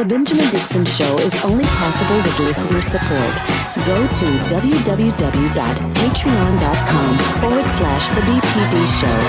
The Benjamin Dixon Show is only possible with listener support. Go to www.patreon.com/The BPD Show.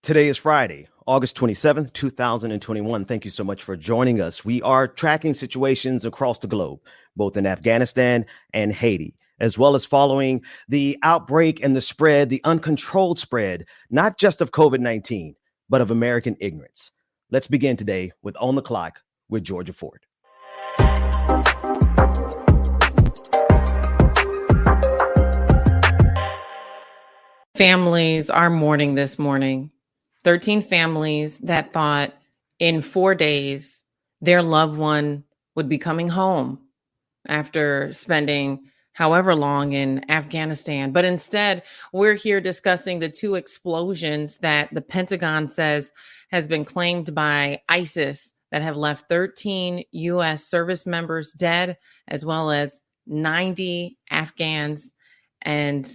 Today is Friday, August 27th, 2021. Thank you so much for joining us. We are tracking situations across the globe, both in Afghanistan and Haiti, as well as following the outbreak and the spread, the uncontrolled spread, not just of COVID-19, but of American ignorance. Let's begin today with On the Clock with Georgia Ford. Families are mourning this morning. 13 families that thought in 4 days their loved one would be coming home after spending however long in Afghanistan. But instead, we're here discussing the 2 explosions that the Pentagon says has been claimed by ISIS that have left 13 U.S. service members dead, as well as 90 Afghans and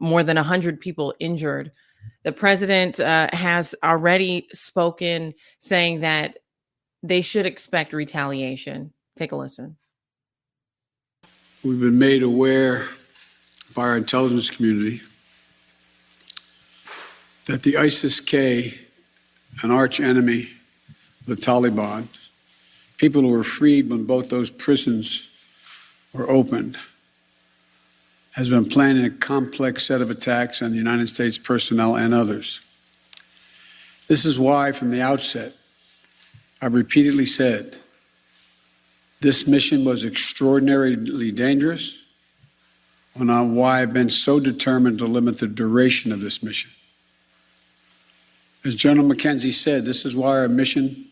more than 100 people injured. The president has already spoken, saying that they should expect retaliation. Take a listen. We've been made aware by our intelligence community that the ISIS-K, an arch enemy, the Taliban, people who were freed when both those prisons were opened, has been planning a complex set of attacks on the United States personnel and others. This is why, from the outset, I've repeatedly said this mission was extraordinarily dangerous, and on why I've been so determined to limit the duration of this mission. As General McKenzie said, this is why our mission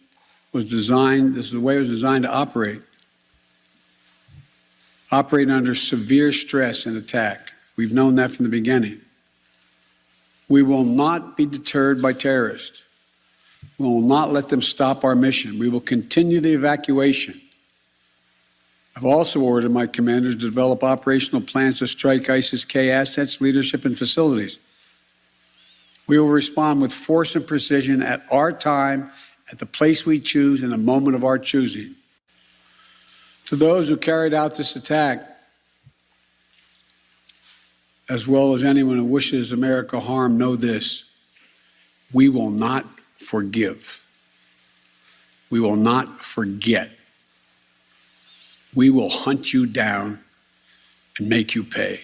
was designed, this is the way it was designed to operate. Operating under severe stress and attack. We've known that from the beginning. We will not be deterred by terrorists. We will not let them stop our mission. We will continue the evacuation. I've also ordered my commanders to develop operational plans to strike ISIS-K assets, leadership, and facilities. We will respond with force and precision at our time, at the place we choose, in a moment of our choosing. To those who carried out this attack, as well as anyone who wishes America harm, know this: we will not forgive. We will not forget. We will hunt you down and make you pay.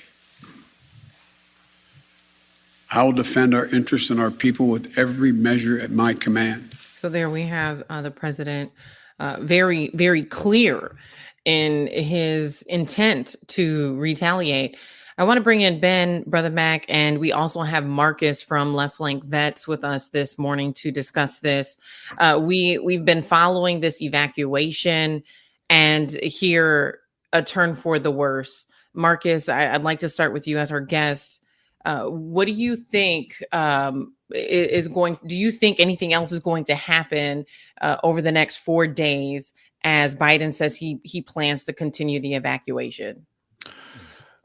I will defend our interests and our people with every measure at my command. So there we have the president very, very clear in his intent to retaliate. I want to bring in Ben, Brother Mac, and we also have Marcus from Left Flank Vets with us this morning to discuss this. We've been following this evacuation and hear a turn for the worse. Marcus, I'd like to start with you as our guest. What do you think do you think anything else is going to happen over the next 4 days as Biden says he plans to continue the evacuation?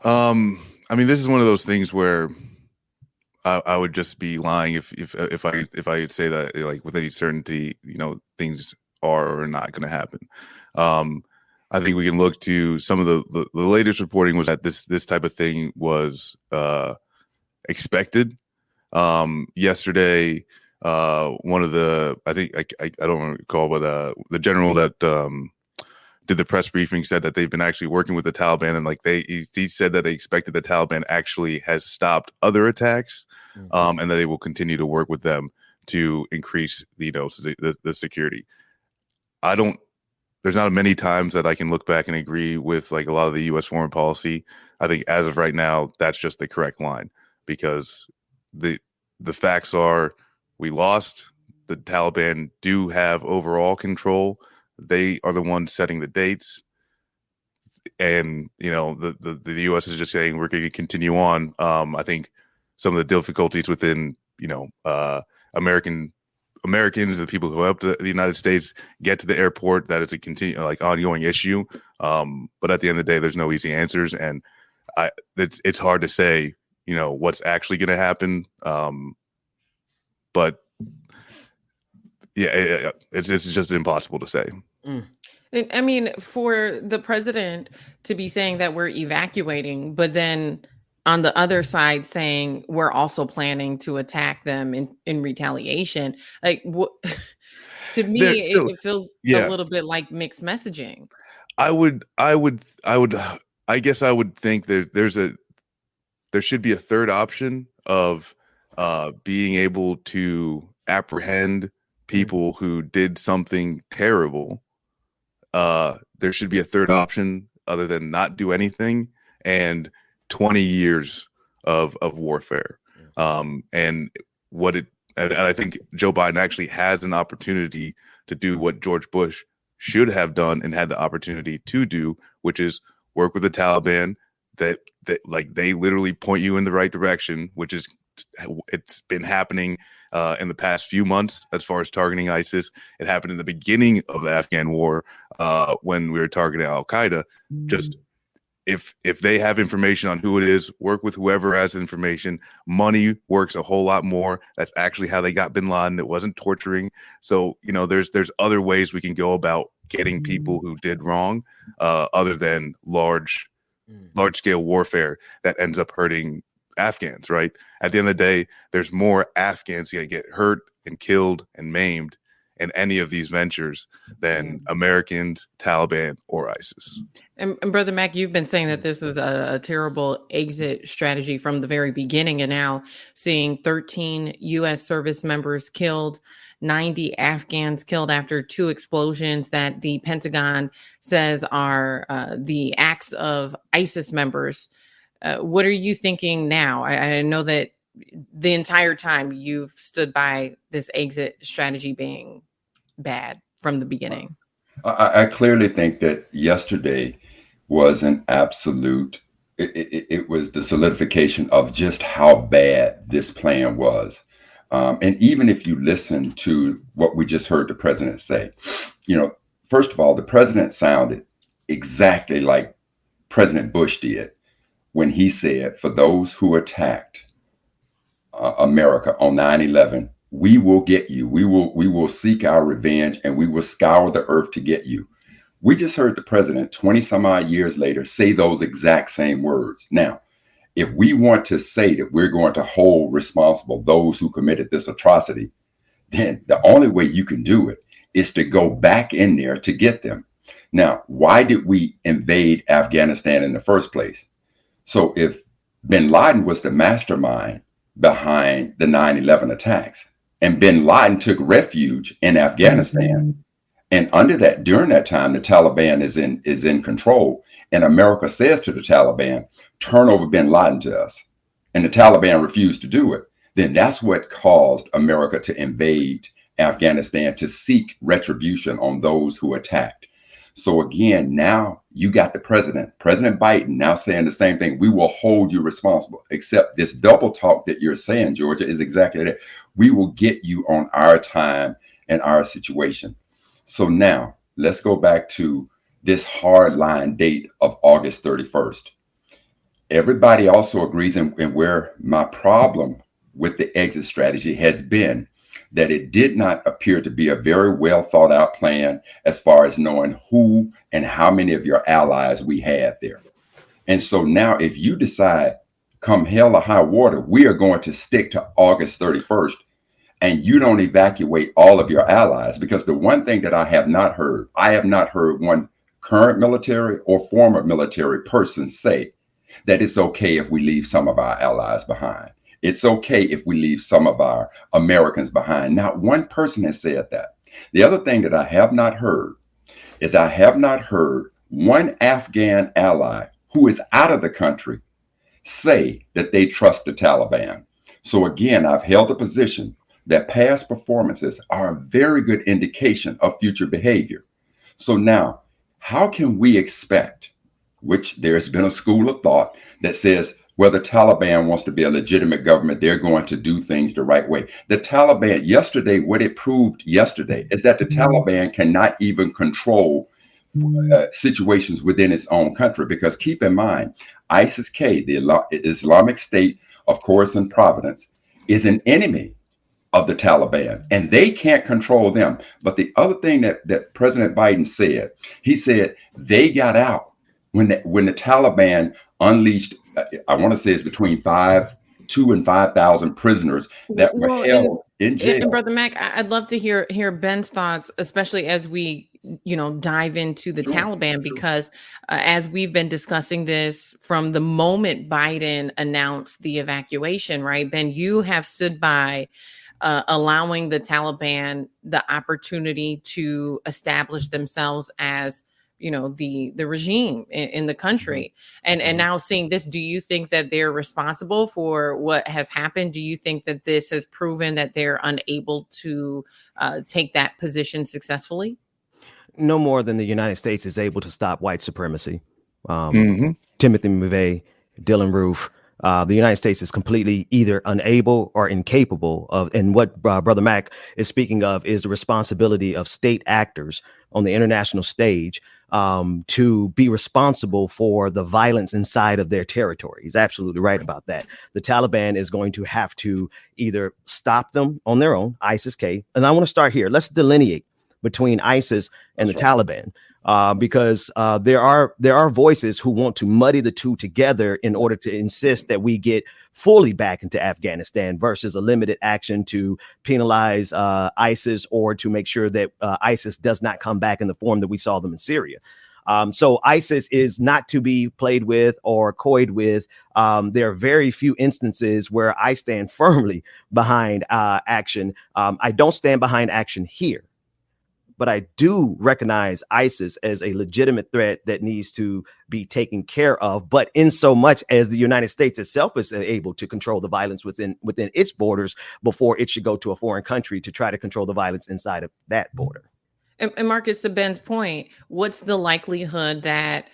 I mean, this is one of those things where I would just be lying if I say that, like, with any certainty, things are or are not going to happen. I think we can look to some of the latest reporting was that this type of thing was expected. Yesterday, one of the, I think I don't recall, but the general that did the press briefing said that they've been actually working with the Taliban, and like he said that they expected the Taliban actually has stopped other attacks, and that they will continue to work with them to increase the security. There's not many times that I can look back and agree with like a lot of the U.S. foreign policy. I think as of right now, that's just the correct line, because the facts are we lost. The Taliban do have overall control. They are the ones setting the dates. And, the U.S. is just saying we're going to continue on. I think some of the difficulties within, Americans, the people who helped the United States get to the airport, that is a ongoing issue. But at the end of the day, there's no easy answers. And it's hard to say, what's actually going to happen. But it's just impossible to say. I mean, for the president to be saying that we're evacuating, but then on the other side saying we're also planning to attack them in retaliation, like to me, it feels a little bit like mixed messaging. I guess I would think that there should be a third option of being able to apprehend people who did something terrible. There should be a third option other than not do anything, and 20 years of warfare. And I think Joe Biden actually has an opportunity to do what George Bush should have done and had the opportunity to do, which is work with the Taliban. That like they literally point you in the right direction, which is it's been happening in the past few months as far as targeting ISIS. It happened in the beginning of the Afghan war when we were targeting Al-Qaeda. Just if they have information on who it is, work with whoever has information. Money works a whole lot more. That's actually how they got bin Laden. It wasn't torturing. So, there's other ways we can go about getting people who did wrong other than large scale warfare that ends up hurting Afghans, right? At the end of the day, there's more Afghans that get hurt and killed and maimed in any of these ventures than Americans, Taliban, or ISIS. And Brother Mac, you've been saying that this is a terrible exit strategy from the very beginning, and now seeing 13 U.S. service members killed, 90 Afghans killed after 2 explosions that the Pentagon says are the acts of ISIS members. What are you thinking now? I know that the entire time you've stood by this exit strategy being bad from the beginning. I clearly think that yesterday was an absolute, it was the solidification of just how bad this plan was. And even if you listen to what we just heard the president say, first of all, the president sounded exactly like President Bush did when he said, for those who attacked America on 9/11, we will get you. We will seek our revenge, and we will scour the earth to get you. We just heard the president 20 some odd years later say those exact same words. Now, if we want to say that we're going to hold responsible those who committed this atrocity, then the only way you can do it is to go back in there to get them. Now, why did we invade Afghanistan in the first place? So if bin Laden was the mastermind behind the 9/11 attacks, and bin Laden took refuge in Afghanistan, and during that time, the Taliban is in control, and America says to the Taliban, turn over bin Laden to us, and the Taliban refused to do it, then that's what caused America to invade Afghanistan, to seek retribution on those who attacked. So again, now you got the President Biden, now saying the same thing. We will hold you responsible, except this double talk that you're saying, Georgia, is exactly that. We will get you on our time and our situation. So now let's go back to this hard line date of August 31st. Everybody also agrees, and where my problem with the exit strategy has been, that it did not appear to be a very well thought out plan as far as knowing who and how many of your allies we had there. And so now if you decide, come hell or high water, we are going to stick to August 31st, and you don't evacuate all of your allies, because the one thing that I have not heard one current military or former military person say that it's okay if we leave some of our allies behind. It's okay if we leave some of our Americans behind. Not one person has said that. The other thing that I have not heard is one Afghan ally who is out of the country say that they trust the Taliban. So again, I've held a position that past performances are a very good indication of future behavior. So now, how can we expect, which there's been a school of thought that says, well, the Taliban wants to be a legitimate government, they're going to do things the right way. The Taliban, yesterday, what it proved yesterday is that the Taliban cannot even control situations within its own country, because keep in mind, ISIS-K, the Islamic State of Khorasan Province, is an enemy of the Taliban, and they can't control them. But the other thing that President Biden said, he said they got out when the Taliban unleashed, I want to say it's between 2,000 and 5,000 prisoners that were held in jail. And Brother Mac, I'd love to hear Ben's thoughts, especially as we dive into the Taliban, because as we've been discussing this from the moment Biden announced the evacuation, right, Ben, you have stood by allowing the Taliban the opportunity to establish themselves as the regime in the country, and now seeing this, do you think that they're responsible for what has happened? Do you think that this has proven that they're unable to take that position successfully? No more than the United States is able to stop white supremacy. Timothy McVeigh, Dylan Roof. The United States is completely either unable or incapable of, and what Brother Mac is speaking of is the responsibility of state actors on the international stage to be responsible for the violence inside of their territory. He's absolutely right about that. The Taliban is going to have to either stop them on their own, ISIS-K, and I want to start here. Let's delineate between ISIS and the Taliban. Because there are voices who want to muddy the two together in order to insist that we get fully back into Afghanistan versus a limited action to penalize ISIS or to make sure that ISIS does not come back in the form that we saw them in Syria. So ISIS is not to be played with or coyed with. There are very few instances where I stand firmly behind action. I don't stand behind action here. But I do recognize ISIS as a legitimate threat that needs to be taken care of. But in so much as the United States itself is able to control the violence within its borders before it should go to a foreign country to try to control the violence inside of that border. And Marcus, to Ben's point, what's the likelihood that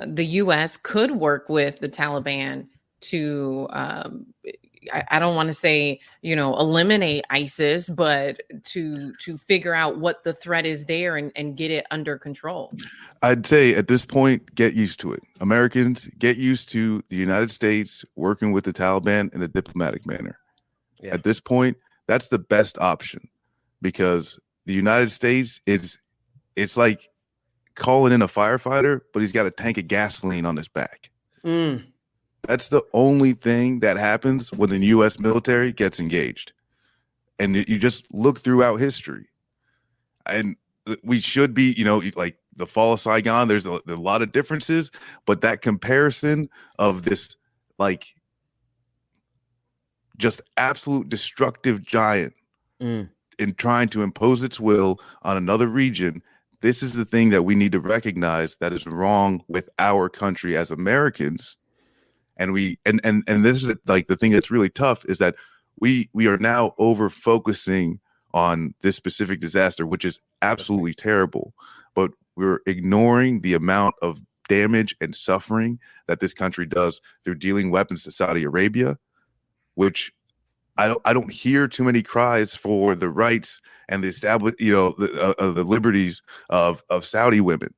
the U.S. could work with the Taliban to I don't want to say, eliminate ISIS, but to figure out what the threat is there and get it under control? I'd say at this point, get used to it. Americans, get used to the United States working with the Taliban in a diplomatic manner. Yeah. At this point, that's the best option, because the United States it's like calling in a firefighter, but he's got a tank of gasoline on his back. That's the only thing that happens when the U.S. military gets engaged. And you just look throughout history. And we should be, like the fall of Saigon, there's a lot of differences, but that comparison of this, like, just absolute destructive giant in trying to impose its will on another region, this is the thing that we need to recognize that is wrong with our country as Americans. And this is like the thing that's really tough is that we are now over focusing on this specific disaster, which is absolutely terrible, but we're ignoring the amount of damage and suffering that this country does through dealing weapons to Saudi Arabia, which I don't hear too many cries for the rights and the the liberties of Saudi women.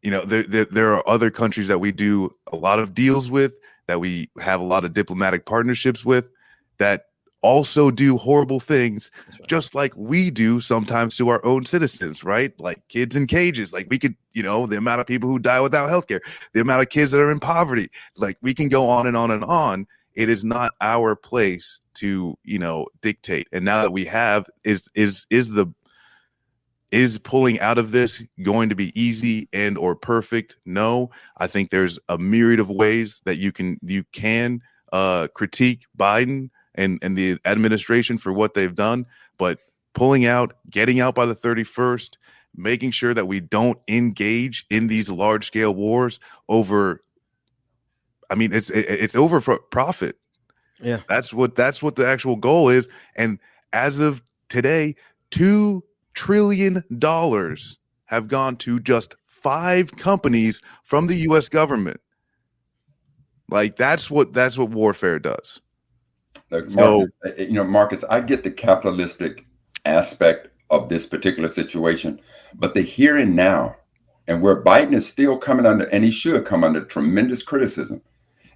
There are other countries that we do a lot of deals with, that we have a lot of diplomatic partnerships with, that also do horrible things, just like we do sometimes to our own citizens, right? Like kids in cages. Like we could, the amount of people who die without healthcare, the amount of kids that are in poverty, like we can go on and on and on. It is not our place to, dictate. And now that we have, is pulling out of this going to be easy and or perfect? No, I think there's a myriad of ways that you can critique Biden and the administration for what they've done, but pulling out, getting out by the 31st, making sure that we don't engage in these large scale wars over. I mean, it's over for profit. Yeah, that's what the actual goal is. And as of today, $2 trillion have gone to just 5 companies from the U.S. government. Like that's what warfare does. Look, Marcus, I get the capitalistic aspect of this particular situation, but the here and now, and where Biden is still coming under, and he should come under tremendous criticism,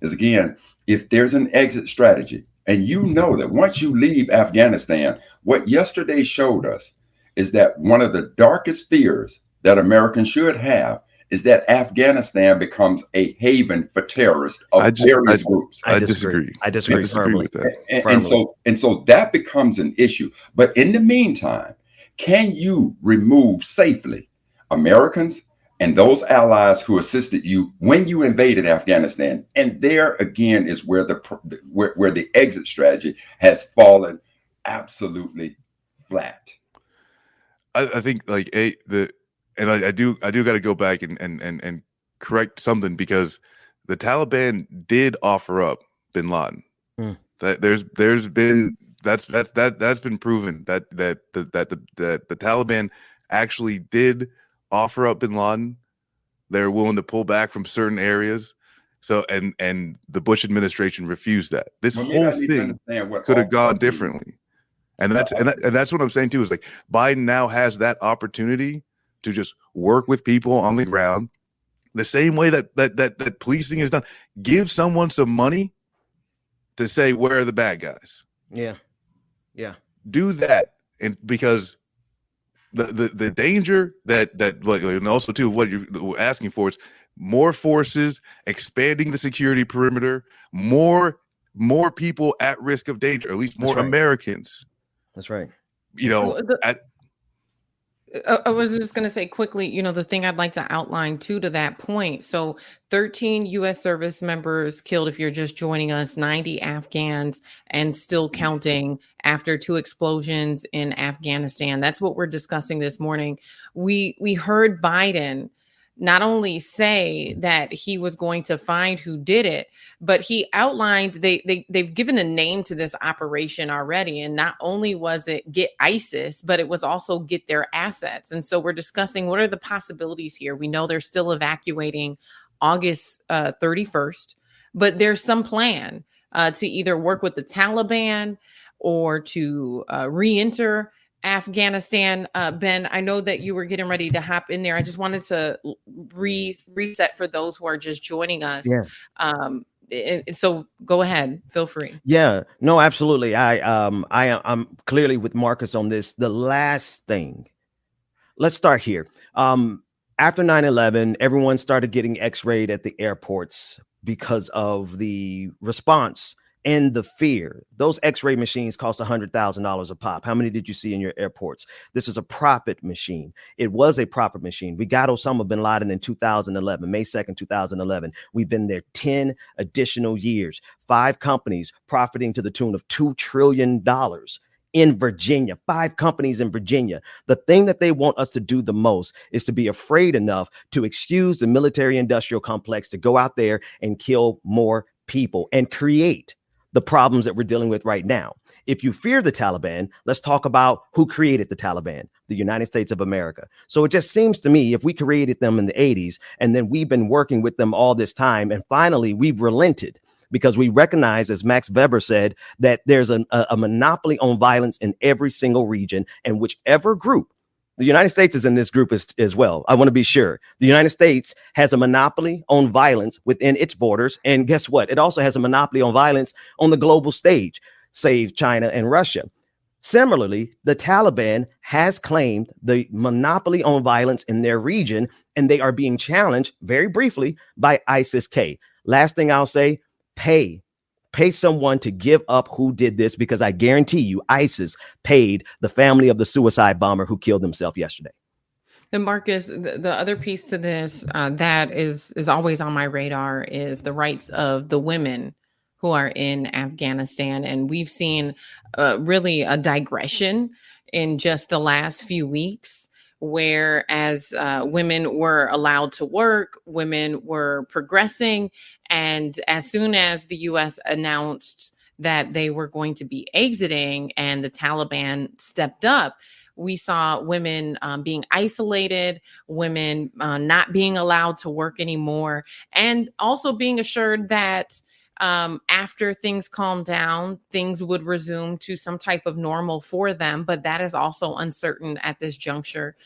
is again, if there's an exit strategy, And you know that once you leave Afghanistan, what yesterday showed us is that one of the darkest fears that Americans should have is that Afghanistan becomes a haven for terrorists of various groups. I disagree. I disagree firmly with that. And so that becomes an issue. But in the meantime, can you remove safely Americans and those allies who assisted you when you invaded Afghanistan? And there again is where the exit strategy has fallen absolutely flat. I think like I do got to go back and correct something, because the Taliban did offer up bin Laden. That there's been that's been proven that the Taliban actually did offer up bin Laden. They're willing to pull back from certain areas. So and the Bush administration refused that. This whole thing could have gone differently. And that's what I'm saying too, is like Biden now has that opportunity to just work with people on the ground the same way that policing is done. Give someone some money to say, where are the bad guys? Yeah. Do that. And because the danger that like, and also too what you're asking for is more forces, expanding the security perimeter, more people at risk of danger, at least more Americans. That's right. I was just going to say quickly, the thing I'd like to outline too to that point. So 13 U.S. service members killed, if you're just joining us, 90 Afghans, and still counting after 2 explosions in Afghanistan. That's what we're discussing this morning. We heard Biden not only say that he was going to find who did it, but he outlined they've given a name to this operation already. And not only was it get ISIS, but it was also get their assets. And so we're discussing what are the possibilities here. We know they're still evacuating August 31st, but there's some plan to either work with the Taliban or to re-enter Afghanistan. Ben, I know that you were getting ready to hop in there. I just wanted to reset for those who are just joining us. Yeah. So go ahead, feel free. Yeah, no, absolutely. I'm clearly with Marcus on this. The last thing, let's start here. After 9/11, everyone started getting x-rayed at the airports because of the response and the fear. Those x-ray machines cost $100,000 a pop. How many did you see in your airports? This is a profit machine. It was a profit machine. We got Osama bin Laden in 2011, May 2nd, 2011. We've been there 10 additional years, 5 companies profiting to the tune of $2 trillion in Virginia, 5 companies in Virginia. The thing that they want us to do the most is to be afraid enough to excuse the military industrial complex to go out there and kill more people and create the problems that we're dealing with right now. If you fear the Taliban, let's talk about who created the Taliban, the United States of America. So it just seems to me, if we created them in the 80s and then we've been working with them all this time, and finally we've relented because we recognize, as Max Weber said, that there's a monopoly on violence in every single region, and whichever group, the United States is in this group as well. I want to be sure. The United States has a monopoly on violence within its borders. And guess what? It also has a monopoly on violence on the global stage, save China and Russia. Similarly, the Taliban has claimed the monopoly on violence in their region, and they are being challenged very briefly by ISIS-K. Last thing I'll say, pay someone to give up who did this, because I guarantee you ISIS paid the family of the suicide bomber who killed himself yesterday. And Marcus, the other piece to this that is always on my radar is the rights of the women who are in Afghanistan. And we've seen really a digression in just the last few weeks, where as women were allowed to work, women were progressing. And as soon as the U.S. announced that they were going to be exiting and the Taliban stepped up, we saw women being isolated, women not being allowed to work anymore, and also being assured that after things calm down, things would resume to some type of normal for them. But that is also uncertain at this juncture.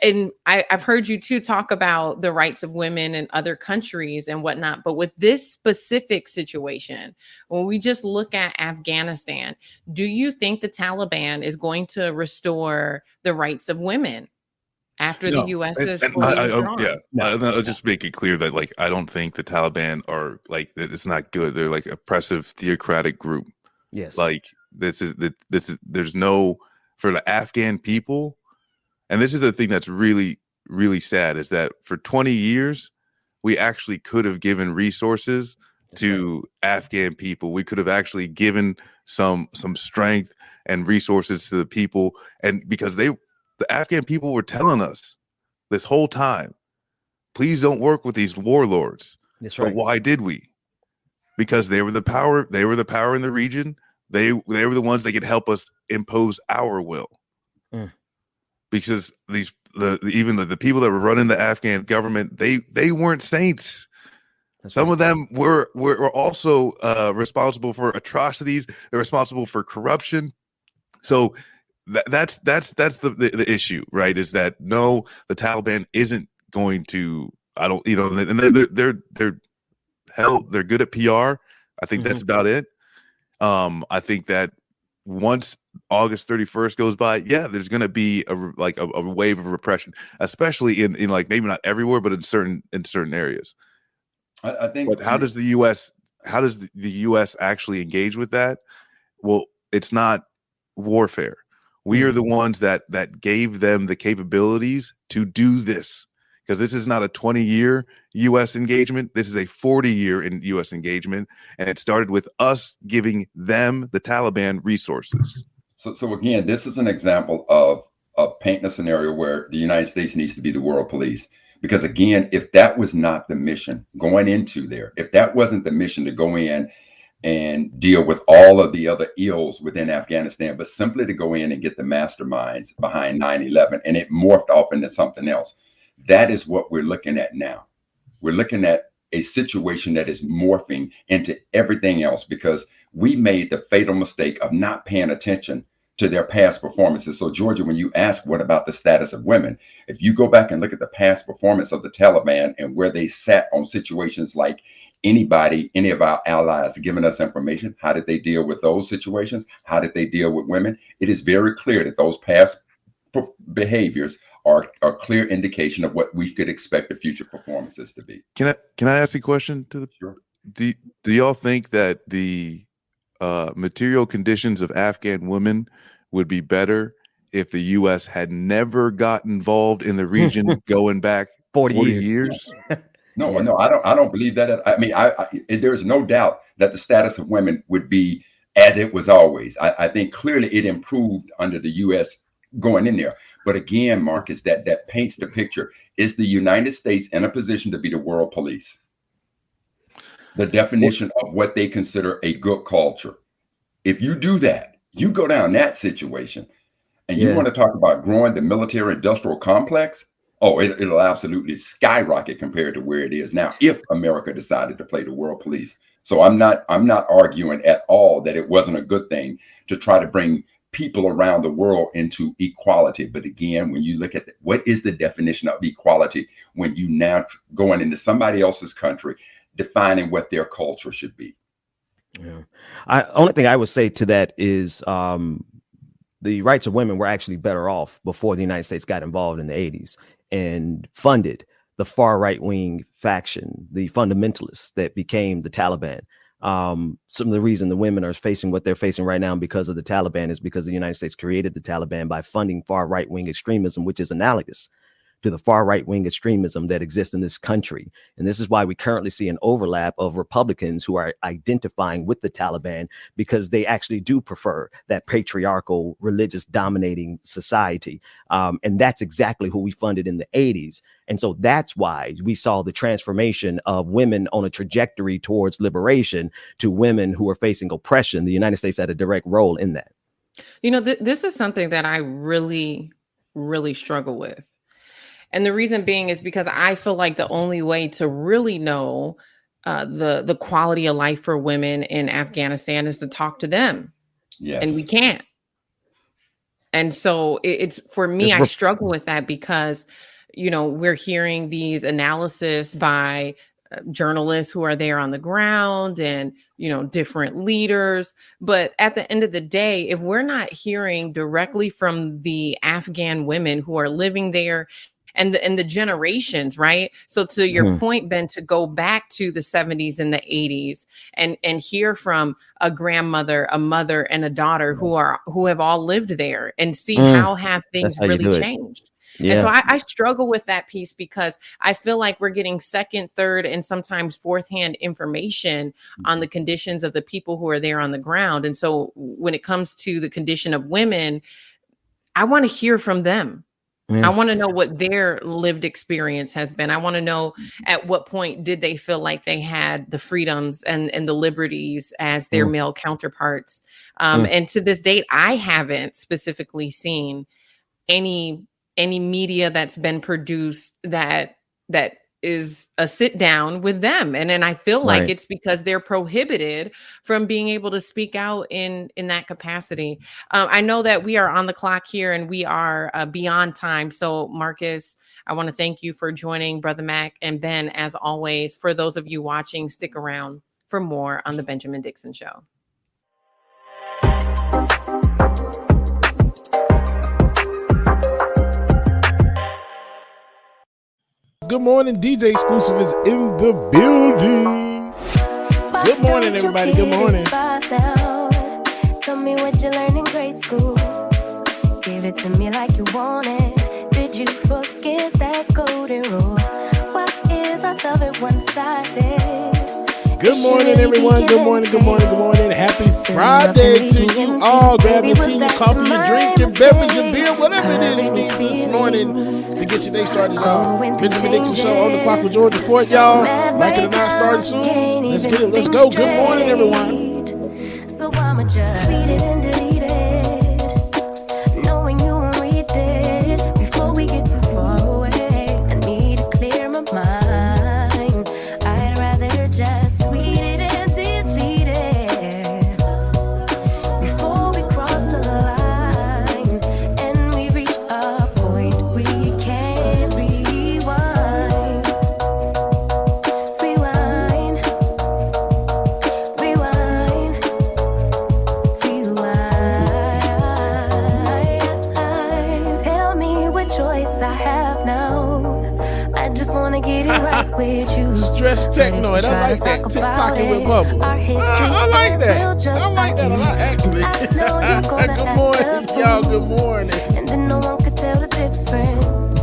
And I've heard you too talk about the rights of women in other countries and whatnot. But with this specific situation, when we just look at Afghanistan, do you think the Taliban is going to restore the rights of women after the U.S. is fully withdrawn? I'll just make it clear that like I don't think the Taliban are like it's not good. They're like oppressive theocratic group. Yes, like this is there's no for the Afghan people. And this is the thing that's really, really sad is that for 20 years, we actually could have given resources to Afghan people. We could have actually given some strength and resources to the people. And because the Afghan people were telling us this whole time, please don't work with these warlords. That's right. But why did we? Because they were the power. They were the power in the region. They were the ones that could help us impose our will. Because even the people that were running the Afghan government, they weren't saints. Some of them were also responsible for atrocities. They're responsible for corruption. So that's the issue, right? Is that no, the Taliban isn't going to. I don't, and they're good at PR. I think that's about it. I think that once August 31st goes by, there's going to be a wave of repression, especially in like maybe not everywhere, but in certain areas. I think. But how does the U.S. actually engage with that? Well, it's not warfare. We are the ones that gave them the capabilities to do this. Because this is not a 20-year U.S. engagement. This is a 40-year U.S. engagement. And it started with us giving them, the Taliban, resources. So again, this is an example of painting a scenario where the United States needs to be the world police. Because again, if that was not the mission going into there, if that wasn't the mission to go in and deal with all of the other ills within Afghanistan, but simply to go in and get the masterminds behind 9/11, and it morphed off into something else. That is what we're looking at now. We're looking at a situation that is morphing into everything else because we made the fatal mistake of not paying attention to their past performances. So, Georgia, when you ask what about the status of women, if you go back and look at the past performance of the Taliban and where they sat on situations like any of our allies giving us information, how did they deal with those situations? How did they deal with women? It is very clear that those past behaviors are a clear indication of what we could expect the future performances to be. Can I ask a question to the? Sure. Do y'all think that the material conditions of Afghan women would be better if the U.S. had never got involved in the region going back 40 years? No, I don't believe that. I mean, there's no doubt that the status of women would be as it was always. I think clearly it improved under the U.S. going in there. But again, Marcus, that paints the picture. Is the United States in a position to be the world police? The definition of what they consider a good culture. If you do that, you go down that situation, and you want to talk about growing the military-industrial complex, it'll absolutely skyrocket compared to where it is now if America decided to play the world police. So I'm not arguing at all that it wasn't a good thing to try to bring people around the world into equality. But again, when you look at what is the definition of equality when you now going into somebody else's country, defining what their culture should be. Only thing I would say to that is the rights of women were actually better off before the United States got involved in the 80s and funded the far right wing faction, the fundamentalists that became the Taliban. Some of the reason the women are facing what they're facing right now because of the Taliban is because the United States created the Taliban by funding far right wing extremism, which is analogous to the far right wing extremism that exists in this country. And this is why we currently see an overlap of Republicans who are identifying with the Taliban because they actually do prefer that patriarchal, religious dominating society. And that's exactly who we funded in the 80s. And so that's why we saw the transformation of women on a trajectory towards liberation to women who are facing oppression. The United States had a direct role in that. You know, this is something that I really, really struggle with. And the reason being is because I feel like the only way to really know the quality of life for women in Afghanistan is to talk to them. Yes. And we can't. And so it's for me, I struggle with that because, we're hearing these analysis by journalists who are there on the ground and, different leaders. But at the end of the day, if we're not hearing directly from the Afghan women who are living there and the generations, right? So to your point, Ben, to go back to the 70s and the 80s and hear from a grandmother, a mother, and a daughter who have all lived there and see how have things really changed. Yeah. And so I struggle with that piece because I feel like we're getting second, third, and sometimes fourth hand information on the conditions of the people who are there on the ground. And so when it comes to the condition of women, I want to hear from them. I want to know what their lived experience has been. I want to know at what point did they feel like they had the freedoms and the liberties as their male counterparts. And to this date, I haven't specifically seen any media that's been produced that is a sit down with them. And then I feel like it's because they're prohibited from being able to speak out in that capacity. I know that we are on the clock here and we are beyond time. So Marcus, I want to thank you for joining Brother Mac and Ben. As always, for those of you watching, stick around for more on the Benjamin Dixon Show. Good morning, DJ Exclusive is in the building. Good morning, everybody. Good morning. Tell me what you learned in grade school. Give it to me like you want it. Did you forget that golden rule? Why is our love at one-sided? Good morning, everyone. Good morning, good morning, good morning. Happy Friday to you all. Grab your tea, your coffee, your drink, your beverage, your beer, whatever it is you need this morning to get your day started, y'all. Benjamin Dixon Show on the clock with Georgia Ford, y'all. Like it or not, starting soon. Let's get it. Let's go. Good morning, everyone. So I'ma just tweet it and delete it, knowing you won't read it before we get too far away. I need to clear my mind. I'd rather just tweet it and delete it before we cross the line and we reach a point we can't rewind. Rewind, rewind, rewind. Tell me what choice I have now. I just wanna get it right with you. Stress technoid. I like that. TikToking with Bubble. I like that. I like that a lot, actually. Good morning, y'all. Good morning. And then no one could tell the difference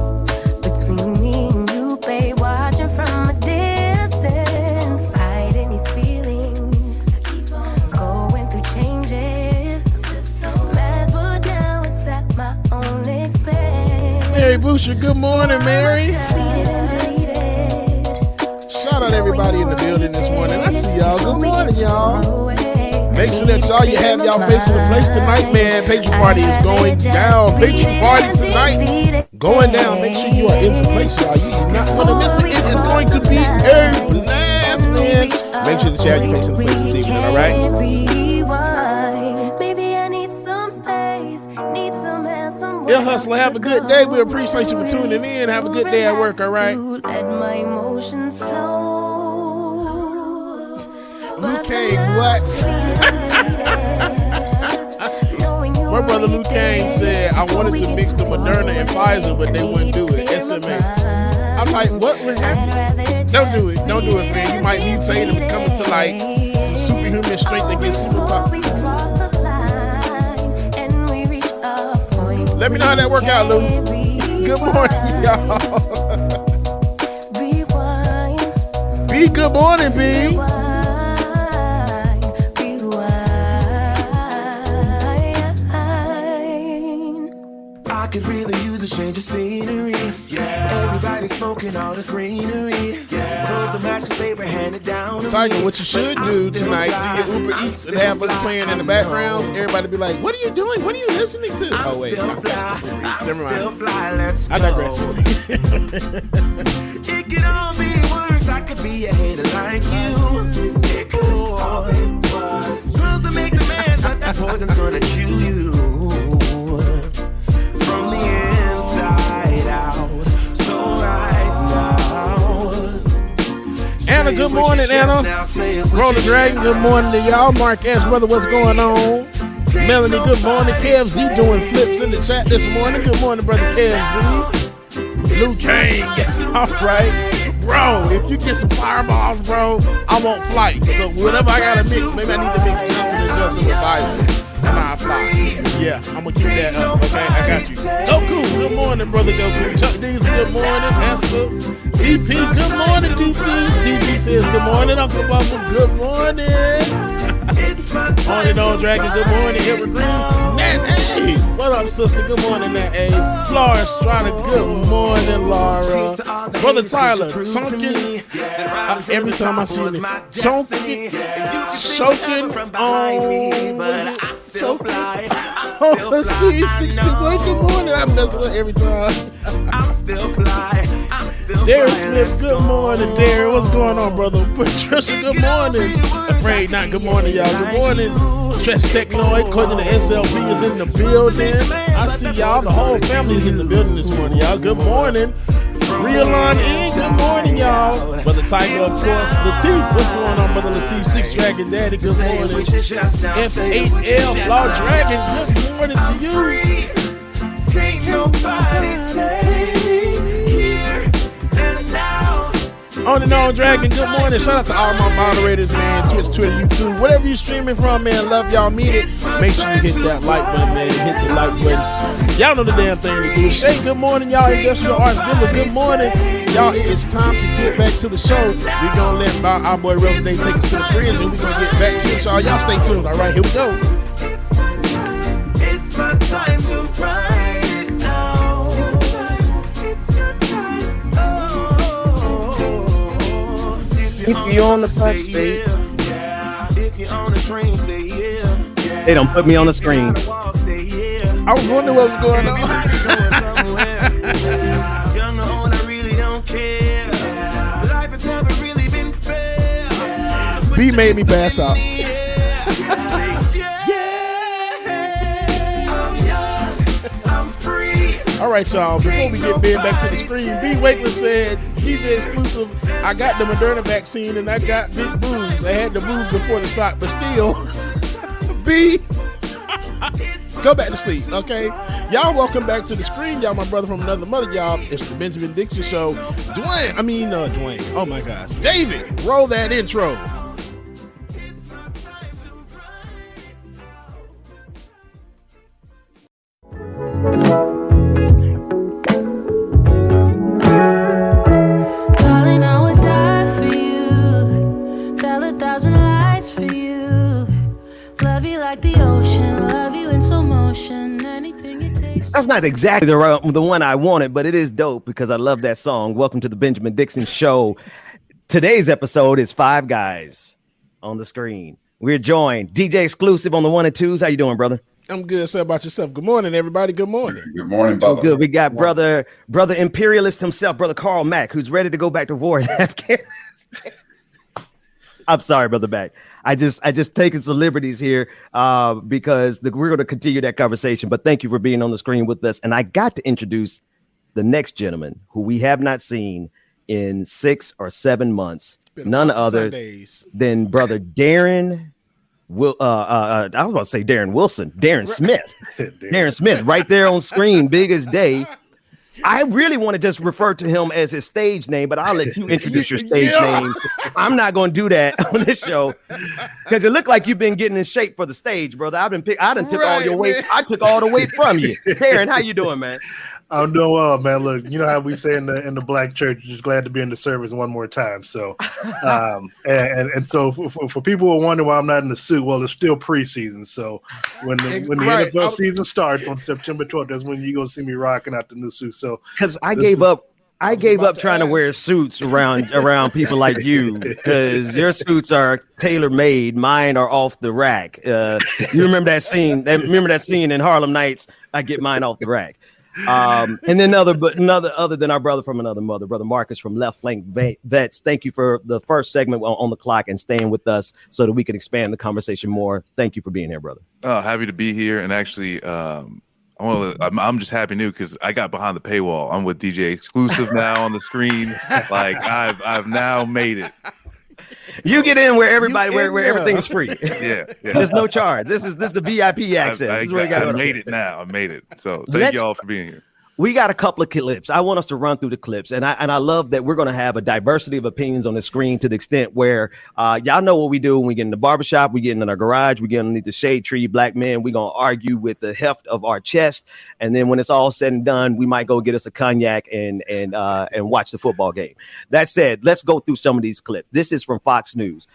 between me and you, babe. Watching from a distance, hiding these feelings. I keep on going through changes. I'm just so mad, but now it's at my own expense. Mary Boucher, good morning, Mary. Tweet it and delete it. Shout out everybody in the building this morning. I see y'all. Good morning, y'all. Make sure that you have y'all facing the place tonight, man. Patron party is going down. Patron party tonight going down. Make sure you are in the place, y'all. You do not want to miss it. It is going to be a blast, man. Make sure that you have your facing the place this evening, all right? Maybe I need some space, need some air, some Yeah, hustler, have a good day. We appreciate you for tuning in. Have a good day at work, all right? Let my emotions flow. Luke Kane, what? My brother Luke Kane said, I wanted to mix the Moderna and Pfizer, but they wouldn't do it. SMH. I'm like, what would happen? Don't do it. Don't do it, man. You might mutate and come into like some superhuman strength and get superpower. Let me know how that worked out, Luke. Good morning, y'all. B, good morning, B. I could really use a change of scenery. Yeah. Everybody smoking all the greenery. Yeah. Close the match 'cause they were handed down. Tiger, what you should do tonight, do your Uber Eats and have us playing in the backgrounds. Everybody be like, what are you doing? What are you listening to? I'm still fly. Let's go. I digress. It could all be worse. I could be a hater like you. It could was pills to make the man, but that poison's gonna chew you from the inside out. So right now, Anna, good morning, Anna. Roller Dragon, good morning to y'all. Mark S, brother, what's going on? Melanie, good morning. KFZ doing flips in the chat this morning. Good morning, brother KFZ. Luke Kane, all right. Bro, if you get some fireballs, bro, I want flight. So whatever I gotta mix, maybe I need to mix Johnson & Johnson with Bison. And I fly. Yeah, I'm gonna keep that up, okay? I got you. Goku, good morning, brother Goku. Chuck Diesel, good morning. Answer. DP, good morning, DP. DP says good morning. Uncle Bubba, good morning. On and on, Dragon, good morning. Evergreen, Nat A. What up, sister? Good morning, Nat A. Flora Strada, good morning, Laura. Brother Tyler, Chunkin. Every time I see it, Chunkin, choking on. Oh, let's see, 61. Good morning. I mess with every time. I'm still fly. I'm still Darren Smith, good morning, Darren. What's going on, brother? Patricia, good morning. Afraid not, good morning, y'all. Good morning. Stress Technoid, according to the SLP, is in the building. I see y'all. The whole family is in the building this morning, y'all. Good morning. Realon in, good morning, y'all. Brother Tiger, of course. Latif, what's going on, brother Latif? Six Dragon Daddy, good morning. F8L, Law Dragon, good morning to you. Can't nobody take here and now. On and on, Dragon, good morning. Shout out to all my moderators, man. Twitch, Twitter, YouTube, whatever you streaming from, man. Love y'all, mean it. Make sure you hit that like button, man. Hit the like button. Y'all know the damn thing to do. Shay, good morning, y'all. Industrial Arts Denver, good morning. Y'all, it is time to get back to the show. We're going to let our boy Reverend Day take us to the bridge, and we're going to get back to it, y'all. Y'all stay tuned. All right, here we go. It's my time to ride it now. It's your time. Oh, if you're on the bus, say yeah. If you're on the train, say yeah. They don't put me on the screen. I was wondering what was going on. Young or old, I really don't care. Life has never really been fair. B made me pass out. All right, y'all, before we get Ben back to the screen, B. Wakeler said, DJ exclusive, I got the Moderna vaccine and I got big boobs. I had the boobs before the shot, but still, B, go back to sleep, okay? Y'all welcome back to the screen, y'all, my brother from another mother, y'all. It's the Benjamin Dixon Show. Dwayne, oh my gosh. David, roll that intro. That's not exactly the one I wanted, but it is dope because I love that song. Welcome to the Benjamin Dixon Show. Today's episode is Five Guys on the screen. We're joined DJ exclusive on the 1 and 2s. How you doing, brother? I'm good. Say about yourself. Good morning, everybody. Good morning. Good morning, Bubba. Oh, good. We got brother imperialist himself, brother Carl Mack, who's ready to go back to war in Afghanistan. I'm sorry, brother Mack. I just taking some liberties here because we're going to continue that conversation. But thank you for being on the screen with us. And I got to introduce the next gentleman who we have not seen in 6 or 7 months. None other than brother Darren. I was about to say Darren Wilson. Darren Smith. Darren Smith, right there on screen, big as day. I really want to just refer to him as his stage name, but I'll let you introduce your stage name. I'm not going to do that on this show because it looked like you've been getting in shape for the stage, brother. I done took all your weight. I took all the weight from you. Darren, how you doing, man? I'm doing well, man. Look, you know how we say in the black church, just glad to be in the service one more time. So, and so for people who are wondering why I'm not in the suit, well, it's still preseason. So when the NFL season starts on September 12th, that's when you gonna see me rocking out the new suit. So, because I gave up trying to wear suits around people like you because your suits are tailor made. Mine are off the rack. You remember that scene? Remember that scene in Harlem Nights? I get mine off the rack. And then other than our brother from another mother, Brother Marcus from Left Flank Vets. Thank you for the first segment on the clock and staying with us so that we can expand the conversation more. Thank you for being here, brother. Happy to be here. And actually, I'm just happy new because I got behind the paywall. I'm with DJ Exclusive now on the screen. Like I've now made it. You get in where everybody where everything's free. Yeah. There's no charge. This is the VIP access. I made it now. I made it. So thank y'all for being here. We got a couple of clips. I want us to run through the clips, and I love that we're going to have a diversity of opinions on the screen to the extent where y'all know what we do when we get in the barbershop, we get in our garage, we get underneath the shade tree. Black men, we're going to argue with the heft of our chest, and then when it's all said and done, we might go get us a cognac and watch the football game. That said, let's go through some of these clips. This is from Fox News,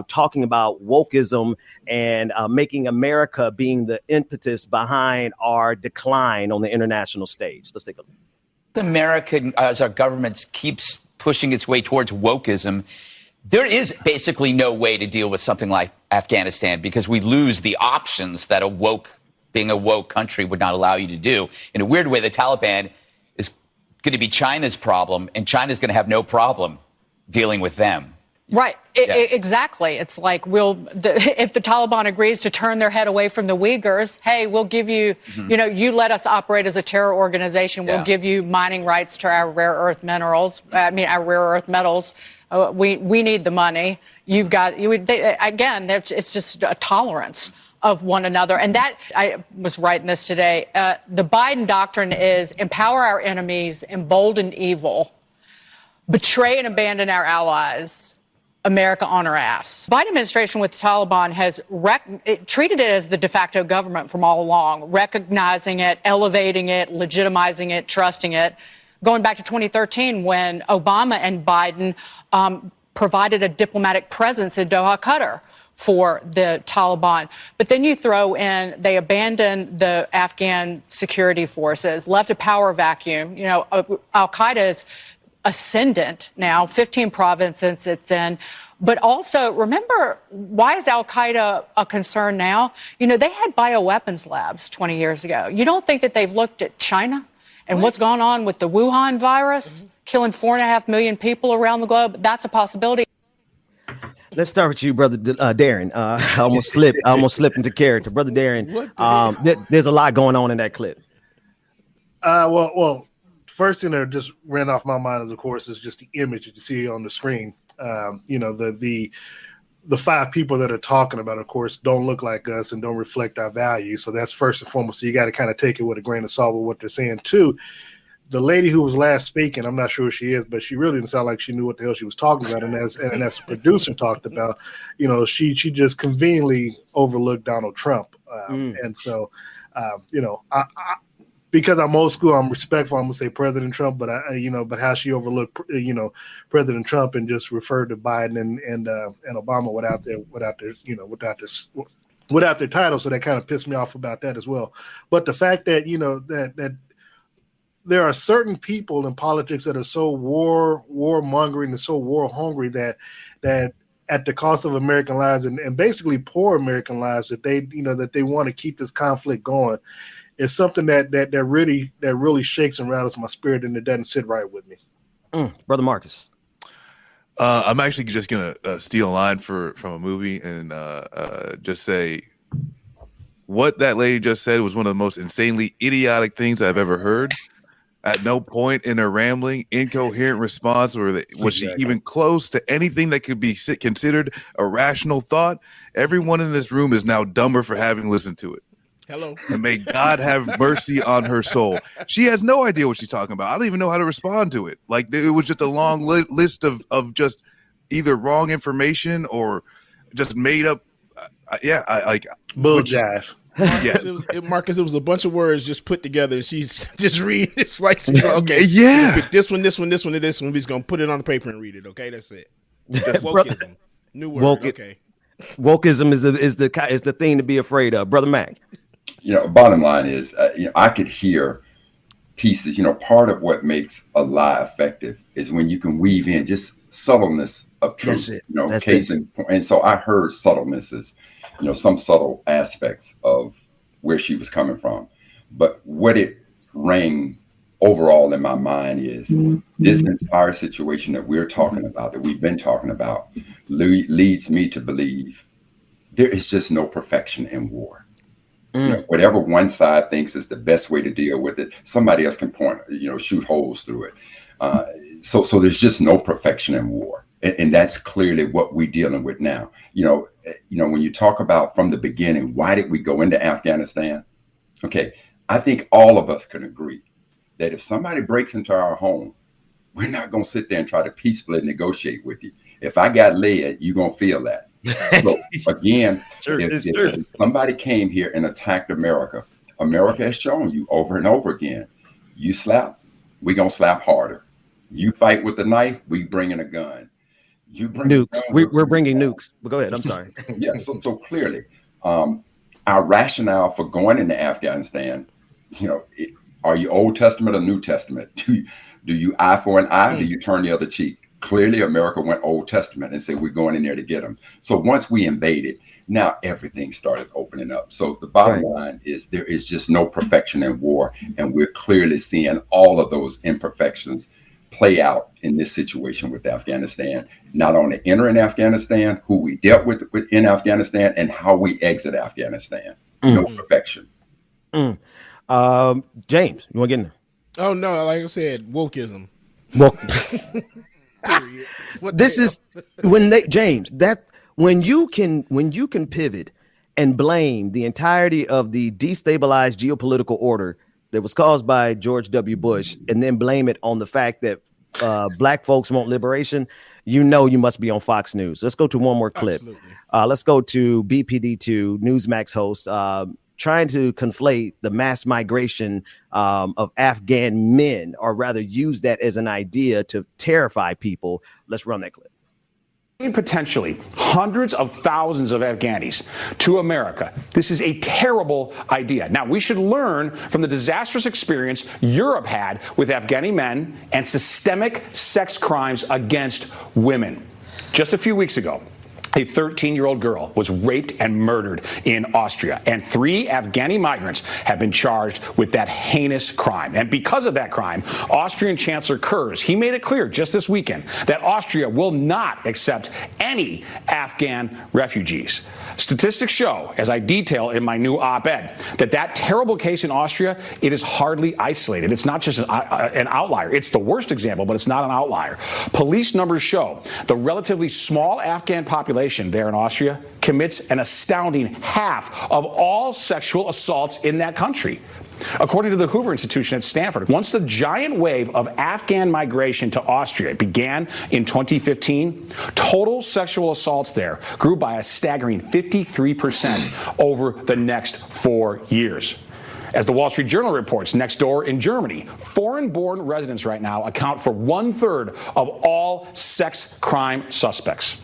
talking about wokeism and making America being the impetus behind our decline on the international stage. Let's take a look. America, as our government keeps pushing its way towards wokeism, there is basically no way to deal with something like Afghanistan because we lose the options that being a woke country would not allow you to do. In a weird way, the Taliban is going to be China's problem, and China's going to have no problem dealing with them. Right. Exactly. It's like if the Taliban agrees to turn their head away from the Uyghurs, hey, we'll give you, you let us operate as a terror organization. We'll give you mining rights to our rare earth metals. We need the money. You've got again. It's just a tolerance of one another. And that I was writing this today. The Biden doctrine is empower our enemies, embolden evil, betray and abandon our allies. America on her ass. Biden administration with the Taliban has treated it as the de facto government from all along, recognizing it, elevating it, legitimizing it, trusting it. Going back to 2013 when Obama and Biden provided a diplomatic presence in Doha, Qatar for the Taliban. But then you throw in, they abandoned the Afghan security forces, left a power vacuum. Al-Qaeda is ascendant now, 15 provinces it's in. But also, remember, why is Al-Qaeda a concern now? They had bioweapons labs 20 years ago. You don't think that they've looked at China and what's gone on with the Wuhan virus, killing 4.5 million people around the globe? That's a possibility. Let's start with you, brother Darren. I almost slipped into character. Brother Darren, there's a lot going on in that clip. Well, first thing that just ran off my mind is, of course, is just the image that you see on the screen. The 5 people that are talking about, of course, don't look like us and don't reflect our values. So that's first and foremost. So you got to kind of take it with a grain of salt with what they're saying. Two, the lady who was last speaking, I'm not sure who she is, but she really didn't sound like she knew what the hell she was talking about. And as the producer talked about, she just conveniently overlooked Donald Trump. And so, because I'm old school, I'm respectful. I'm gonna say President Trump, but but how she overlooked, President Trump and just referred to Biden and Obama without their title. So that kind of pissed me off about that as well. But the fact that that there are certain people in politics that are so warmongering and so war hungry that at the cost of American lives and basically poor American lives that they want to keep this conflict going. It's something that really shakes and rattles my spirit, and it doesn't sit right with me. Brother Marcus. I'm actually just gonna steal a line from a movie and just say what that lady just said was one of the most insanely idiotic things I've ever heard. At no point in her rambling, incoherent response was she even close to anything that could be considered a rational thought. Everyone in this room is now dumber for having listened to it. Hello. And may God have mercy on her soul. She has no idea what she's talking about. I don't even know how to respond to it. Like, it was just a long list of just either wrong information or just made up. Bull jive. Marcus, it was a bunch of words just put together. She's just reading. It's like, okay, pick this one, and this one, and this one. We're just gonna put it on the paper and read it. Okay, that's it. That's wokeism. New word. Okay. Wokeism is the thing to be afraid of, Brother Mac. Bottom line is, I could hear pieces. Part of what makes a lie effective is when you can weave in just subtleness of truth. And so I heard subtlenesses, some subtle aspects of where she was coming from. But what it ring overall in my mind is this entire situation that we're talking about, that we've been talking about, leads me to believe there is just no perfection in war. You know, whatever one side thinks is the best way to deal with it, somebody else can shoot holes through it. So there's just no perfection in war. And that's clearly what we're dealing with now. When you talk about from the beginning, why did we go into Afghanistan? Okay, I think all of us can agree that if somebody breaks into our home, we're not going to sit there and try to peacefully negotiate with you. If I got lead, you're going to feel that. So again, if somebody came here and attacked America, America has shown you over and over again, you slap, we're going to slap harder. You fight with a knife, we bring in a gun. You bring nukes. We're bringing nukes. But go ahead. I'm sorry. Yeah. So clearly, our rationale for going into Afghanistan, are you Old Testament or New Testament? Do you eye for an eye? Do you turn the other cheek? Clearly, America went Old Testament and said, we're going in there to get them. So once we invaded, now everything started opening up. So the bottom line is there is just no perfection in war. And we're clearly seeing all of those imperfections play out in this situation with Afghanistan, not only entering Afghanistan, who we dealt with in Afghanistan, and how we exit Afghanistan. No perfection. James, you want to get in there? Oh, no, like I said, wokeism. Well, this is when you can pivot and blame the entirety of the destabilized geopolitical order that was caused by George W. Bush, and then blame it on the fact that black folks want liberation, you must be on Fox News. Let's go to one more clip. Let's go to BPD2, Newsmax host, trying to conflate the mass migration of Afghan men, or rather use that as an idea to terrify people. Let's run that clip. Potentially hundreds of thousands of Afghanis to America. This is a terrible idea. Now, we should learn from the disastrous experience Europe had with Afghani men and systemic sex crimes against women. Just a few weeks ago, a 13-year-old girl was raped and murdered in Austria, and 3 Afghani migrants have been charged with that heinous crime. And because of that crime, Austrian Chancellor Kurz, he made it clear just this weekend that Austria will not accept any Afghan refugees. Statistics show, as I detail in my new op-ed, that terrible case in Austria, it is hardly isolated. It's not just an outlier. It's the worst example, but it's not an outlier. Police numbers show the relatively small Afghan population there in Austria commits an astounding half of all sexual assaults in that country. According to the Hoover Institution at Stanford, once the giant wave of Afghan migration to Austria began in 2015, total sexual assaults there grew by a staggering 53% over the next 4 years. As the Wall Street Journal reports, next door in Germany, foreign-born residents right now account for 1/3 of all sex crime suspects.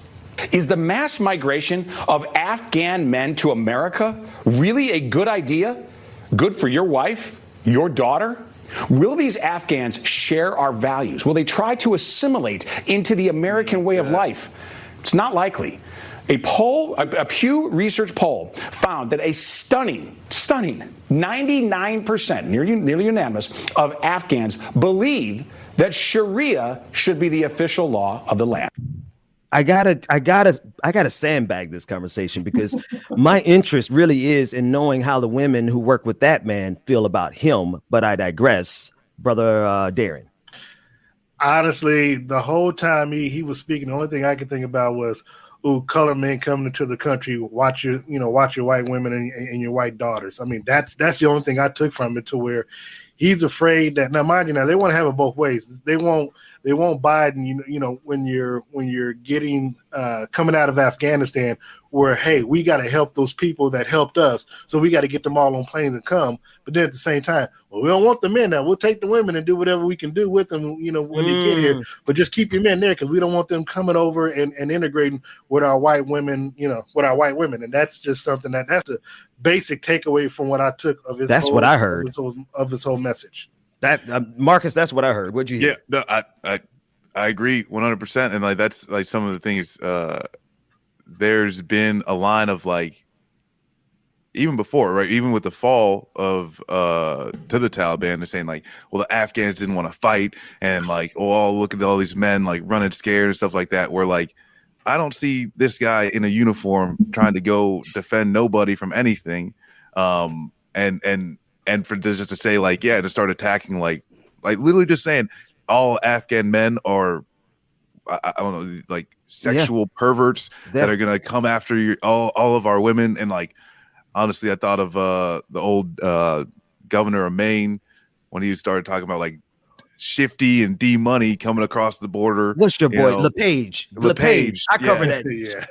Is the mass migration of Afghan men to America really a good idea? Good for your wife, your daughter? Will these Afghans share our values? Will they try to assimilate into the American way of life? It's not likely. A Pew Research poll found that a stunning 99%, nearly unanimous, of Afghans believe that Sharia should be the official law of the land. I gotta sandbag this conversation because my interest really is in knowing how the women who work with that man feel about him. But I digress, brother Darren. Honestly, the whole time he was speaking, the only thing I could think about was, "Ooh, color men coming into the country. Watch your white women and your white daughters." I mean, that's the only thing I took from it, to where he's afraid that, now mind you, now they want to have it both ways. They won't Biden, when you're getting coming out of Afghanistan, where, hey, we got to help those people that helped us, so we got to get them all on planes and come. But then at the same time, well, we don't want the men now. We'll take the women and do whatever we can do with them, when they get here. But just keep your men there, because we don't want them coming over and integrating with our white women, And that's just something that's the basic takeaway from what I took of his. That's what I heard of his whole message. That Marcus, that's what I heard. What'd you hear? Yeah, no, I agree 100%, and that's some of the things. There's been a line of even before, right? Even with the fall of to the Taliban, they're saying like, well, the Afghans didn't want to fight, and like, oh, look at all these men like running scared and stuff like that. Where like, I don't see this guy in a uniform trying to go defend nobody from anything, and for just to say like, yeah, to start attacking like literally just saying all Afghan men are, I don't know, like sexual perverts that are gonna come after all of our women. And like, honestly, I thought of the old governor of Maine when he started talking about like Shifty and D Money coming across the border. What's your boy? LePage. I cover that.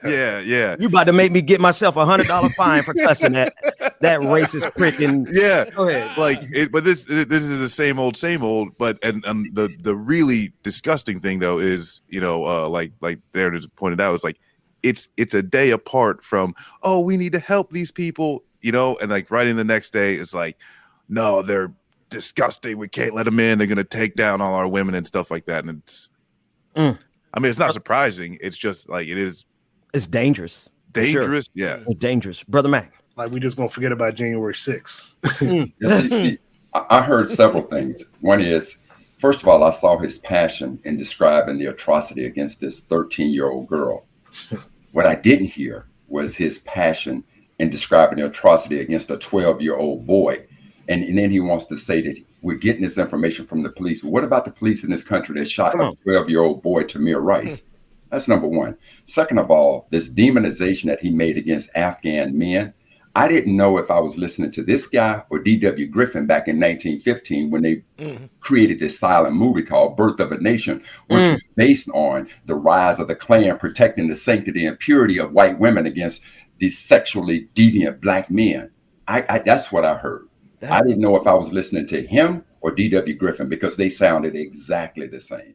Yeah. You about to make me get myself $100 fine for cussing that racist prick. And go ahead. Like it, but this is the same old. But and the really disgusting thing though is, you know, like Darren just pointed out, it's like it's a day apart from, oh, we need to help these people, you know, and like right in the next day it's like, no, they're disgusting, we can't let them in, they're gonna take down all our women and stuff like that. And it's I mean, it's not surprising, it's just like it's dangerous. Sure. Yeah, it's dangerous. Brother Mac, like we just gonna forget about January 6th. I heard several things. One is, first of all, I saw his passion in describing the atrocity against this 13-year-old girl. What I didn't hear was his passion in describing the atrocity against a 12-year-old boy. And then he wants to say that we're getting this information from the police. What about the police in this country that shot a 12-year-old boy, Tamir Rice? That's number one. Second of all, this demonization that he made against Afghan men. I didn't know if I was listening to this guy or D.W. Griffin back in 1915 when they created this silent movie called Birth of a Nation, which was based on the rise of the Klan protecting the sanctity and purity of white women against these sexually deviant black men. That's what I heard. I didn't know if I was listening to him or D.W. Griffin because they sounded exactly the same.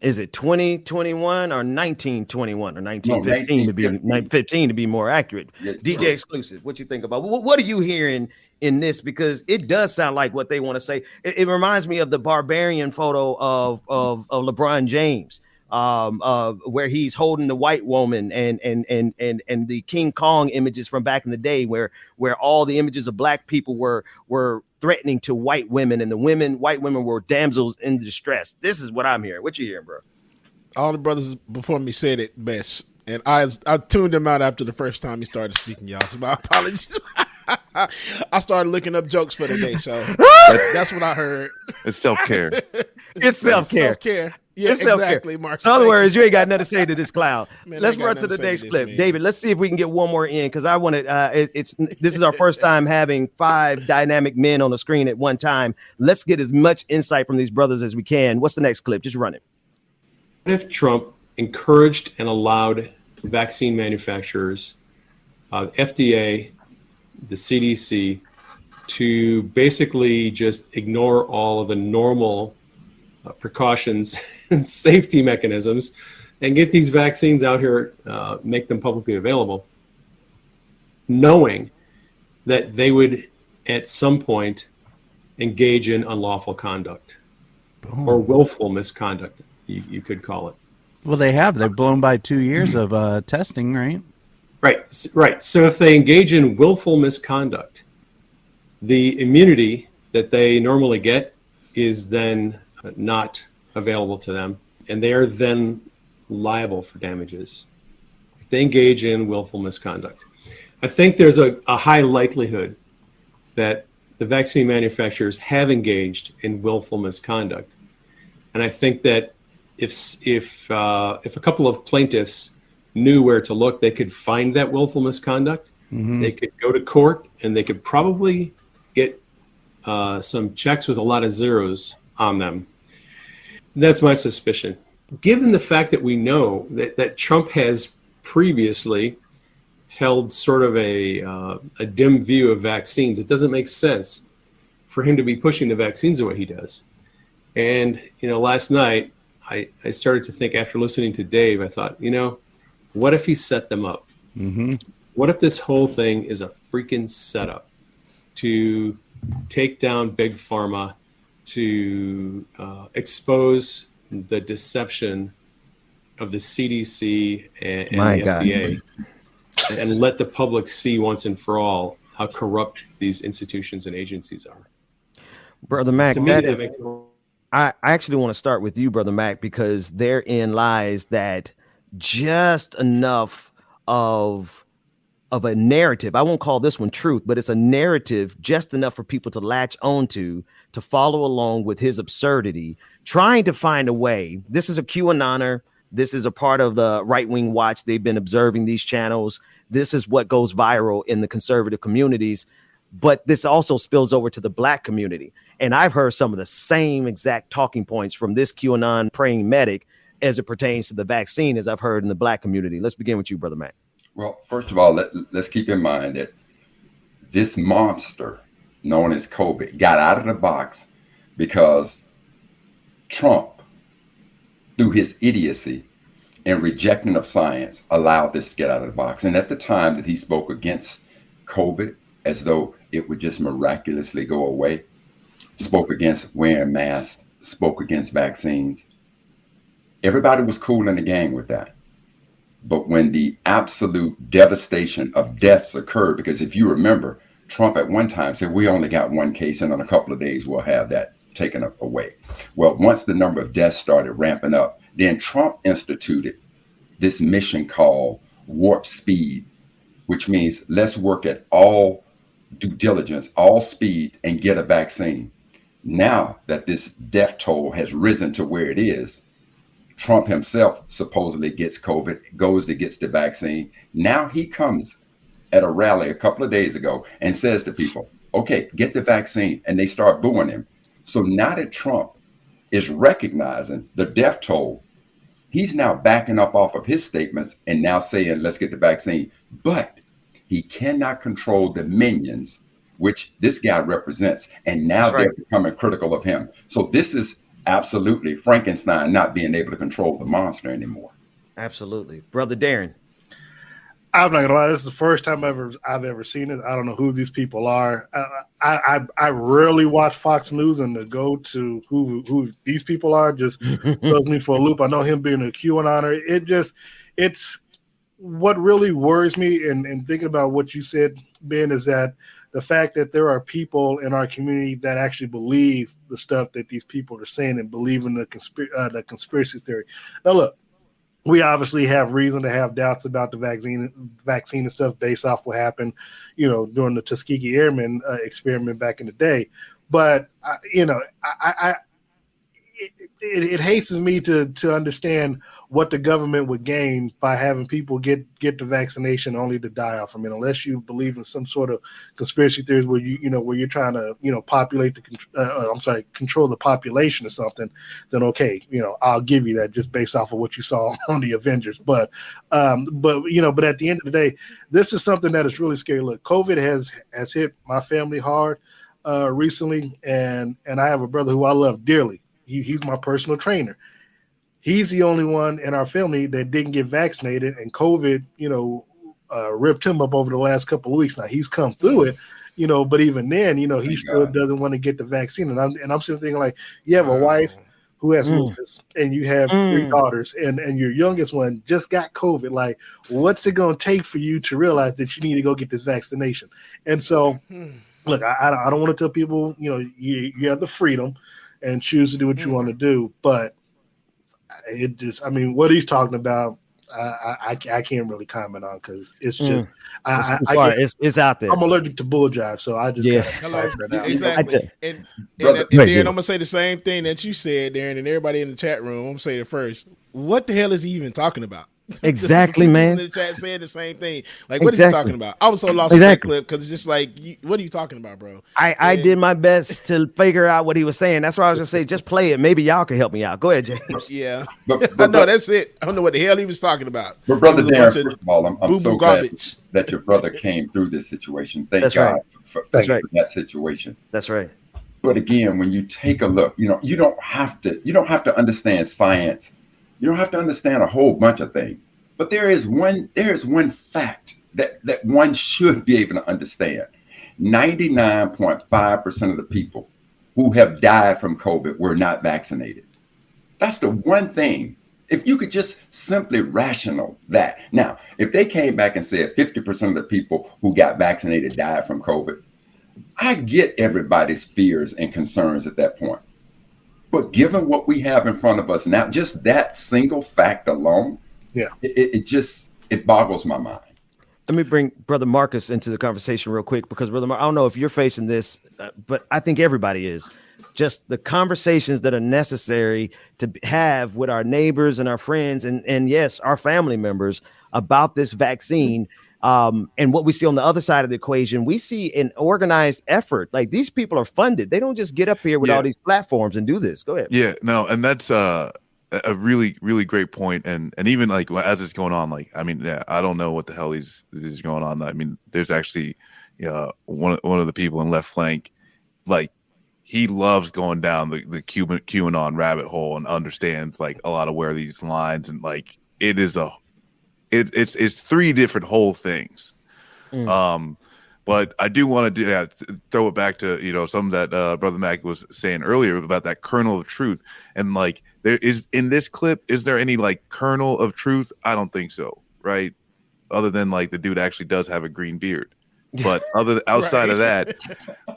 Is it 2021 or 1921 or 1915 to be 1915 to be more accurate? Yes, DJ Exclusive, what you think about? What are you hearing in this? Because it does sound like what they want to say. It reminds me of the barbarian photo of LeBron James, where he's holding the white woman and the King Kong images from back in the day where all the images of black people were threatening to white women, and white women were damsels in distress. This is what I'm hearing. What you hearing, bro? All the brothers before me said it best, and I tuned them out after the first time he started speaking, y'all. So my apologies. I started looking up jokes for the day, so that's what I heard. It's self-care. It's self-care. Self-care. Yeah, it's exactly, Mark. In other words, you ain't got nothing to say to this cloud. Man, let's run to the next clip. David, let's see if we can get one more in, because I want to, this is our first time having 5 dynamic men on the screen at one time. Let's get as much insight from these brothers as we can. What's the next clip? Just run it. What if Trump encouraged and allowed vaccine manufacturers, FDA, the CDC, to basically just ignore all of the normal precautions and safety mechanisms and get these vaccines out here, make them publicly available, knowing that they would at some point engage in unlawful conduct or willful misconduct, you could call it. Well, they've blown by 2 years of testing, right? Right. So if they engage in willful misconduct, the immunity that they normally get is then not available to them, and they are then liable for damages if they engage in willful misconduct. I think there's a high likelihood that the vaccine manufacturers have engaged in willful misconduct, and I think that if a couple of plaintiffs knew where to look, they could find that willful misconduct. They could go to court, and they could probably get some checks with a lot of zeros on them. That's my suspicion. Given the fact that we know that Trump has previously held sort of a dim view of vaccines, it doesn't make sense for him to be pushing the vaccines the way he does. And, last night I started to think, after listening to Dave, I thought, what if he set them up? What if this whole thing is a freaking setup to take down Big Pharma, to expose the deception of the CDC and the FDA, and let the public see once and for all how corrupt these institutions and agencies are. Brother Mac, To me, that that is, makes it I actually want to start with you, Brother Mac, because therein lies that just enough of a narrative. I won't call this one truth, but it's a narrative just enough for people to latch onto, to follow along with his absurdity, trying to find a way. This is a QAnoner. This is a part of the right-wing watch. They've been observing these channels. This is what goes viral in the conservative communities. But this also spills over to the Black community. And I've heard some of the same exact talking points from this QAnon praying medic as it pertains to the vaccine as I've heard in the Black community. Let's begin with you, Brother Mac. Well, first of all, let's keep in mind that this monster known as COVID got out of the box because Trump, through his idiocy and rejecting of science, allowed this to get out of the box. And at the time that he spoke against COVID as though it would just miraculously go away, spoke against wearing masks, spoke against vaccines, everybody was cool in the gang with that. But when the absolute devastation of deaths occurred, because if you remember, Trump at one time said, we only got one case and in a couple of days we'll have that taken away. Well, once the number of deaths started ramping up, then Trump instituted this mission called Warp Speed, which means let's work at all due diligence, all speed, and get a vaccine. Now that this death toll has risen to where it is, Trump himself supposedly gets COVID, goes to gets the vaccine. Now he comes at a rally a couple of days ago and says to people, okay, get the vaccine. And they start booing him. So now that Trump is recognizing the death toll, he's now backing up off of his statements and now saying, let's get the vaccine. But he cannot control the minions, which this guy represents. And now they're becoming critical of him. So this is absolutely Frankenstein not being able to control the monster anymore. Absolutely. Brother Darren. I'm not gonna lie, this is the first time I've ever seen it. I don't know who these people are. I rarely watch Fox News, and to go to who these people are just throws me for a loop. I know him being a QAnoner. It's what really worries me, and thinking about what you said, Ben, is that the fact that there are people in our community that actually believe the stuff that these people are saying and believe in the conspiracy theory. Now, look, we obviously have reason to have doubts about the vaccine and stuff based off what happened, during the Tuskegee Airmen experiment back in the day. But it hastens me to understand what the government would gain by having people get the vaccination only to die off. I mean, unless you believe in some sort of conspiracy theories where where you're trying to control the population or something, then okay, I'll give you that just based off of what you saw on the Avengers. But at the end of the day, this is something that is really scary. Look, COVID has hit my family hard recently, and I have a brother who I love dearly. He's my personal trainer. He's the only one in our family that didn't get vaccinated, and COVID, ripped him up over the last couple of weeks. Now he's come through it, but even then, he still doesn't want to get the vaccine. And I'm sitting thinking, like, you have a wife who has lupus, and you have 3 daughters, and your youngest one just got COVID. Like, what's it going to take for you to realize that you need to go get this vaccination? And so, look, I don't want to tell people, you have the freedom and choose to do what you want to do, but what he's talking about, I can't really comment on, because it's just it's out there. I'm allergic to bull jive, so I just exactly. And Darren, I'm gonna say the same thing that you said, Darren, and everybody in the chat room. I'm gonna say it first. What the hell is he even talking about? Exactly, man. In the chat saying the same thing. Like, what is he talking about? I was so lost in that clip, because it's just like, what are you talking about, bro? I did my best to figure out what he was saying. That's why I was just saying, just play it. Maybe y'all can help me out. Go ahead, James. Yeah, I know, that's it. I don't know what the hell he was talking about. But brother Darren, first of all, I'm so glad that your brother came through this situation. Thank God for that situation. That's right. But again, when you take a look, you don't have to understand science. You don't have to understand a whole bunch of things. But there is one fact that one should be able to understand. 99.5% of the people who have died from COVID were not vaccinated. That's the one thing If you could just simply rational that. Now, if they came back and said 50% of the people who got vaccinated died from COVID, I get everybody's fears and concerns at that point. But given what we have in front of us now, just that single fact alone, it boggles my mind. Let me bring Brother Marcus into the conversation real quick, because Brother I don't know if you're facing this, but I think everybody is. Just the conversations that are necessary to have with our neighbors and our friends and yes, our family members about this vaccine. And what we see on the other side of the equation, we see an organized effort. Like, these people are funded. They don't just get up here with all these platforms and do this. Go ahead. Yeah, no, and that's a really, really great point. And even like as it's going on, like, I mean, yeah, I don't know what the hell is going on. I mean, there's actually one of the people in left flank, like, he loves going down the QAnon rabbit hole and understands like a lot of where these lines, and like it's three different whole things. But I do want to throw it back to something that Brother Mac was saying earlier about that kernel of truth. And like, there is in this clip, is there any like kernel of truth? I don't think so, right? Other than like the dude actually does have a green beard. But outside of that,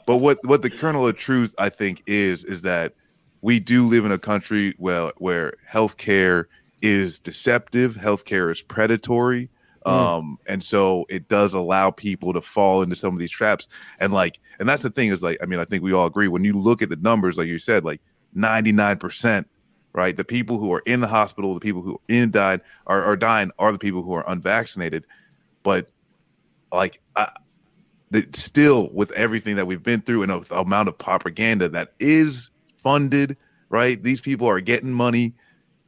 but what the kernel of truth I think is that we do live in a country where healthcare is deceptive, healthcare is predatory, and so it does allow people to fall into some of these traps. And that's the thing is, like, I mean, I think we all agree when you look at the numbers, like you said, like 99%, right? The people who are in the hospital, the people who are dying are the people who are unvaccinated. But like, still, with everything that we've been through and the amount of propaganda that is funded, right? These people are getting money.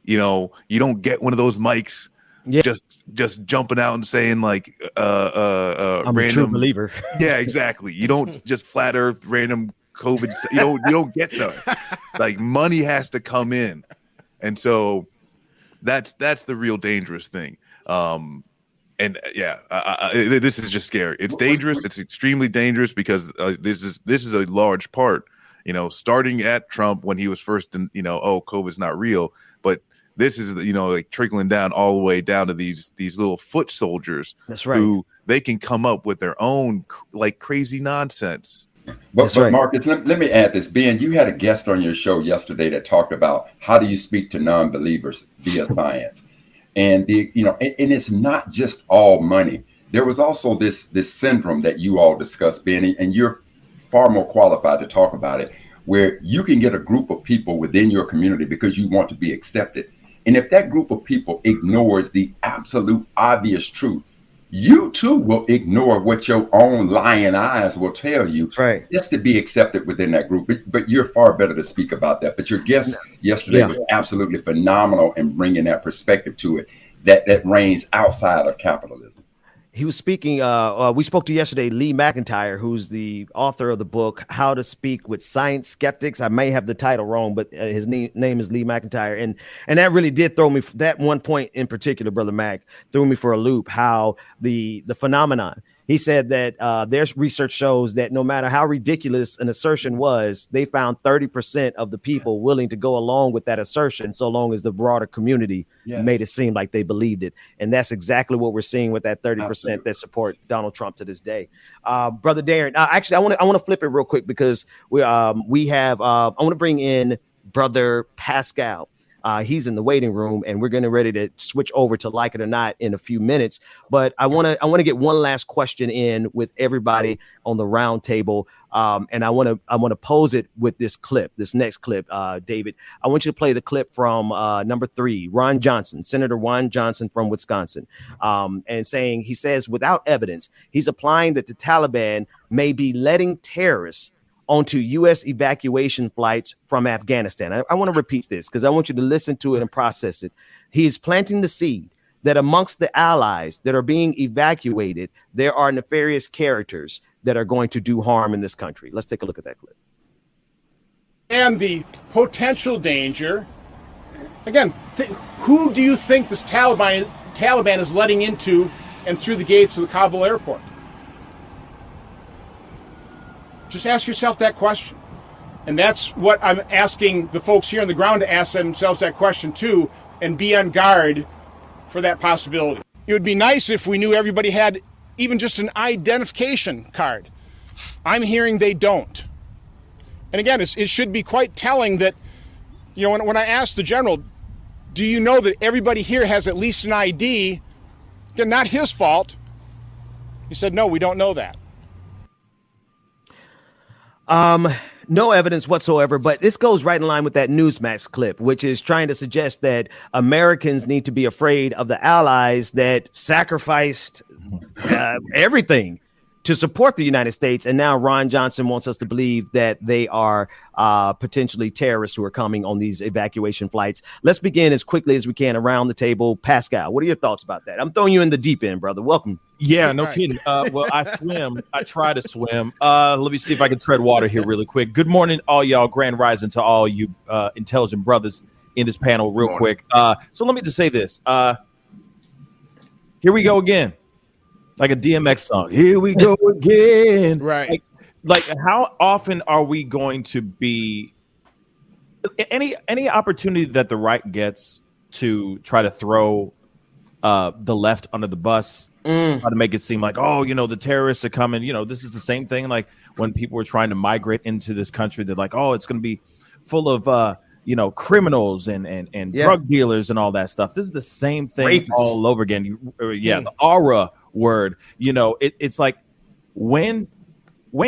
You don't get one of those mics just jumping out and saying like I'm random, a true believer. Yeah, exactly. You don't just flat earth random COVID. You don't get that. Like, money has to come in, and so that's the real dangerous thing. And this is just scary. It's dangerous. It's extremely dangerous because this is a large part, starting at Trump when he was first, COVID's not real. But this is, like trickling down all the way down to these little foot soldiers. That's right. Who they can come up with their own like crazy nonsense. But Marcus, let me add this. Ben, you had a guest on your show yesterday that talked about how do you speak to non-believers via science. And and it's not just all money. There was also this syndrome that you all discussed, Ben, and you're far more qualified to talk about it, where you can get a group of people within your community because you want to be accepted. And if that group of people ignores the absolute obvious truth, you too will ignore what your own lying eyes will tell you, right, just to be accepted within that group. But you're far better to speak about that. But your guest yesterday was absolutely phenomenal in bringing that perspective to it that reigns outside of capitalism. He was speaking. We spoke to yesterday Lee McIntyre, who's the author of the book How to Speak with Science Skeptics. I may have the title wrong, but his name is Lee McIntyre, and that really did throw me. That one point in particular, Brother Mac, threw me for a loop. How the phenomenon. He said that their research shows that no matter how ridiculous an assertion was, they found 30% of the people willing to go along with that assertion, so long as the broader community made it seem like they believed it. And that's exactly what we're seeing with that 30% that support Donald Trump to this day. Brother Darren, actually, I want to flip it real quick because we have I want to bring in Brother Pascal. He's in the waiting room, and we're getting ready to switch over to Like It or Not in a few minutes. But I want to get one last question in with everybody on the round table, and I want to pose it with this next clip, David. I want you to play the clip from number 3, Senator Ron Johnson from Wisconsin, and he says without evidence, he's applying that the Taliban may be letting terrorists onto U.S. evacuation flights from Afghanistan. I want to repeat this because I want you to listen to it and process it. He is planting the seed that amongst the allies that are being evacuated, there are nefarious characters that are going to do harm in this country. Let's take a look at that clip. And the potential danger, again, who do you think this Taliban is letting into and through the gates of the Kabul airport? Just ask yourself that question. And that's what I'm asking the folks here on the ground to ask themselves that question too, and be on guard for that possibility. It would be nice if we knew everybody had even just an identification card. I'm hearing they don't. And again, it should be quite telling that, you know, when I asked the general, do you know that everybody here has at least an ID? Again, not his fault. He said, no, we don't know that. No evidence whatsoever, but this goes right in line with that Newsmax clip, which is trying to suggest that Americans need to be afraid of the allies that sacrificed everything to support the United States. And now Ron Johnson wants us to believe that they are potentially terrorists who are coming on these evacuation flights. Let's begin as quickly as we can around the table. Pascal, what are your thoughts about that? I'm throwing you in the deep end, brother. Welcome. Yeah, no kidding. Well, I swim. I try to swim. Let me see if I can tread water here really quick. Good morning, all y'all. Grand rising to all you intelligent brothers in this panel real quick. So let me just say this. Here we go again. Like a DMX song. Here we go again. Right. Like how often are we going to be any opportunity that the right gets to try to throw the left under the bus, try to make it seem like, oh, you know, the terrorists are coming. You know, this is the same thing like when people were trying to migrate into this country. They're like, oh, it's going to be full of you know, criminals and drug dealers and all that stuff. This is the same thing Rapists. all over again. The aura word. You know, it's like when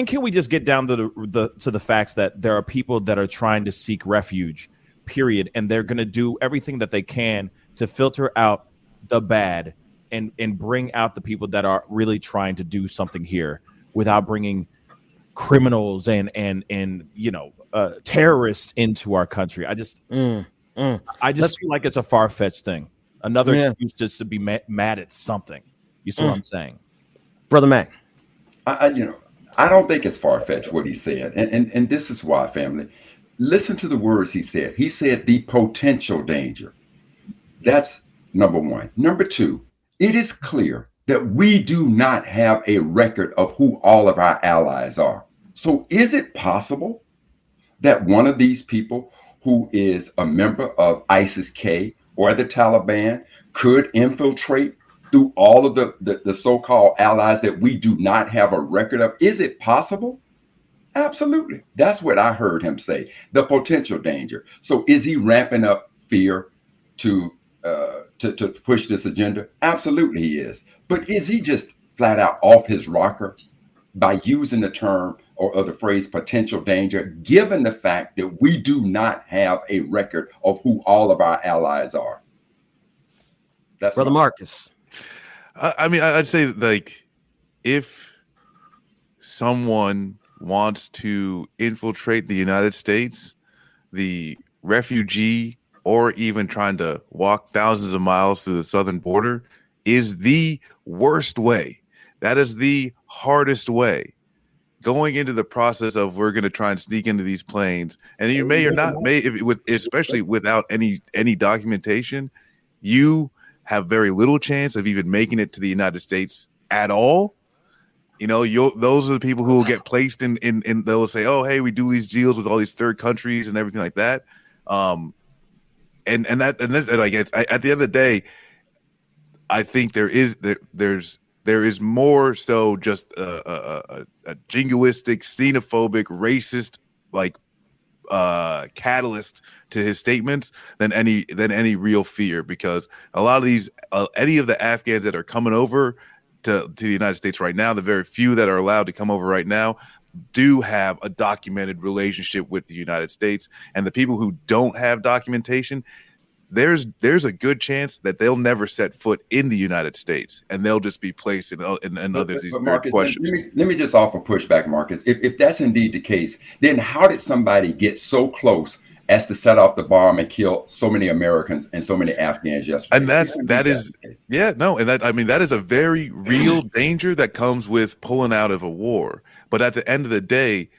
can we just get down to the facts that there are people that are trying to seek refuge, period, and they're going to do everything that they can to filter out the bad and bring out the people that are really trying to do something here without bringing criminals and you know terrorists into our country. I just feel like it's a far-fetched thing. Another excuse just to be mad at something. You see what I'm saying, Brother Mac? I don't think it's far-fetched what he said, and this is why, family. Listen to the words he said. He said the potential danger. That's number one. Number two, it is clear that we do not have a record of who all of our allies are. So is it possible that one of these people who is a member of ISIS-K or the Taliban could infiltrate through all of the so-called allies that we do not have a record of? Is it possible? Absolutely. That's what I heard him say, the potential danger. So is he ramping up fear to push this agenda? Absolutely he is. But is he just flat out off his rocker by using the term or the phrase potential danger, given the fact that we do not have a record of who all of our allies are? That's Brother Marcus. I mean, I'd say, like, if someone wants to infiltrate the United States, the refugee or even trying to walk thousands of miles through the southern border is the worst way. That is the hardest way. Going into the process of we're going to try and sneak into these planes, and you may or not especially without any documentation, you have very little chance of even making it to the United States at all. You know, those are the people who will get placed in they'll say, oh, hey, we do these deals with all these third countries and everything like that. And like at the end of the day, I think there is more so just a jingoistic, xenophobic, racist like catalyst to his statements than any real fear, because a lot of these any of the Afghans that are coming over to the United States right now, the very few that are allowed to come over right now, do have a documented relationship with the United States. And the people who don't have documentation, there's a good chance that they'll never set foot in the United States, and they'll just be placed in other these Marcus, questions. Let me just offer pushback, Marcus. If that's indeed the case, then how did somebody get so close as to set off the bomb and kill so many Americans and so many Afghans yesterday? And that is a very real danger that comes with pulling out of a war. But at the end of the day,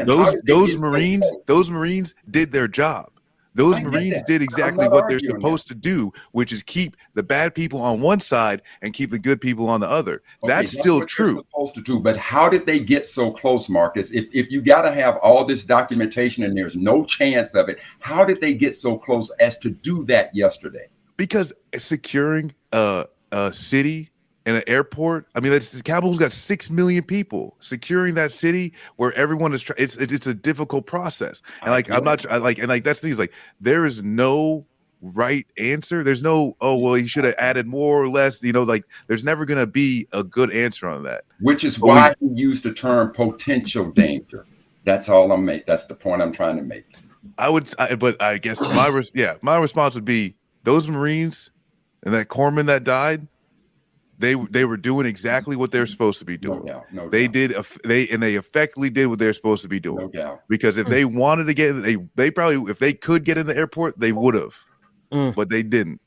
those Marines did their job. Those Marines did exactly what they're supposed to do, which is keep the bad people on one side and keep the good people on the other. That's still true. Supposed to do, but how did they get so close, Marcus? If you got to have all this documentation and there's no chance of it, how did they get so close as to do that yesterday? because securing a city and an airport. I mean, Kabul's got 6 million people. Securing that city where everyone is, it's a difficult process. And like, I'm not like, and like that's the thing is like, there is no right answer. There's no, oh well, he should have added more or less. You know, like there's never gonna be a good answer on that. Which is why he used the term potential danger. That's all I'm making. That's the point I'm trying to make. But I guess my response would be those Marines and that corpsman that died. They were doing exactly what they're supposed to be doing. No doubt. They effectively did what they're supposed to be doing. No doubt. Because if they wanted to get, they probably, if they could get in the airport, they would have, but they didn't.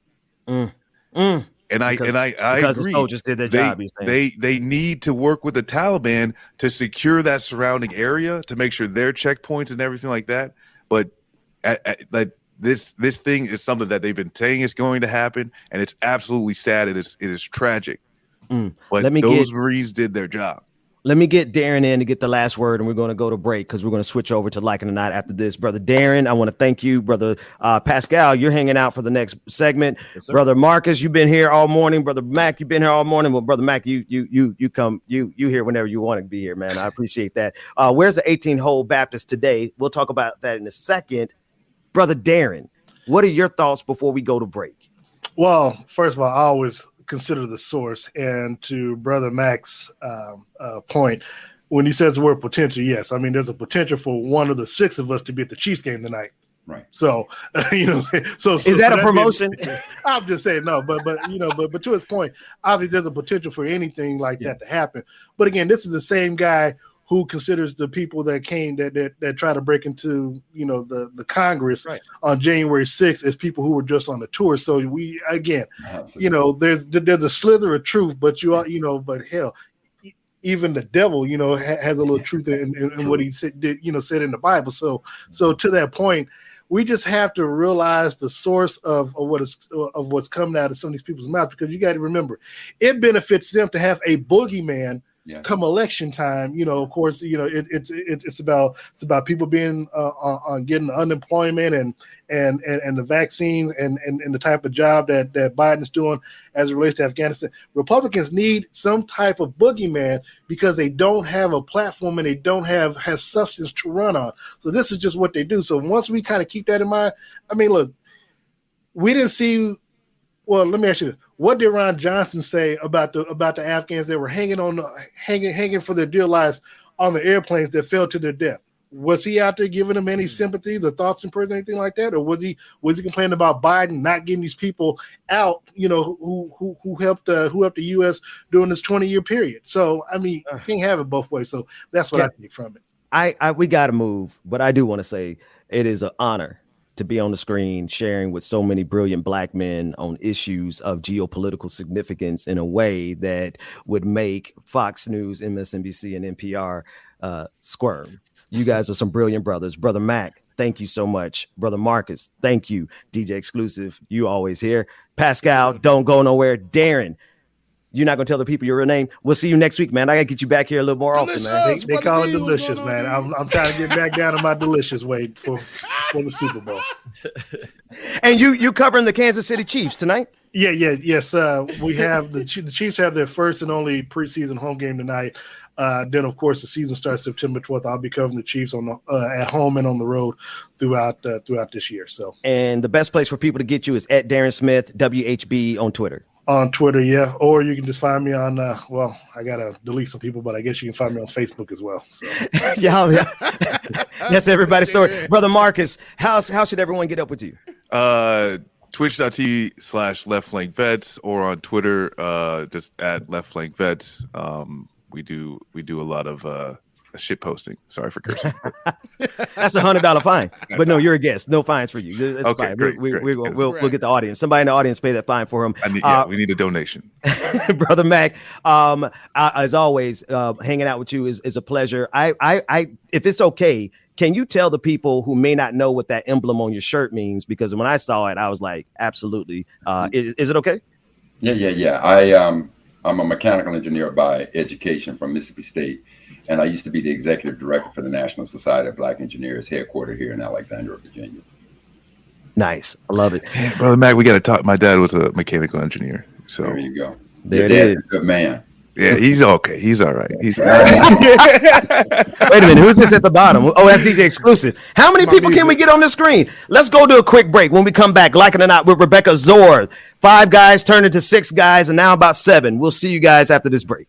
And I agree. The soldiers did their job. They need to work with the Taliban to secure that surrounding area to make sure their checkpoints and everything like that. But this thing is something that they've been saying is going to happen, and it's absolutely sad. It is tragic. But those Marines did their job. Let me get Darren in to get the last word, and we're going to go to break because we're going to switch over to Liking or Not after this. Brother Darren, I want to thank you. Brother Pascal, you're hanging out for the next segment. Yes, Brother Marcus, you've been here all morning. Brother Mac, you've been here all morning. Well, Brother Mac, you here whenever you want to be here, man. I appreciate that. Where's the 18-hole Baptist today? We'll talk about that in a second. Brother Darren, what are your thoughts before we go to break? Well, first of all, I always consider the source. And to Brother Mac's point, when he says the word potential, yes, I mean, there's a potential for one of the 6 of us to be at the Chiefs game tonight. Right. So, so is that a promotion? I'm just saying no, but to his point, obviously there's a potential for anything like that to happen. But again, this is the same guy who considers the people that came that try to break into the Congress on January 6th as people who were just on the tour. So we again, there's a slither of truth, but but hell, even the devil has a little truth in what he said said in the Bible. So to that point, we just have to realize the source of what's coming out of some of these people's mouths, because you got to remember, it benefits them to have a boogeyman. Yes. Come election time, of course, it's about people being on getting unemployment and the vaccines and the type of job that Biden's doing as it relates to Afghanistan. Republicans need some type of boogeyman because they don't have a platform and they don't have substance to run on. So this is just what they do. So once we kind of keep that in mind, I mean, look, we didn't see. Well, let me ask you this: what did Ron Johnson say about the Afghans that were hanging for their dear lives on the airplanes that fell to their death? Was he out there giving them any sympathies or thoughts and prayers or anything like that, or was he complaining about Biden not getting these people out? Who helped the U.S. during this 20-year period? So I mean, you can't have it both ways. So that's what I take from it. We got to move, but I do want to say it is an honor to be on the screen sharing with so many brilliant Black men on issues of geopolitical significance in a way that would make Fox News, MSNBC, and NPR squirm. You guys are some brilliant brothers. Brother Mac, thank you so much. Brother Marcus, thank you. DJ Exclusive, you always here. Pascal, don't go nowhere. Darren, you're not going to tell the people your real name. We'll see you next week, man. I got to get you back here a little more often, man. They call it delicious, man. I'm trying to get back down to my delicious weight for the Super Bowl. And you covering the Kansas City Chiefs tonight? Yes. We have the Chiefs have their first and only preseason home game tonight. Then, of course, the season starts September 12th. I'll be covering the Chiefs at home and on the road throughout this year. So, and the best place for people to get you is at Darren Smith WHB on Twitter. On Twitter, yeah, or you can just find me on. I gotta delete some people, but I guess you can find me on Facebook as well. So. yeah, that's everybody's story. Brother Marcus, how should everyone get up with you? Twitch.tv/leftflankvets or on Twitter, just at leftflankvets. We do a lot of shit posting. Sorry for cursing. That's $100 fine. But no, you're a guest. No fines for you. It's okay, fine. Great, we'll get the audience. Somebody in the audience pay that fine for him. We need a donation. Brother Mac, as always, hanging out with you is a pleasure. I if it's okay, can you tell the people who may not know what that emblem on your shirt means? Because when I saw it, I was like, absolutely. Is it okay? Yeah. I'm a mechanical engineer by education from Mississippi State, and I used to be the executive director for the National Society of Black Engineers, headquartered here in Alexandria, Virginia. Nice. I love it. Brother Mac, we got to talk. My dad was a mechanical engineer. So there you go. There it is. Good man. Yeah, he's okay. He's all right. He's all right. Wait a minute. Who's this at the bottom? Oh, that's DJ Exclusive. How many people can we get on the screen? Let's go to a quick break. When we come back, like it or not, with Rebecca Zor. 5 guys turned into 6 guys, and now about 7. We'll see you guys after this break.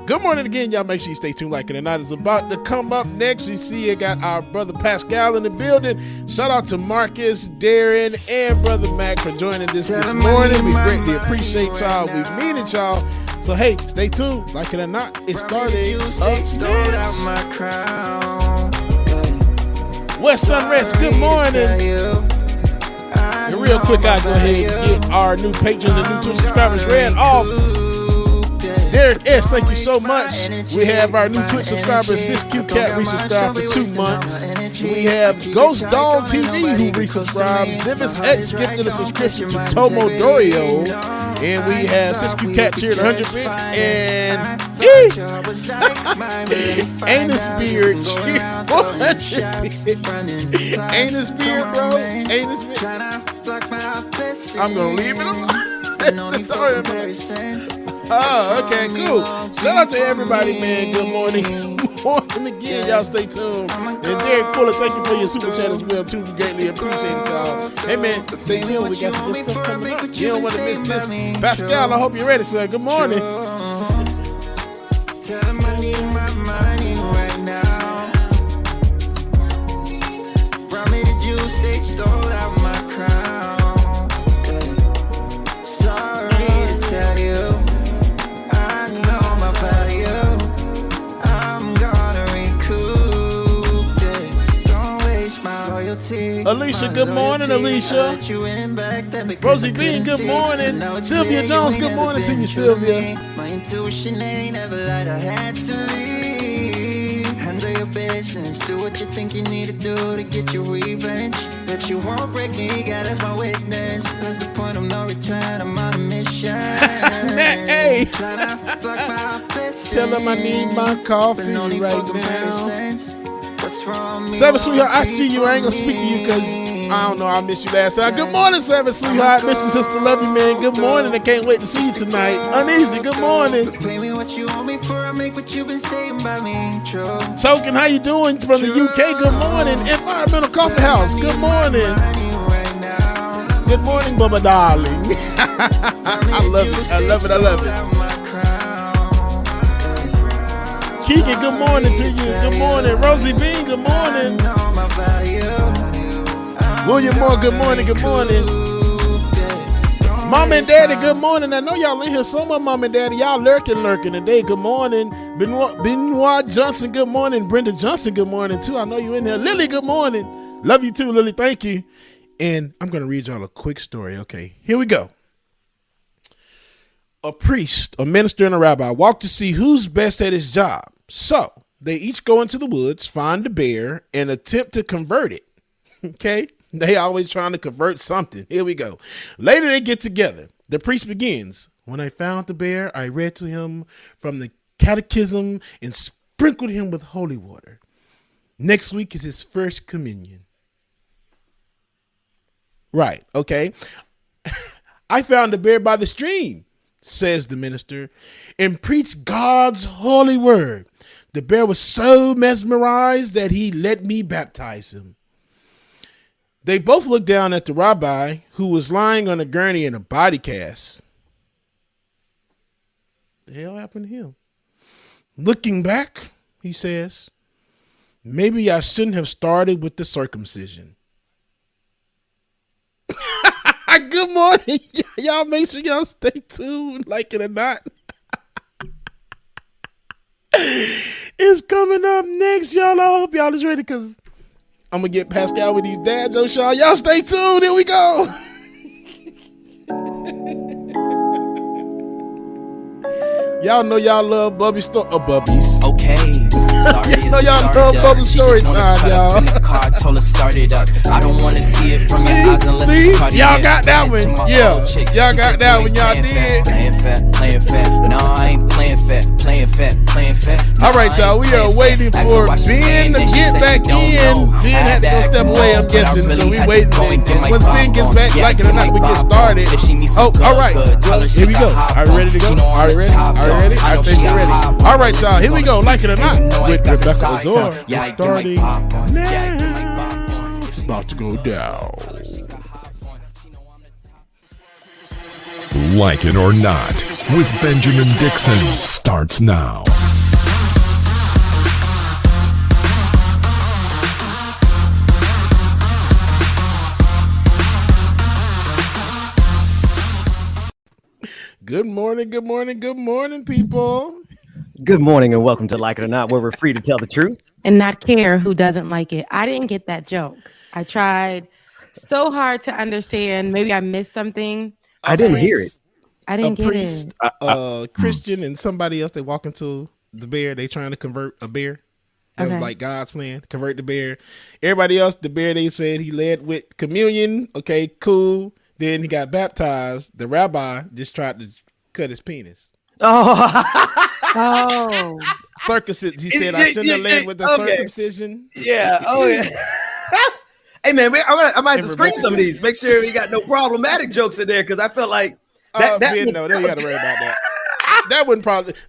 Good morning again, y'all. Make sure you stay tuned. Like it or not is about to come up next. You see, you got our brother Pascal in the building. Shout out to Marcus, Darren, and brother Mac for joining this morning. We greatly appreciate y'all. We mean it, y'all. So hey, stay tuned. Like it or not, it started West Unrest. Good morning. And real quick, I go ahead and get our new patrons and new Twitch subscribers read off. Derek S, thank you so much. We have our new Twitch subscriber, SisQ Cat, resubscribed for 2 months. We have Ghost Dog TV, who resubscribed. Zivis X gifted a subscription to Tomodorio. And we have SisQ Cat cheered 100 bits. And Anus Beard cheered 100 bits. Anus Beard, bro. Anus Beard. I'm going to leave it alone. Sorry, oh, okay, cool. Shout out to everybody, man. Good morning. Good morning again. Y'all stay tuned. And Derek Fuller, thank you for your super chat as well, too. We greatly appreciate it, y'all. Hey, man, stay tuned. We got some good stuff coming up. You don't want to miss this. Pascal, I hope you're ready, sir. Good morning. Tell them I need my money right now. From me to juice, they stole out my crown. Sorry to tell you. Alicia, good morning, Alicia. Rosie Bean, good morning. Sylvia Jones, good morning to you, Sylvia. My intuition ain't never lied, I had to leave. Handle your business, do what you think you need to do to get your revenge. But you won't break me, God as my witness. That's the point of no return, I'm on a mission. Hey! Tell them I need my coffee right now. Seven Sweetheart, I see you. I ain't gonna speak to you because I don't know. I missed you last time. Good morning, Seven Sweetheart. Miss you, sister. Love you, man. Good morning. I can't wait to see you tonight. Uneasy. Good morning. Choking, how you doing from the UK? Good morning. Environmental Coffee House. Good morning. Good morning, Bubba darling. I love it. I love it. I love it. Keegan, good morning to you. Good morning. Rosie Bean, good morning. William Moore, good morning. Good morning. Mom and Daddy, good morning. I know y'all in here somewhere, Mom and Daddy. Y'all lurking today. Good morning. Benoit Johnson, good morning. Brenda Johnson, good morning, too. I know you in there. Lily, good morning. Love you, too, Lily. Thank you. And I'm going to read y'all a quick story. Okay, here we go. A priest, a minister, and a rabbi walk to see who's best at his job. So they each go into the woods, find the bear, and attempt to convert it. Okay? They always trying to convert something. Here we go. Later they get together. The priest begins. When I found the bear, I read to him from the catechism and sprinkled him with holy water. Next week is his first communion. Right. Okay. I found the bear by the stream, says the minister, and preached God's holy word. The bear was so mesmerized that he let me baptize him. They both looked down at the rabbi, who was lying on a gurney in a body cast. The hell happened to him? Looking back, he says, maybe I shouldn't have started with the circumcision. Good morning. Y'all make sure y'all stay tuned, like it or not. It's coming up next, y'all. I hope y'all is ready because I'm going to get Pascal with these dad jokes, y'all. Y'all stay tuned. Here we go. Y'all know y'all love Bubby's Okay. Sorry, know y'all love Bubby's story time, y'all. Told her start it up. I don't want to see it from your eyes unless it's cardiac. Y'all got that one. Yeah. Y'all got that one. Y'all did. Playing fair. No, I ain't playing fair. playing fat. All right, y'all. We are waiting for Ben to get back in. Ben had to go step away, I'm guessing. So we waiting. Once Ben gets back, like it or not, we get started. Oh, all right. Well, here we go. Are you ready to go? Are you ready? I think you're ready. All right, y'all. Here we go. Like it or not, with Rebecca Azor. Starting now. It's about to go down. Like It or Not with Benjamin Dixon starts now. Good morning, people. Good morning and welcome to Like It or Not, where we're free to tell the truth and not care who doesn't like it. I didn't get that joke. I tried so hard to understand. Maybe I missed something. I didn't hear it. I didn't get it. Christian and somebody else, they walk into the bear. They trying to convert a bear. That was like God's plan, convert the bear. Everybody else, the bear, they said he led with communion. Okay, cool. Then he got baptized. The rabbi just tried to cut his penis. Oh. Circumcision. He said, I shouldn't have led with the circumcision. Yeah. Oh, yeah. Hey, man, I might have to screen some of these. Make sure we got no problematic jokes in there because I felt like no, they got to worry about that.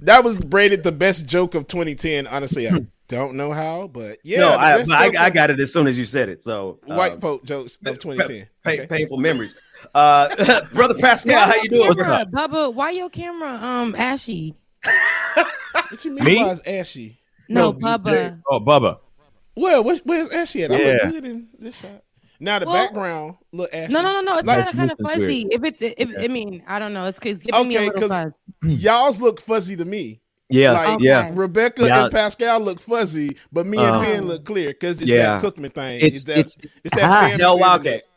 That was rated the best joke of 2010. Honestly, I don't know how, but yeah. No, I got it as soon as you said it. So white folk jokes of 2010. Painful memories. Brother Pascal, how you doing, bro? Bubba, why your camera ashy? What you mean? Why is ashy? No, Bubba. Oh, Bubba. Well, where's ashy at? I look good in this shot. Now the background look ashy. No. It's kind of fuzzy. I mean, I don't know. It's giving me a little fuzz. Y'all's look fuzzy to me. Yeah, Rebecca and Pascal look fuzzy, but me and Ben look clear because it's that Cookman thing. It's that family. Wildcats.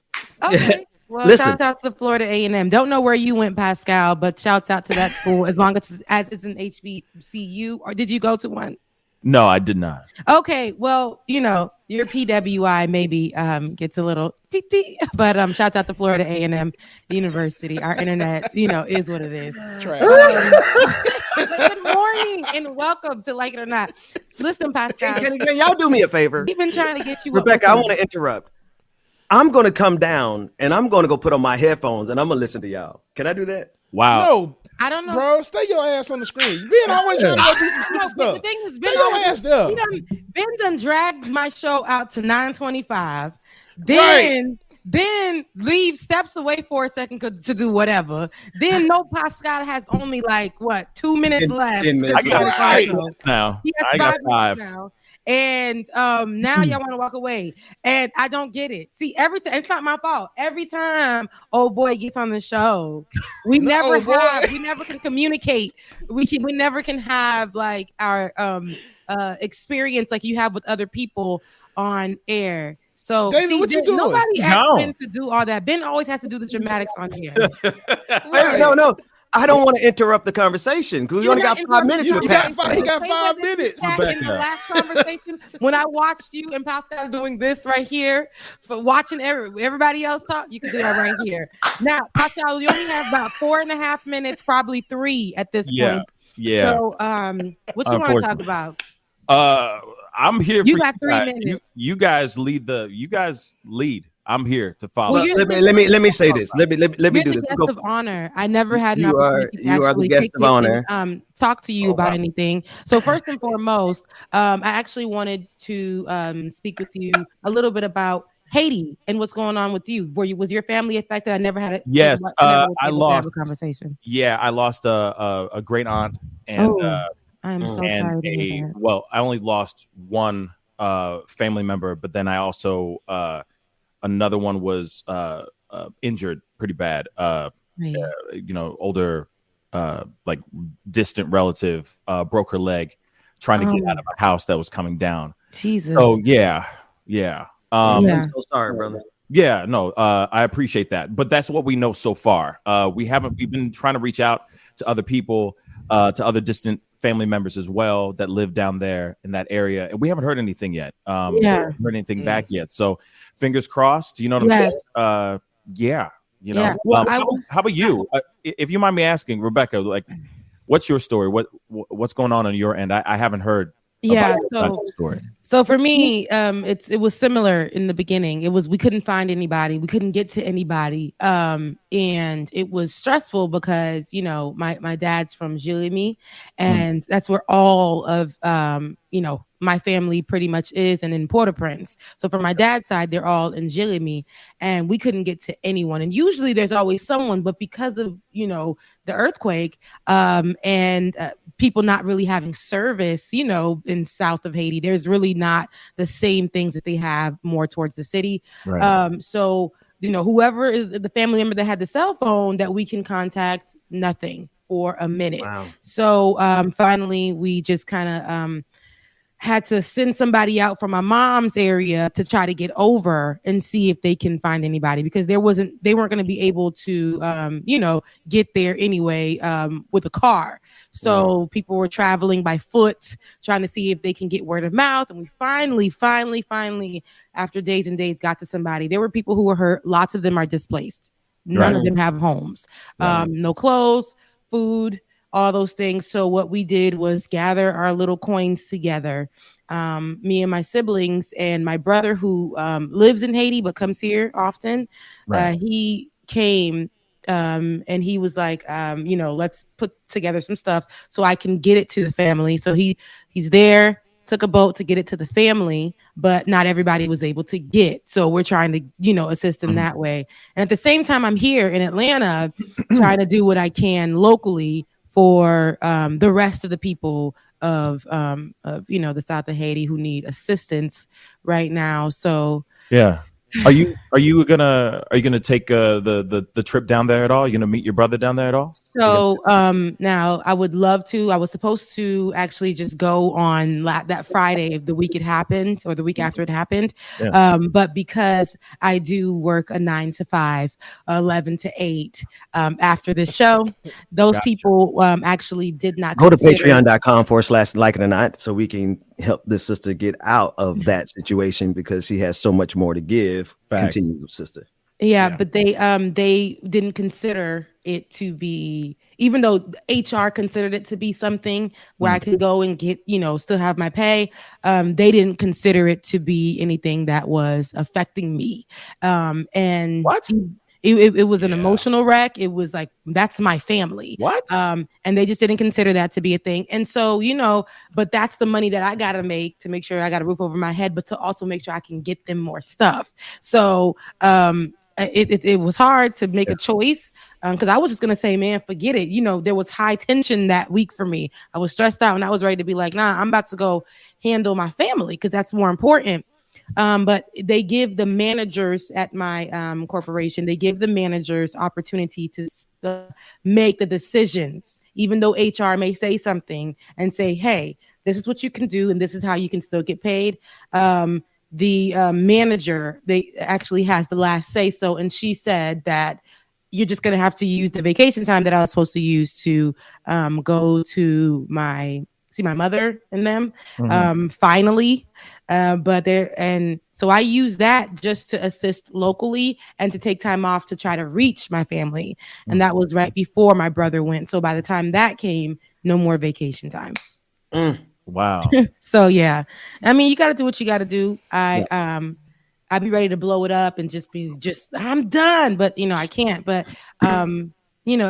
Okay. Well, shout out to Florida A&M. Don't know where you went, Pascal, but shouts out to that school as long as it's an HBCU. Or did you go to one? No, I did not. Okay, well, your PWI maybe gets a little TT, but shouts out to Florida A&M University. Our internet, is what it is. Good morning and welcome to Like It or Not. Listen, Pascal. Can y'all do me a favor? We've been trying to get you Rebecca, I want to interrupt. I'm going to come down and I'm going to go put on my headphones and I'm going to listen to y'all. Can I do that? Wow. No. I don't know. Bro, stay your ass on the screen. Ben always trying to go do some stupid stuff. The thing is, stay your ass there. Ben done dragged my show out to 9:25. Then leave, steps away for a second to do whatever. Then Pascal has only 2 minutes left. 10 minutes. I got 5 minutes now. He has 5 minutes now. And now y'all want to walk away, and I don't get it. See, everything, it's not my fault. Every time old boy gets on the show, we never can communicate. We never can have our experience like you have with other people on air. So David, what you doing? Nobody asked Ben to do all that. Ben always has to do the dramatics on here. No. I don't want to interrupt the conversation because we only got 5 minutes. He got 5 minutes. In the last conversation, when I watched you and Pascal doing this right here, for watching everybody else talk, you can do that right here. Now, Pascal, you only have about 4.5 minutes, probably 3 at this point. Yeah. So, what you want to talk about? I'm here. You for got you 3 guys. minutes. You guys lead. I'm here to follow. Well, let me say this. Let me do this. Guest of honor. I never had an You opportunity to are the guest of honor. And, talk to you about anything. So first and foremost, I actually wanted to speak with you a little bit about Haiti and what's going on with you. Was your family affected? I never had a yes. I lost a conversation. Yeah, I lost a great aunt and I am so sorry to hear that. Well, I only lost one family member, but then I also another one was injured pretty bad. Older, distant relative broke her leg trying to get out of a house that was coming down. Jesus. Oh yeah. I'm so sorry, brother. Yeah, no, I appreciate that, but that's what we know so far. We've been trying to reach out to other people, to other distant family members as well that live down there in that area, and we haven't heard anything yet. We haven't heard anything back yet. So fingers crossed. You know what I'm saying? Yeah. Well, how about you? If you mind me asking, Rebecca, what's your story? What's going on your end? I haven't heard. Yeah, about the story. So for me, it was similar in the beginning. We couldn't find anybody, we couldn't get to anybody, and it was stressful because my dad's from Gilimi, and that's where all of my family pretty much is, and in Port-au-Prince. So for my dad's side, they're all in Gilimi, and we couldn't get to anyone. And usually there's always someone, but because of the earthquake, and people not really having service, in south of Haiti, there's really not the same things that they have more towards the city. Right. So whoever is the family member that had the cell phone that we can contact, nothing for a minute. Wow. So finally we just kind of had to send somebody out from my mom's area to try to get over and see if they can find anybody, because they weren't going to be able to get there anyway with a car. So people were traveling by foot, trying to see if they can get word of mouth. And we finally, after days and days, got to somebody. There were people who were hurt. Lots of them are displaced. None of them have homes, no clothes, food, all those things. So what we did was gather our little coins together. Me and my siblings and my brother, who lives in Haiti but comes here often. He came and he was like, let's put together some stuff so I can get it to the family. So he's there, took a boat to get it to the family, but not everybody was able to get. So we're trying to, assist them that way. And at the same time, I'm here in Atlanta trying to do what I can locally for the rest of the people of the south of Haiti who need assistance right now. So yeah. Are you gonna take the trip down there at all? Are you gonna meet your brother down there at all? So now I would love to. I was supposed to actually just go on that Friday of the week it happened, or the week after it happened. Yeah. But because I do work a 9 to 5, 11 to 8 after this show, those people actually did not go to consider- patreon.com/like it or not, so we can help this sister get out of that situation, because she has so much more to give. Continue, sister. Yeah, but they didn't consider it to be, even though HR considered it to be something where I could go and get, still have my pay. They didn't consider it to be anything that was affecting me. And what? It was an emotional wreck. It was like, that's my family. What? And they just didn't consider that to be a thing. And so, but that's the money that I got to make sure I got a roof over my head, but to also make sure I can get them more stuff. So it was hard to make a choice, because I was just going to say, man, forget it. There was high tension that week for me. I was stressed out and I was ready to be like, nah, I'm about to go handle my family, because that's more important. But they give the managers at my corporation, they give the managers opportunity to make the decisions, even though HR may say something and say, hey, this is what you can do and this is how you can still get paid. The manager, they actually has the last say so, and she said that you're just going to have to use the vacation time that I was supposed to use to go to see my mother and them finally. And so I use that just to assist locally and to take time off to try to reach my family. And that was right before my brother went. So by the time that came, no more vacation time. Wow. So yeah, I mean, you got to do what you got to do. I'd be ready to blow it up and I'm done, but I can't. But at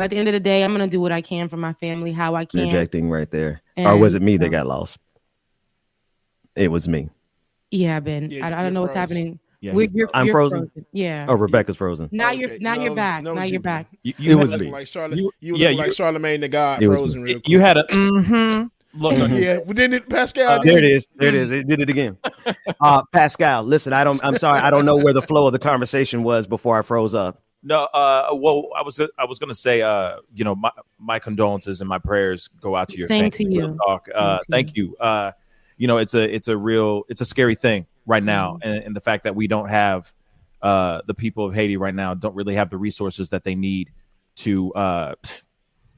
the end of the day, I'm gonna do what I can for my family, how I can. Interjecting right there. Or was it me that got lost? It was me. Yeah, Ben. I don't know what's happening. Yeah, I'm frozen. Yeah. Oh, Rebecca's frozen. Now you're back. Now you're back. It was me. Like Charlemagne the God, frozen real quick. You had a look. Yeah, well, didn't it, Pascal? There it is. It did it again. Pascal, listen, I'm sorry. I don't know where the flow of the conversation was before I froze up. No, well, I was going to say, my condolences and my prayers go out to your Same family. to you. Thank you. It's a scary thing right now, and the fact that we don't have the people of Haiti right now don't really have the resources that they need to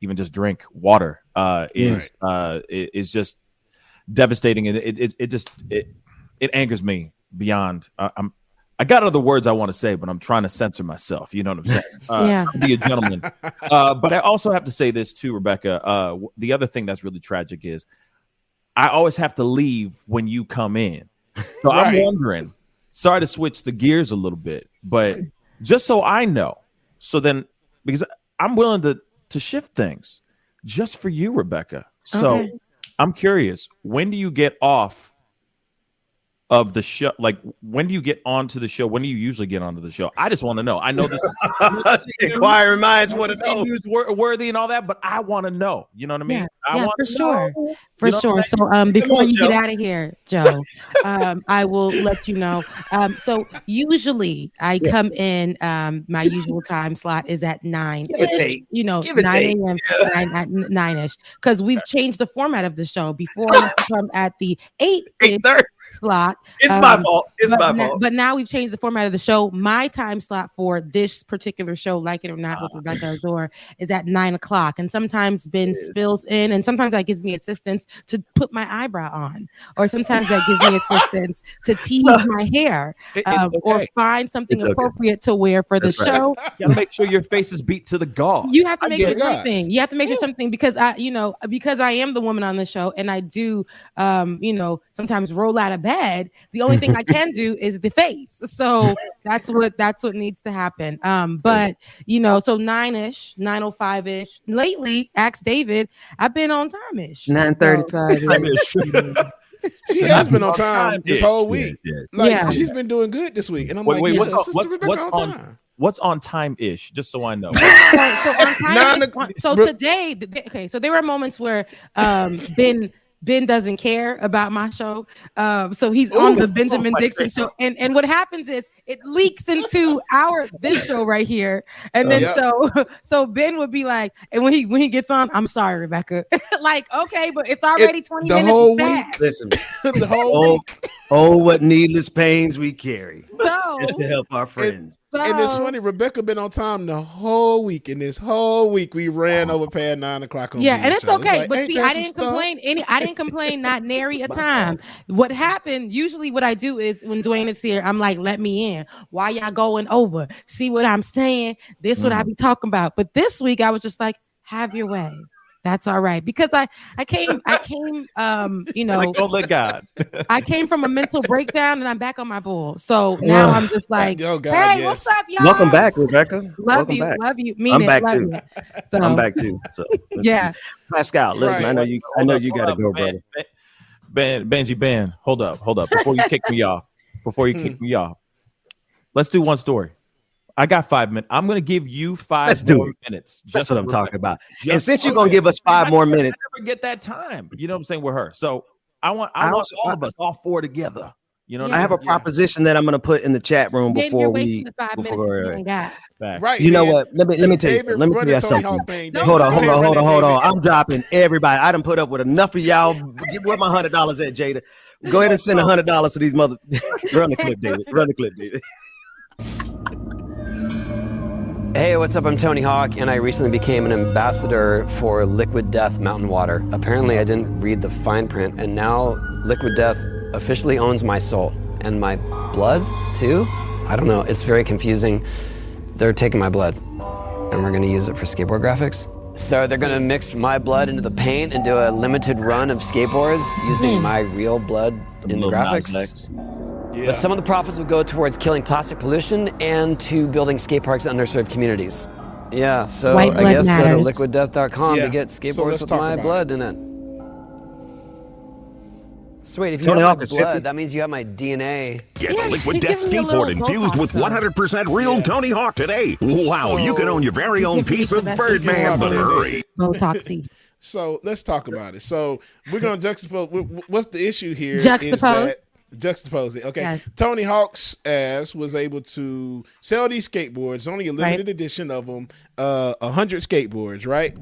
even just drink water is just devastating, and it angers me beyond. I got other words I want to say, but I'm trying to censor myself. You know what I'm saying? Yeah. Be a gentleman. But I also have to say this too, Rebecca. The other thing that's really tragic is I always have to leave when you come in. So I'm wondering, sorry to switch the gears a little bit, but just so I know, so then, because I'm willing to shift things just for you, Rebecca. So I'm curious, when do you get off of the show? Like, when do you get onto the show? When do you usually get onto the show? I just want to know. I know this is inquiring minds want to know. Worthy and all that, but I want to know. You know what I mean? Yeah, for sure. Know. For sure. So before you get out of here, Joe, I will let you know. So usually I come in, my usual time slot is at 9. You know, 9 a.m. 9-ish. Because we've changed the format of the show. Before I used to come at the 8:30 slot. It's my fault. It's my fault. But now we've changed the format of the show. My time slot for this particular show, Like It or Not with Rebecca Azor, is at 9 o'clock. And sometimes Ben spills in, and sometimes that gives me assistance to put my eyebrow on, or sometimes that gives me assistance to tease my hair, or find something appropriate to wear for the show. You gotta make sure your face is beat to the gauze. You have to make sure something. You have to make sure something, because I am the woman on the show, and I do, sometimes roll out of bed. The only thing I can do is the face. So that's what needs to happen. But so 9-ish, 9:05-ish. Lately, ask David, I've been on time-ish. 9:35. She has been on time this whole week. She's been doing good this week. And I'm what's on time-ish? Just so I know. So today, so there were moments where Ben doesn't care about my show. So he's on the Benjamin Dixon show. And what happens is it leaks into this show right here. And then so Ben would be like, and when he gets on, I'm sorry, Rebecca. Like, okay, but it's already 20 minutes. The whole week. Listen, the whole week. Oh, what needless pains we carry. Just to help our friends. And it's funny, Rebecca been on time the whole week. And this whole week we ran over past 9 o'clock on and it's show. okay. Like, but see, I didn't complain I didn't complain not nary a time. What happened, usually what I do is when Dwayne is here, I'm like, let me in. Why y'all going over? See what I'm saying? This what I be talking about. But this week I was just like, have your way. That's all right. Because I came, like, don't let God. I came from a mental breakdown and I'm back on my bull. So now I'm just like, what's up, y'all? Welcome back, Rebecca. Love you. I'm back too. So, I'm back too. So yeah. Pascal, listen, I know you gotta go, brother. Ben, hold up. Before you kick me off, let's do one story. I got 5 minutes. I'm going to give you 5 more minutes. That's what I'm talking about. And since you're going to give us 5 more minutes, I never get that time. You know what I'm saying, with her. So I want all of us, all 4 together. You know, I have a proposition that I'm going to put in the chat room before we. Right. You know what? Let me tell you something. Let me tell you something. Hold on. I'm dropping everybody. I done put up with enough of y'all. Where my $100 at, Jada? Go ahead and send $100 to these mother. Run the clip, David. Hey, what's up? I'm Tony Hawk, and I recently became an ambassador for Liquid Death Mountain Water. Apparently, I didn't read the fine print, and now Liquid Death officially owns my soul. And my blood, too? I don't know. It's very confusing. They're taking my blood, and we're going to use it for skateboard graphics. So they're going to mix my blood into the paint and do a limited run of skateboards using my real blood in the graphics. Yeah. But some of the profits will go towards killing plastic pollution and to building skate parks in underserved communities. Yeah, so I guess go to liquiddeath.com to get skateboards with my blood in it. So wait, if you have my blood, that means you have my DNA. Get Liquid Death skateboard infused with 100% real Tony Hawk today. Wow, you can own your very own piece of Birdman, but hurry. Botoxy. So let's talk about it. So we're going to juxtapose. What's the issue here? Juxtapose it. Okay. Yes. Tony Hawk's ass was able to sell these skateboards, only a limited edition of them, 100 skateboards, right?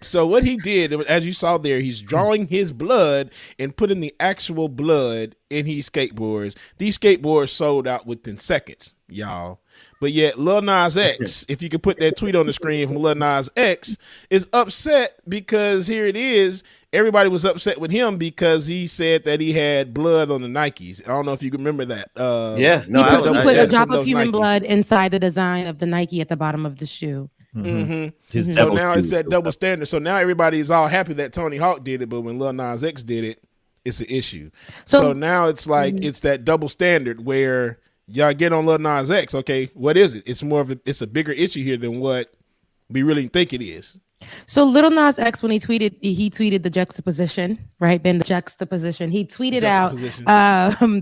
So what he did, as you saw there, he's drawing his blood and putting the actual blood in his skateboards. These skateboards sold out within seconds. y'all. But yet Lil Nas X, if you could put that tweet on the screen from Lil Nas X, is upset because here it is. Everybody was upset with him because he said that he had blood on the Nikes. I don't know if you can remember that. He put a drop of human blood inside the design of the Nike at the bottom of the shoe. So now it's that double standard. So now everybody is all happy that Tony Hawk did it, but when Lil Nas X did it, it's an issue. So now it's like it's that double standard where y'all get on Lil Nas X. Okay, what is it? It's more of it's a bigger issue here than what we really think it is. So Lil Nas X, when he tweeted the juxtaposition, right? Ben, the juxtaposition. He tweeted out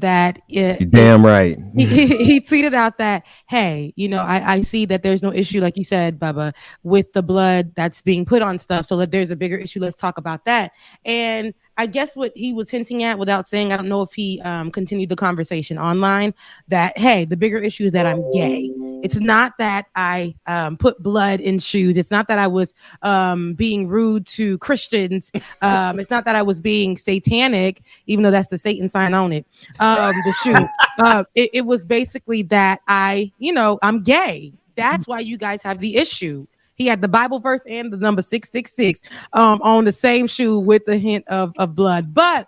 that You're damn right. he tweeted out that, hey, I see that there's no issue, like you said, Bubba, with the blood that's being put on stuff. So that there's a bigger issue. Let's talk about that. And I guess what he was hinting at, without saying, I don't know if he continued the conversation online, that, hey, the bigger issue is that I'm gay. It's not that I put blood in shoes. It's not that I was being rude to Christians. It's not that I was being satanic, even though that's the Satan sign on it. The shoe. It was basically that I'm gay. That's why you guys have the issue. He had the Bible verse and the number 666 on the same shoe with the hint of blood. But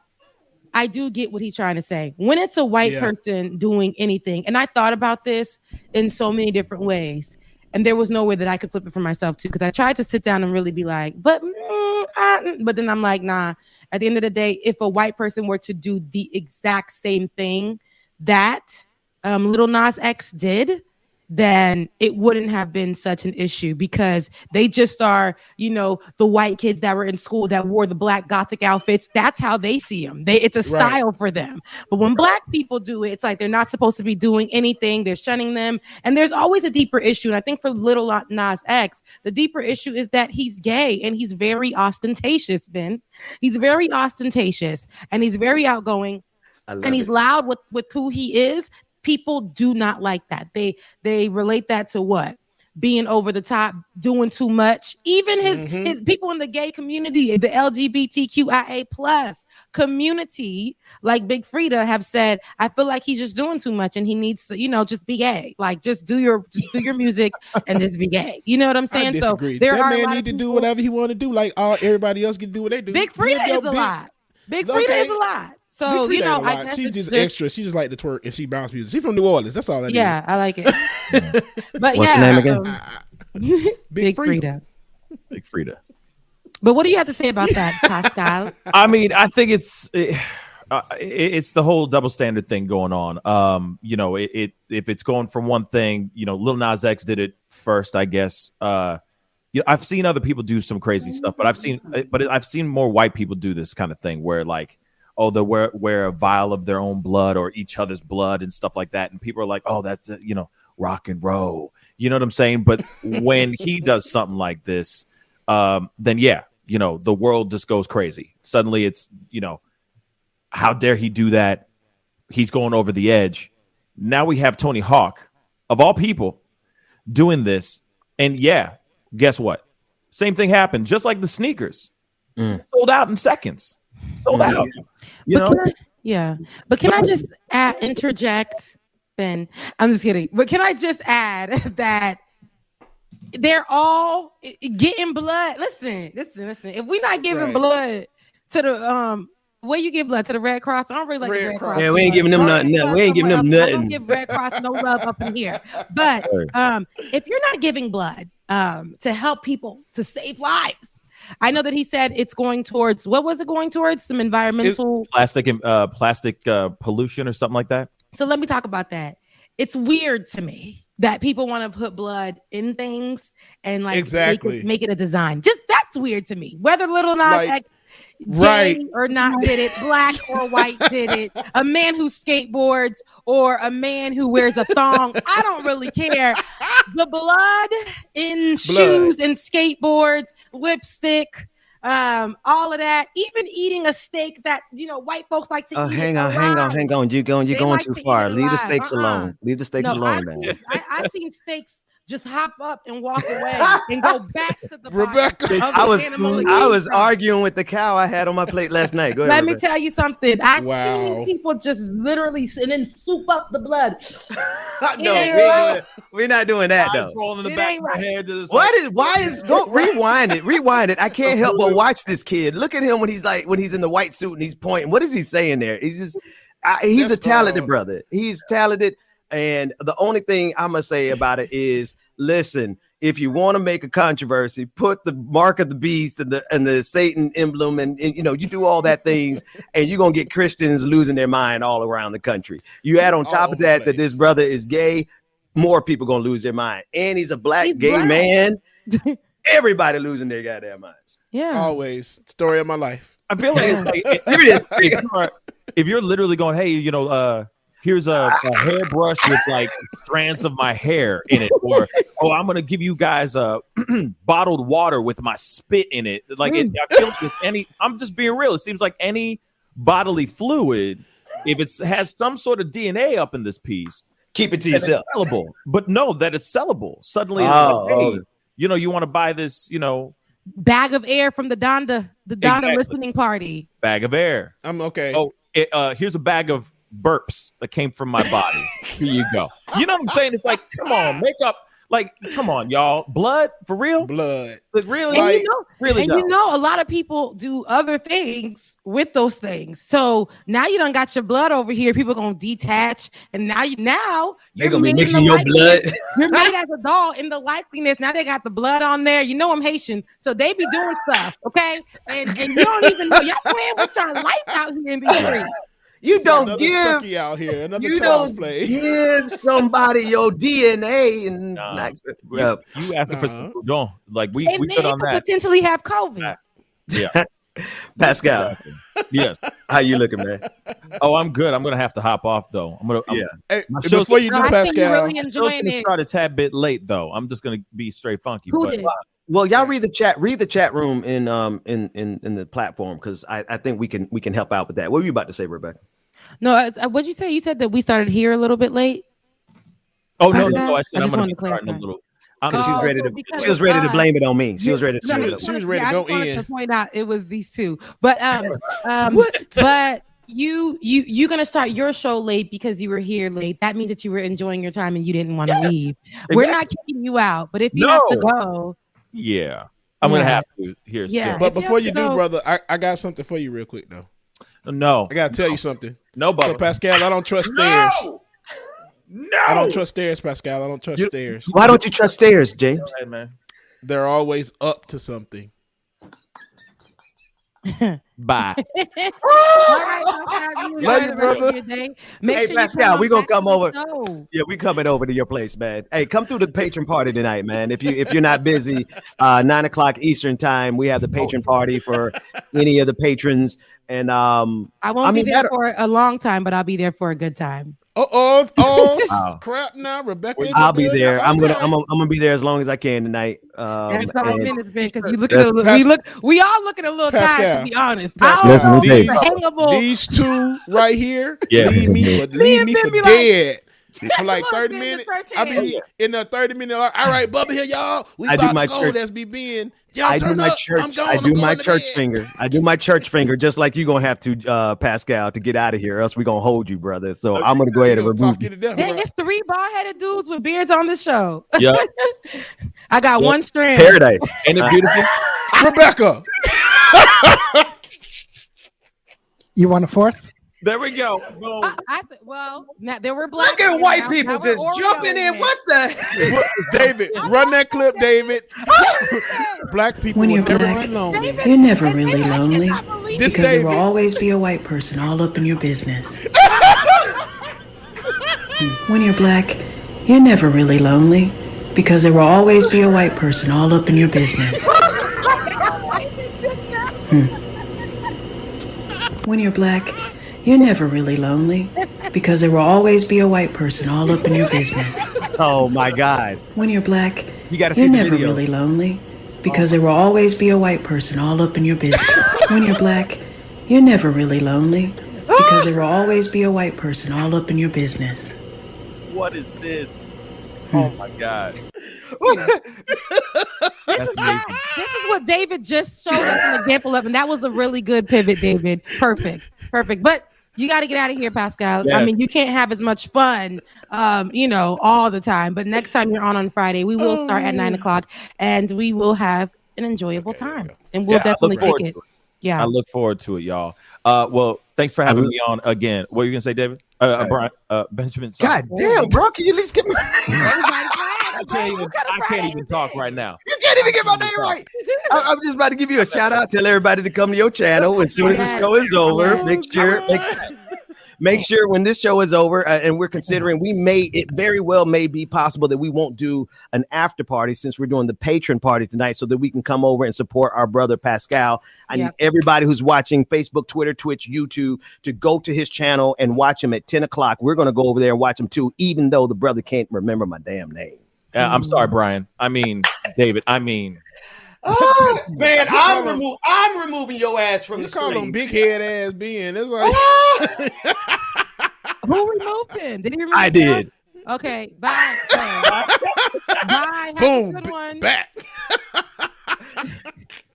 I do get what he's trying to say. When it's a white person doing anything, and I thought about this in so many different ways, and there was no way that I could flip it for myself too, because I tried to sit down and really be like, but then I'm like, nah. At the end of the day, if a white person were to do the exact same thing that Lil Nas X did, then it wouldn't have been such an issue, because they just are, the white kids that were in school that wore the black gothic outfits. That's how they see them. It's a style for them. But when black people do it, it's like they're not supposed to be doing anything. They're shunning them. And there's always a deeper issue. And I think for Lil Nas X, the deeper issue is that he's gay and he's very ostentatious, Ben. He's very ostentatious and he's very outgoing and he's loud with who he is. People do not like that. They relate that to what? Being over the top, doing too much. Even his people in the gay community, the LGBTQIA plus community, like Big Frida, have said, I feel like he's just doing too much and he needs to, just be gay. Like just do your music and just be gay. You know what I'm saying? I disagree. So that man need to do whatever he want to do, like everybody else can do what they do. Big Frida is a lot. Big Frida is a lot. So, I guess she's just extra. She just like to twerk and she bounce music. She's from New Orleans. That's all that is. Yeah, I like it. But what's her name again? Big Frida. Big Frida. But what do you have to say about that, Pascal? I mean, I think it's the whole double standard thing going on. If it's going from one thing, Lil Nas X did it first, I guess. I've seen other people do some crazy stuff, but I've seen more white people do this kind of thing where like, oh, they wear a vial of their own blood or each other's blood and stuff like that. And people are like, oh, that's, rock and roll. You know what I'm saying? But when he does something like this, then yeah, the world just goes crazy. Suddenly it's, how dare he do that? He's going over the edge. Now we have Tony Hawk, of all people, doing this. And yeah, guess what? Same thing happened, just like the sneakers. Sold out in seconds. Sold out. But can I just interject, Ben? I'm just kidding. But can I just add that they're all getting blood? Listen. If we're not giving blood to the where you give blood to the Red Cross, I don't really like the Red Cross. Yeah, we ain't giving them nothing. We ain't giving them nothing. I don't give Red Cross no love up in here. But if you're not giving blood to help people to save lives. I know that he said it's going towards, what was it going towards? Some environmental plastic pollution or something like that. So let me talk about that. It's weird to me that people want to put blood in things and like make it a design. Just that's weird to me. Whether Lil Nas X gay or not did it, black or white did it, a man who skateboards or a man who wears a thong, I don't really care. The blood in shoes and skateboards, lipstick, all of that, even eating a steak that white folks like to eat. Hang on. You're going too far. Leave the steaks alone. Leave the steaks alone, man. I've seen steaks just hop up and walk away and go back to the Rebecca. I was arguing with the cow I had on my plate last night. Go ahead. Let me tell you something. I've Wow. seen people just literally and then soup up the blood. No, we're not doing that though. Eyes rolling in the back of my head. Don't rewind it. I can't help but watch this kid. Look at him when he's in the white suit and he's pointing. What is he saying there? He's a talented brother. He's talented. And the only thing I'm going to say about it is, listen, if you want to make a controversy, put the mark of the beast and the Satan emblem and you do all that things and you're going to get Christians losing their mind all around the country. You add on top of that this brother is gay, more people going to lose their mind. And he's a black gay man. Everybody losing their goddamn minds. Yeah. Always. Story of my life. I feel like if you're literally going, hey, here's a hairbrush with like strands of my hair in it, or I'm gonna give you guys bottled water with my spit in it. Like I feel like it's I'm just being real. It seems like any bodily fluid, if it has some sort of DNA up in this piece, keep it to yourself. Sellable. But no, that is sellable. Suddenly, it's like, hey, you want to buy this, bag of air from the Donda Exactly. listening party. Bag of air. I'm okay. Oh, here's a bag of burps that came from my body. Here you go. You know what I'm saying? It's like, come on, makeup. Like, come on, y'all. Blood for real? Blood. Like, really? And Like, really? a lot of people do other things with those things. So now you done got your blood over here. People gonna detach, and now they're gonna be mixing your blood. You're made as a doll in the likeliness. Now they got the blood on there. You know I'm Haitian, so they be doing stuff, okay? And you don't even know y'all playing with your life out here in the street. You don't Chucky out here. You don't give somebody your DNA and you asking for some don't like we and good on that. Potentially have COVID. Yeah, Pascal. Yes. How you looking, man? Oh, I'm good. I'm gonna have to hop off though. Hey, my show's before you do, Pascal, really enjoying gonna it. start a tad bit late though. I'm just gonna be straight funky. Who but did? Well, y'all read the chat. Read the chat room in the platform because I think we can help out with that. What were you about to say, Rebecca? No, what'd you say? You said that we started here a little bit late. Oh no! I said I I'm just gonna wanted be to starting a clarify. little. She was ready to blame it on me. She was ready to She blame was it on me. ready to go in. To point out it was these two, but but you're gonna start your show late because you were here late. That means that you were enjoying your time and you didn't want to leave. Exactly. We're not kicking you out, but if you have to go, yeah, I'm gonna have to here. Yeah. soon. But before you do, go- brother, I got something for you real quick though. No, I gotta tell you something. No, So Pascal, I don't trust stairs. No, I don't trust stairs, Pascal. I don't trust stairs. Why don't you trust stairs, James? Hey, man. They're always up to something. Bye. Love you, brother. Hey, Pascal, we gonna come over. Yeah, we coming over to your place, man. Hey, come through the patron party tonight, man. If you're not busy, 9:00 Eastern time, we have the patron party for any of the patrons. And I won't be there for a long time, but I'll be there for a good time. Crap! Now Rebecca, I'll be there. I'm gonna be there as long as I can tonight. That's 5 minutes, man. Because you look at we all looking a little tired, to be honest. Pascal, Hangable. these two right here Yeah. leave me for be dead. For like Come on, 30 Ben, minutes, the church I be in the 30 minute. All right, Bubba here, y'all. We I do about my to go. church. That's me being. Y'all I do turn my up. church. I'm going. I do I'm my going to church bed. finger. I do my church finger, just like you gonna have to, Pascal, to get out of here. Or else we gonna hold you, brother. So I'm gonna go ahead and remove you. Dang, it's 3 bald-headed dudes with beards on the show. Yeah. I got one strand. Paradise. Ain't it beautiful? Rebecca. You want a fourth? There we go. Boom. Now there were black. Look at white people just jumping in. What the heck? David, run that clip, David. Black people When will you're never black, be lonely. you're never really lonely This because there will David. always be a white person all up in your business. When you're black, you're never really lonely because there will always be a white person all up in your business. When you're black, you're never really lonely because there will always be a white person all up in your business. Oh my God! When you're black, You gotta see you're the never video. really lonely because there will always be a white person all up in your business. When you're black, you're never really lonely because there will always be a white person all up in your business. What is this? Oh my God. This is what David just showed us an example of, and that was a really good pivot, David. Perfect. But you got to get out of here, Pascal. Yes. I mean, you can't have as much fun, all the time. But next time you're on Friday, we will start at 9:00, and we will have an enjoyable time, and we'll definitely kick it. Yeah, I look forward to it, y'all. Well, thanks for having me on again. What are you gonna say, David? Brian, Benjamin. Sorry. God damn, bro! Can you at least get my I can't even talk right now. You can't even get my name right. I'm just about to give you a shout out. Tell everybody to come to your channel as soon as the show is over. Make sure when this show is over, and we're considering, it very well may be possible that we won't do an after party since we're doing the patron party tonight, so that we can come over and support our brother Pascal. I need everybody who's watching Facebook, Twitter, Twitch, YouTube to go to his channel and watch him at 10 o'clock. We're going to go over there and watch him too, even though the brother can't remember my damn name. I'm sorry, Brian. I mean, David. I mean. Oh, man, I'm removing your ass from the screen. Call him big head ass being. It's like who removed him? Did he remove I him? did. Okay, bye. Bye. Boom. Have a good one. Back.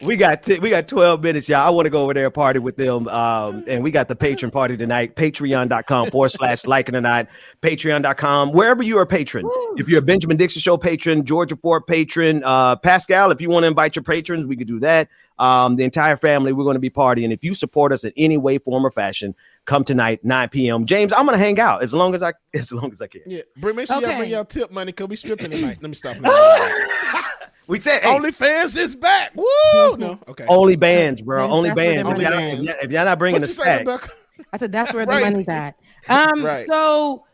We got 12 minutes, y'all. I want to go over there and party with them. And we got the patron party tonight. Patreon.com/liking Patreon.com. Wherever you are a patron. If you're a Benjamin Dixon Show patron, Georgia Ford patron, Pascal, if you want to invite your patrons, we could do that. The entire family, we're going to be partying. If you support us in any way, form, or fashion, come tonight, 9 p.m. James, I'm going to hang out as long as I can. Yeah, make sure y'all bring y'all tip money because we stripping tonight. Let me stop. We said OnlyFans is back. Woo! No, okay. Only bands, bro. Only That's bands. where the money If y'all not bringing the stack. I said that's where the Right. money's at. Right. So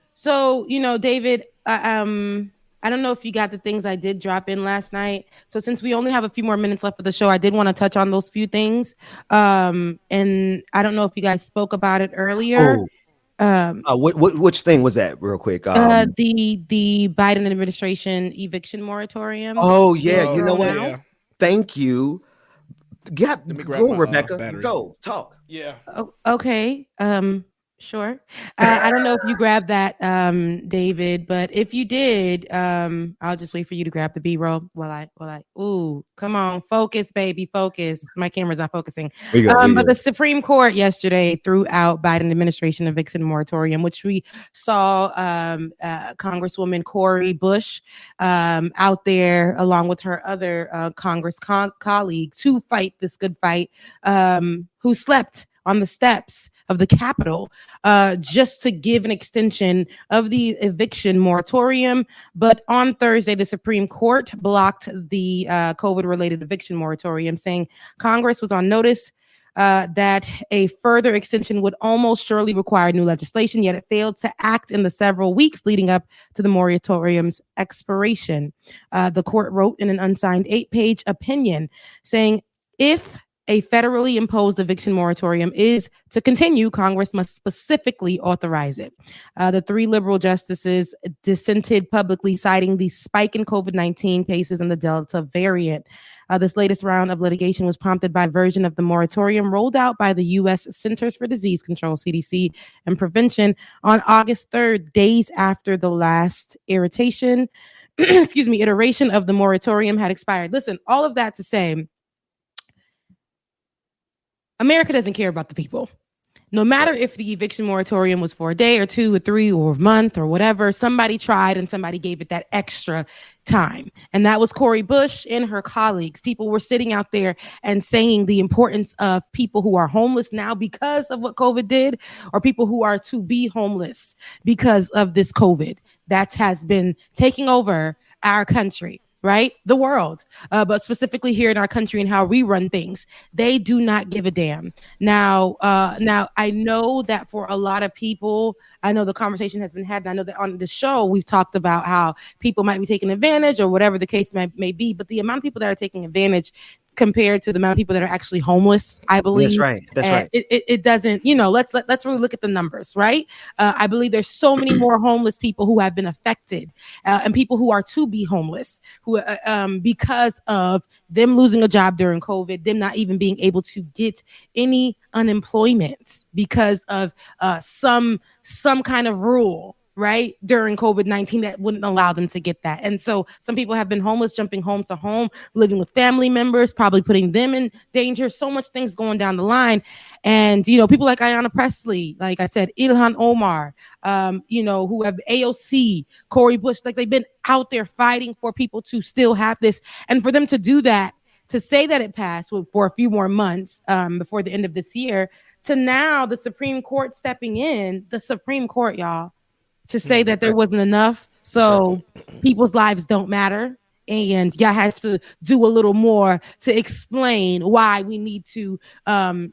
David, I don't know if you got the things I did drop in last night. So since we only have a few more minutes left of the show, I did want to touch on those few things. And I don't know if you guys spoke about it earlier. Which thing was that, real quick? The Biden administration eviction moratorium. Oh yeah, you know what? Yeah. Thank you. Let me grab Go, my, Rebecca. battery. Go talk. Yeah. Oh, okay. Sure. I don't know if you grabbed that, David, but if you did, I'll just wait for you to grab the B-roll ooh, come on, focus, baby, focus. My camera's not focusing. But the Supreme Court yesterday threw out Biden administration eviction moratorium, which we saw Congresswoman Cori Bush out there along with her other Congress colleagues who fight this good fight, who slept on the steps of the Capitol just to give an extension of the eviction moratorium. But on Thursday, the Supreme Court blocked the COVID-related eviction moratorium, saying Congress was on notice that a further extension would almost surely require new legislation, yet it failed to act in the several weeks leading up to the moratorium's expiration. The court wrote in an unsigned 8-page opinion saying, if a federally imposed eviction moratorium is to continue, Congress must specifically authorize it. The 3 liberal justices dissented publicly, citing the spike in COVID-19 cases and the Delta variant. This latest round of litigation was prompted by a version of the moratorium rolled out by the U.S. Centers for Disease Control, CDC, and Prevention on August 3rd, days after the last iteration of the moratorium had expired. Listen, all of that to say, America doesn't care about the people. No matter if the eviction moratorium was for a day or 2 or 3 or a month or whatever, somebody tried and somebody gave it that extra time. And that was Cori Bush and her colleagues. People were sitting out there and saying the importance of people who are homeless now because of what COVID did, or people who are to be homeless because of this COVID that has been taking over our country. Right? The world, but specifically here in our country and how we run things, they do not give a damn. Now, I know that for a lot of people, I know the conversation has been had, and I know that on the show, we've talked about how people might be taking advantage or whatever the case may be, but the amount of people that are taking advantage compared to the amount of people that are actually homeless, I believe. That's right. It doesn't, let's really look at the numbers, right? I believe there's so many more homeless people who have been affected and people who are to be homeless who because of them losing a job during COVID, them not even being able to get any unemployment because of some kind of rule right, during COVID-19 that wouldn't allow them to get that. And so some people have been homeless, jumping home to home, living with family members, probably putting them in danger. So much things going down the line. And, you know, people like Ayanna Presley, like I said, Ilhan Omar, you know, who have AOC, Cori Bush, like they've been out there fighting for people to still have this. And for them to do that, to say that it passed for a few more months before the end of this year, to now the Supreme Court stepping in, the Supreme Court, y'all, to say that there wasn't enough. So people's lives don't matter. And y'all have to do a little more to explain why we need to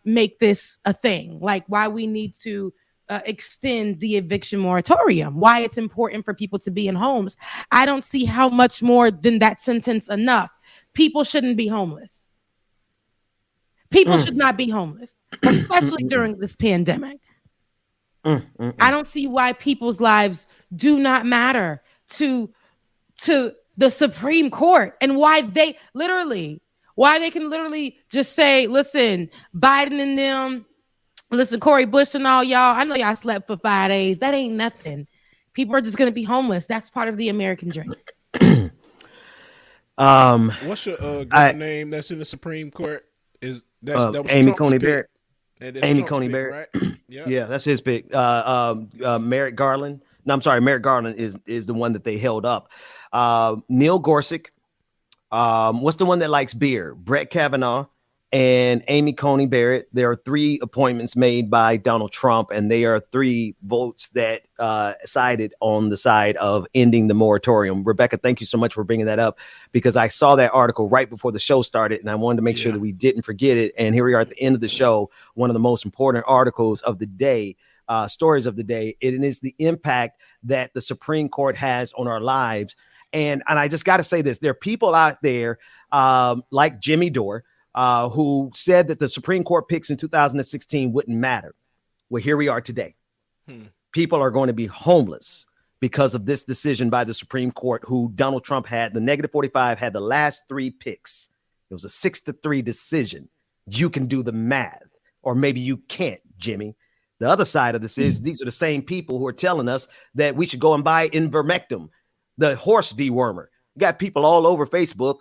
make this a thing, like why we need to extend the eviction moratorium, why it's important for people to be in homes. I don't see how much more than that sentence enough. People shouldn't be homeless. People should not be homeless, especially during this pandemic. I don't see why people's lives do not matter to the Supreme Court, and why they can literally just say, listen, Biden and them, listen, Cori Bush and all y'all, I know y'all slept for 5 days. That ain't nothing. People are just going to be homeless. That's part of the American dream. What's your girl name that's in the Supreme Court? Is that was Amy Trump's Coney pick? Barrett? Amy Trump's Coney pick, Barrett, right? yeah, that's his pick. Merrick Garland. No, I'm sorry, Merrick Garland is the one that they held up. Neil Gorsuch. What's the one that likes beer? Brett Kavanaugh and Amy Coney Barrett. There are 3 appointments made by Donald Trump, and they are 3 votes that sided on the side of ending the moratorium. Rebecca, thank you so much for bringing that up, because I saw that article right before the show started, and I wanted to make sure that we didn't forget it. And here we are at the end of the show, one of the most important articles of the day, stories of the day. It is the impact that the Supreme Court has on our lives. And I just got to say this, there are people out there like Jimmy Dore, who said that the Supreme Court picks in 2016 wouldn't matter. Well, here we are today. People are going to be homeless because of this decision by the Supreme Court, who Donald Trump had, the -45, had the last 3 picks. It was a 6-3 decision. You can do the math, or maybe you can't, Jimmy. The other side of this is these are the same people who are telling us that we should go and buy ivermectin, the horse dewormer. You got people all over Facebook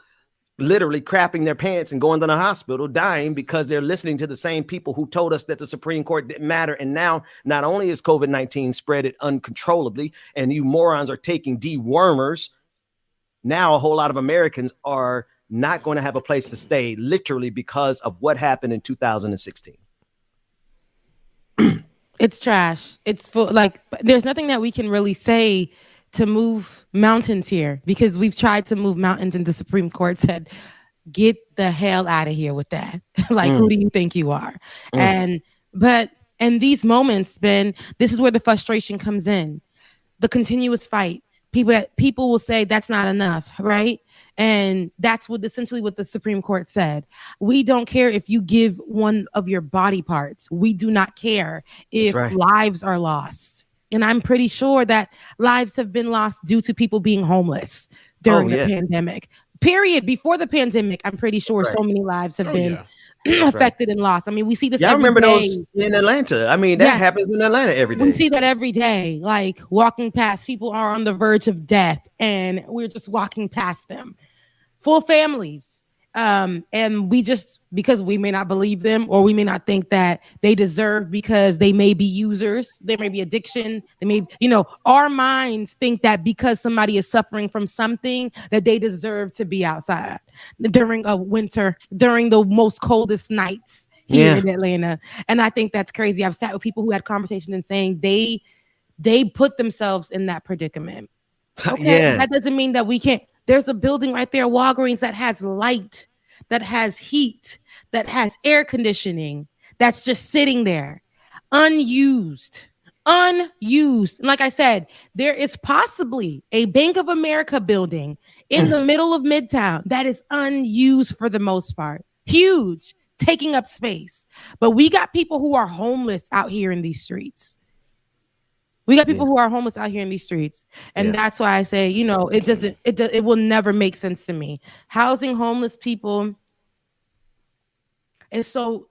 literally crapping their pants and going to the hospital, dying because they're listening to the same people who told us that the Supreme Court didn't matter. And now not only is COVID-19 spread uncontrollably, and you morons are taking dewormers, now a whole lot of Americans are not going to have a place to stay, literally because of what happened in 2016. It's trash. It's full, like, there's nothing that we can really say to move mountains here, because we've tried to move mountains and the Supreme Court said, get the hell out of here with that. Like, who do you think you are? But in these moments, Ben, this is where the frustration comes in. The continuous fight. People will say that's not enough, right? And that's essentially what the Supreme Court said. We don't care if you give one of your body parts. We do not care if lives are lost. And I'm pretty sure that lives have been lost due to people being homeless during the pandemic. Period. Before the pandemic, I'm pretty sure so many lives have been affected and lost. I mean, we see this. I remember day. those in Atlanta. I mean, that happens in Atlanta every day. We see that every day. Like, walking past, people are on the verge of death, and we're just walking past them. Full families. And we just, because we may not believe them, or we may not think that they deserve, because they may be users, there may be addiction, they may, our minds think that because somebody is suffering from something, that they deserve to be outside during a winter, during the most coldest nights here in Atlanta. And I think that's crazy. I've sat with people who had conversations and saying they put themselves in that predicament. Okay, that doesn't mean that we can't. There's a building right there, Walgreens, that has light, that has heat, that has air conditioning, that's just sitting there, unused. And like I said, there is possibly a Bank of America building in the middle of Midtown that is unused for the most part. Huge, taking up space. But we got people who are homeless out here in these streets. We got people who are homeless out here in these streets. And that's why I say, it will never make sense to me. Housing homeless people is so,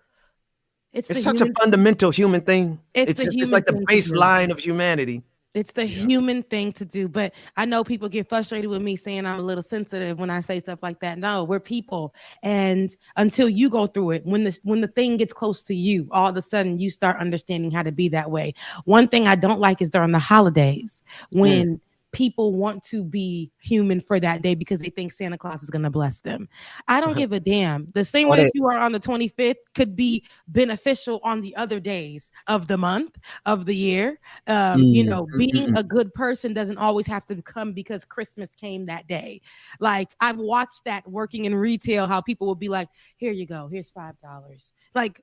it's such a fundamental human thing. It's like the baseline of humanity. It's the human thing to do. But I know people get frustrated with me saying I'm a little sensitive when I say stuff like that. No, we're people. And until you go through it, when the thing gets close to you, all of a sudden you start understanding how to be that way. One thing I don't like is during the holidays when people want to be human for that day because they think Santa Claus is going to bless them. I don't give a damn. The same way that you are on the 25th could be beneficial on the other days of the month, of the year. Being a good person doesn't always have to come because Christmas came that day. Like, I've watched that working in retail, how people will be like, here you go, here's $5. Like,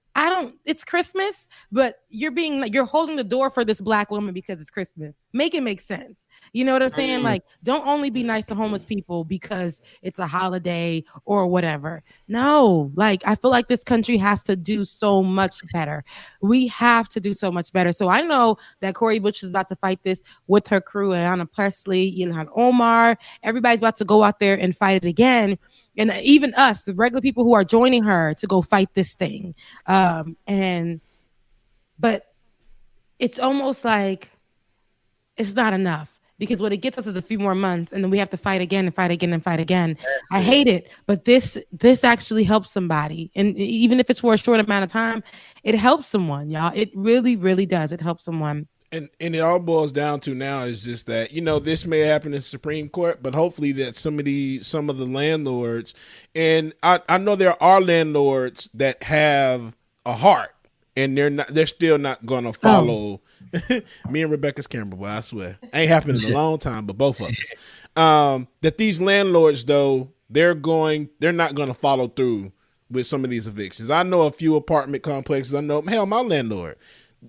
it's Christmas, but you're holding the door for this Black woman because it's Christmas. Make it make sense. You know what I'm saying? Like, don't only be nice to homeless people because it's a holiday or whatever. No, like, I feel like this country has to do so much better. We have to do so much better. So I know that Cori Bush is about to fight this with her crew, Ayanna Presley, Ilhan Omar. Everybody's about to go out there and fight it again. And even us, the regular people who are joining her to go fight this thing. But it's almost like it's not enough. Because what it gets us is a few more months, and then we have to fight again and fight again and fight again. I hate it, but this actually helps somebody, and even if it's for a short amount of time, it helps someone, y'all. It really, really does. It helps someone. And it all boils down to now is just that, this may happen in the Supreme Court, but hopefully that some of the landlords, and I know there are landlords that have a heart, and they're still not going to follow. Me and Rebecca's camera, boy, I swear. Ain't happened in a long time, but both of us. That these landlords, though, they're not going to follow through with some of these evictions. I know a few apartment complexes. I know, hell, my landlord,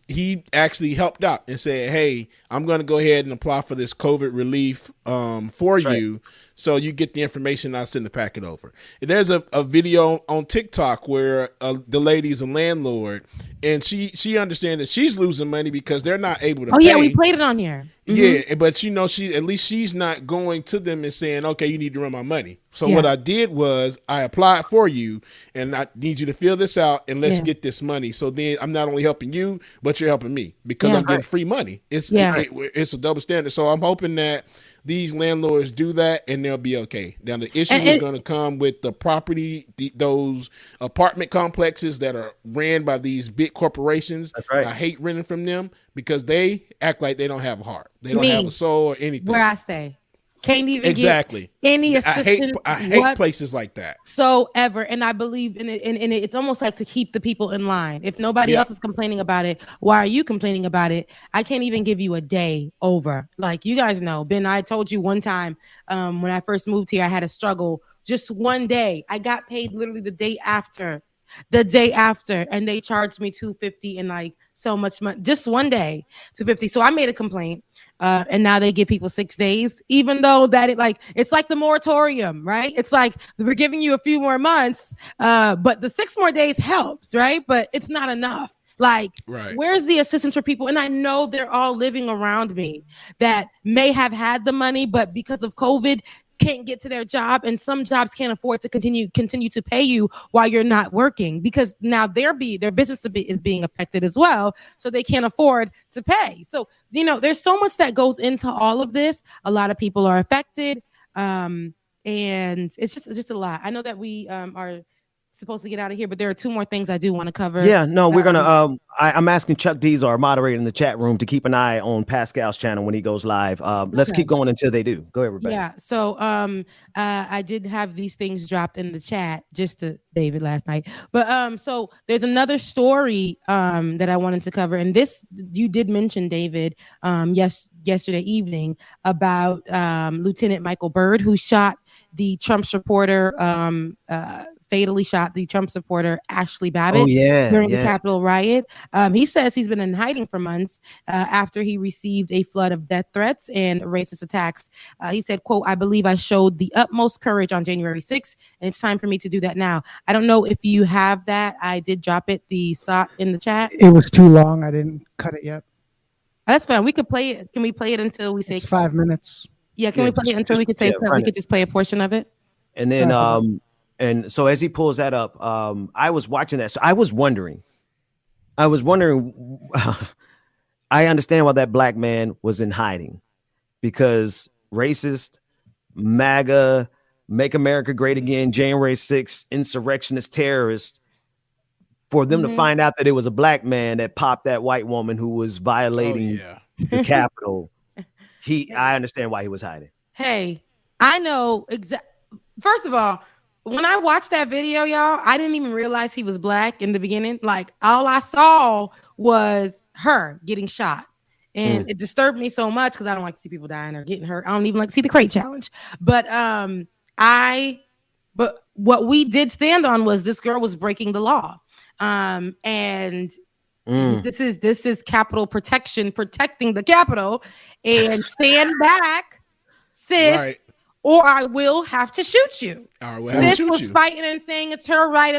he actually helped out and said, hey, I'm going to go ahead and apply for this COVID relief for you. So you get the information, I'll send the packet over. And there's a video on TikTok where the lady's a landlord, and she understands that she's losing money because they're not able to pay. Yeah, we played it on here. Yeah, but she's not going to them and saying, okay, you need to run my money. So what I did was I applied for you, and I need you to fill this out, and let's get this money. So then I'm not only helping you, but you're helping me because I'm getting free money. It's a double standard. So I'm hoping that these landlords do that, and they'll be okay. Now the issue is going to come with the property, those apartment complexes that are ran by these big corporations. That's right. I hate renting from them because they act like they don't have a heart. They don't have a soul or anything. Where I stay. Can't even get any assistance. I hate places like that. So ever. And I believe in it. And it's almost like to keep the people in line. If nobody else is complaining about it, why are you complaining about it? I can't even give you a day over. Like, you guys know, Ben, I told you one time when I first moved here, I had a struggle. Just one day. I got paid literally the day after, and they charged me $250 and like so much money. Just one day, $250. So I made a complaint. And now they give people 6 days, even though that it's like the moratorium, right? It's like we're giving you a few more months, but the 6 more days helps, right? But it's not enough. Like, where's the assistance for people? And I know they're all living around me that may have had the money, but because of COVID, can't get to their job, and some jobs can't afford to continue to pay you while you're not working because now their business is being affected as well, so they can't afford to pay. So there's so much that goes into all of this. A lot of people are affected, and it's just a lot. I know that we are supposed to get out of here, but there are 2 more things I do want to cover. Yeah, no, we're gonna. I'm asking Chuck Dees, our moderator in the chat room, to keep an eye on Pascal's channel when he goes live. Let's keep going until they do. Go ahead, Rebecca. Yeah. So I did have these things dropped in the chat just to David last night, but so there's another story that I wanted to cover, and this you did mention, David, yesterday evening about Lieutenant Michael Byrd, who shot the Trump supporter. Fatally shot the Trump supporter Ashley Babbitt during the Capitol riot. He says he's been in hiding for months after he received a flood of death threats and racist attacks. He said, quote, "I believe I showed the utmost courage on January 6th, and it's time for me to do that now." I don't know if you have that. I did drop it, the SOT in the chat. It was too long. I didn't cut it yet. That's fine. We could play it. Can we play it until we say it's 5 minutes? Yeah, can we play it until we could say we could just play a portion of it? And then and so as he pulls that up, I was watching that. So I was wondering, I I understand why that black man was in hiding, because racist, MAGA, Make America Great Again, January 6th, insurrectionist terrorists, for them to find out that it was a black man that popped that white woman who was violating the Capitol. I understand why he was hiding. Hey, I know First of all, when I watched that video, y'all, I didn't even realize he was black in the beginning. Like, all I saw was her getting shot. And it disturbed me so much because I don't like to see people dying or getting hurt. I don't even like to see the crate challenge. But what we did stand on was this girl was breaking the law. And this is Capitol protection, protecting the Capitol, and stand back, sis, Right. or I will have to shoot you. Sis was you. fighting and saying it's her right,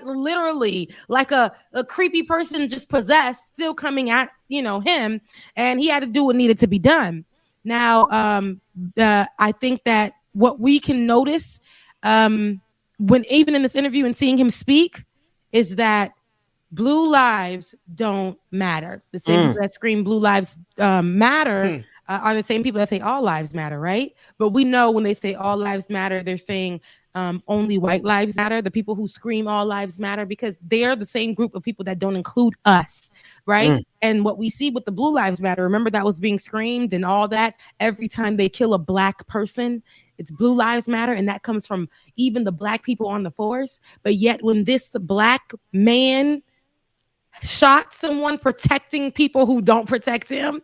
literally like a creepy person just possessed, still coming at him, and he had to do what needed to be done. Now, I think that what we can notice, when even in this interview and seeing him speak, is that blue lives don't matter. The same people that scream blue lives matter are the same people that say all lives matter, right? But we know when they say all lives matter, they're saying only white lives matter. The people who scream all lives matter, because they're the same group of people that don't include us, right? And what we see with the blue lives matter, remember that was being screamed and all that. Every time they kill a black person, it's blue lives matter. And that comes from even the black people on the force. But yet when this black man shot someone protecting people who don't protect him,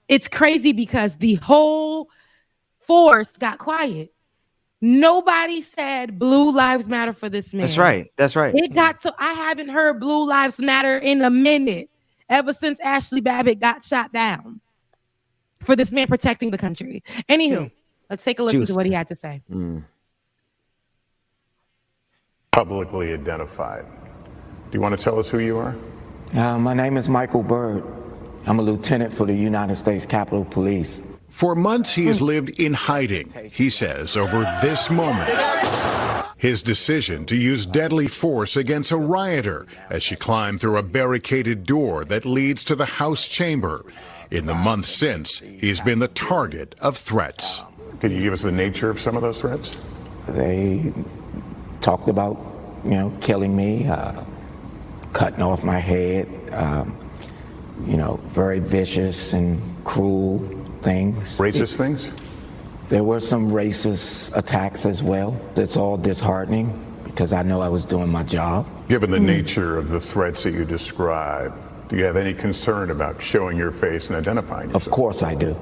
it's crazy because the whole force got quiet. Nobody said blue lives matter for this man. That's right. It got to, I haven't heard blue lives matter in a minute, ever since Ashley Babbitt got shot down, for this man protecting the country. Anywho, let's take a listen to what he had to say. Publicly identified. Do you want to tell us who you are? My name is Michael Byrd. I'm a lieutenant for the United States Capitol Police. For months, he has lived in hiding, he says, over this moment. His decision to use deadly force against a rioter as she climbed through a barricaded door that leads to the House chamber. In the months since, he's been the target of threats. Could you give us the nature of some of those threats? They talked about, killing me, cutting off my head, very vicious and cruel things. Racist things? There were some racist attacks as well. It's all disheartening because I know I was doing my job. Given the nature of the threats that you describe, do you have any concern about showing your face and identifying yourself? Of course I do.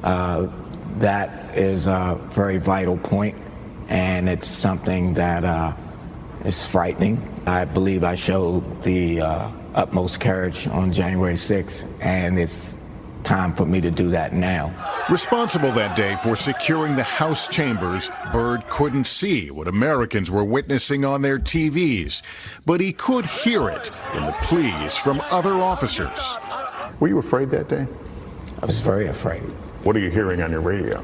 That is a very vital point, and it's something that is frightening. I believe I showed the utmost courage on January 6th, and it's time for me to do that now. Responsible that day for securing the House chambers, Byrd couldn't see what Americans were witnessing on their TVs, but he could hear it in the pleas from other officers. Were you afraid that day? I was very afraid. What are you hearing on your radio?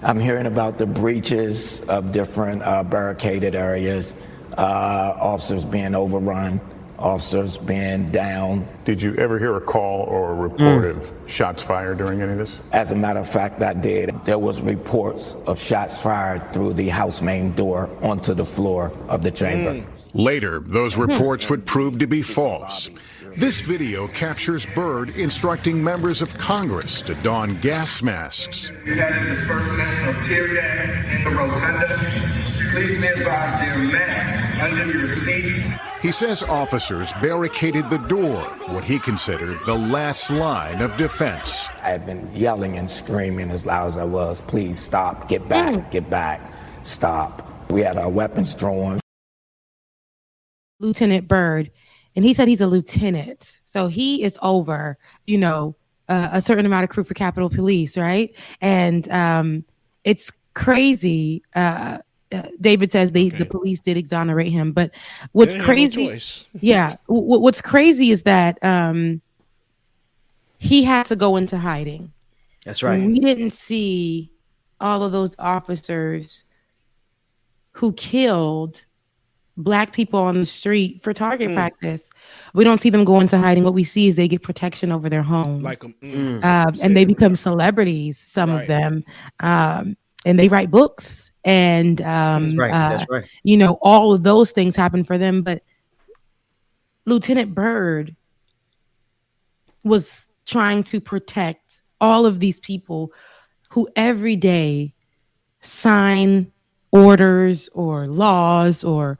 I'm hearing about the breaches of different barricaded areas, officers being overrun, officers being down. Did you ever hear a call or a report of shots fired during any of this? As a matter of fact, I did. There was reports of shots fired through the House main door onto the floor of the chamber. Later, those reports would prove to be false. This video captures Byrd instructing members of Congress to don gas masks. You had a disbursement of tear gas in the rotunda. Please be advised there are masks under your seats. He says officers barricaded the door, what he considered the last line of defense. I had been yelling and screaming as loud as I was, please stop, get back, stop. We had our weapons drawn. Lieutenant Byrd, and he said he's a lieutenant. So he is over, a certain amount of crew for Capitol Police, right? And it's crazy. David says the police did exonerate him, but what's crazy, what's crazy is that he had to go into hiding. That's right. We didn't see all of those officers who killed Black people on the street for target practice. We don't see them go into hiding. What we see is they get protection over their homes, Like and they become celebrities. Some of them, and they write books, and That's right. you know, all of those things happen for them. But Lieutenant Byrd was trying to protect all of these people who every day sign orders or laws or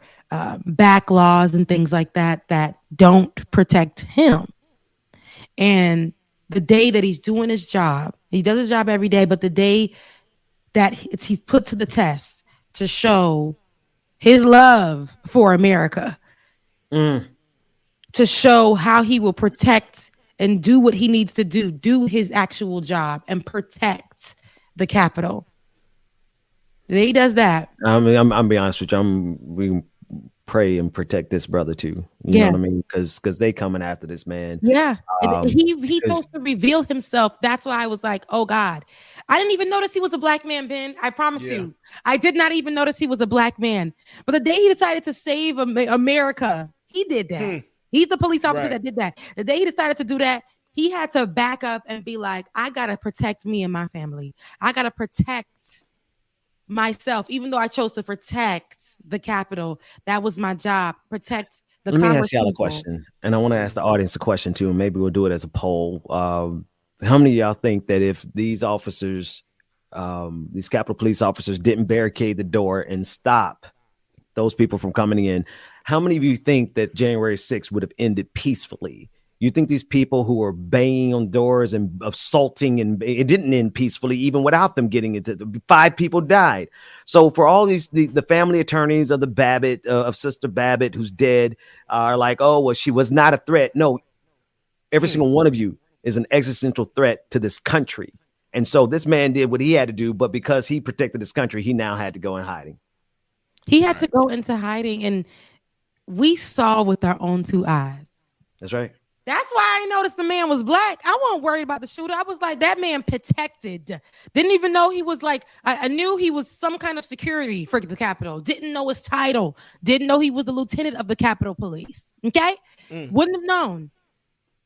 back laws and things like that that don't protect him. And the day that he's doing his job, he does his job every day, but the day that he's put to the test to show his love for America, to show how he will protect and do what he needs to do his actual job and protect the Capitol. The day he does that. I mean, I'm be honest with you. We pray and protect this brother too. You know what I mean? Because they coming after this man. Yeah. He's supposed to reveal himself. That's why I was like, oh God. I didn't even notice he was a black man, Ben. I promise you. I did not even notice he was a black man. But the day he decided to save America, he did that. He's the police officer that did that. The day he decided to do that, he had to back up and be like, I got to protect me and my family. I got to protect myself, even though I chose to protect the Capitol. That was my job. Protect the Let me Congress ask y'all a people. question. And I want to ask the audience a question too. And maybe we'll do it as a poll. How many of y'all think that if these officers, these Capitol Police officers didn't barricade the door and stop those people from coming in, how many of you think that January 6th would have ended peacefully? You think these people who were banging on doors and assaulting, and it didn't end peacefully, even without them getting it? 5 people died. So for all these, the family attorneys of the Babbitt, of Sister Babbitt, who's dead, are like, oh, well, she was not a threat. No, every single one of you is an existential threat to this country. And so this man did what he had to do, but because he protected this country, he now had to go in hiding. He had to go into hiding, and we saw with our own 2 eyes. That's right. That's why I noticed the man was black. I wasn't worried about the shooter. I was like, that man protected. Didn't even know he was like, I knew he was some kind of security for the Capitol. Didn't know his title. Didn't know he was the lieutenant of the Capitol Police. Okay? Wouldn't have known.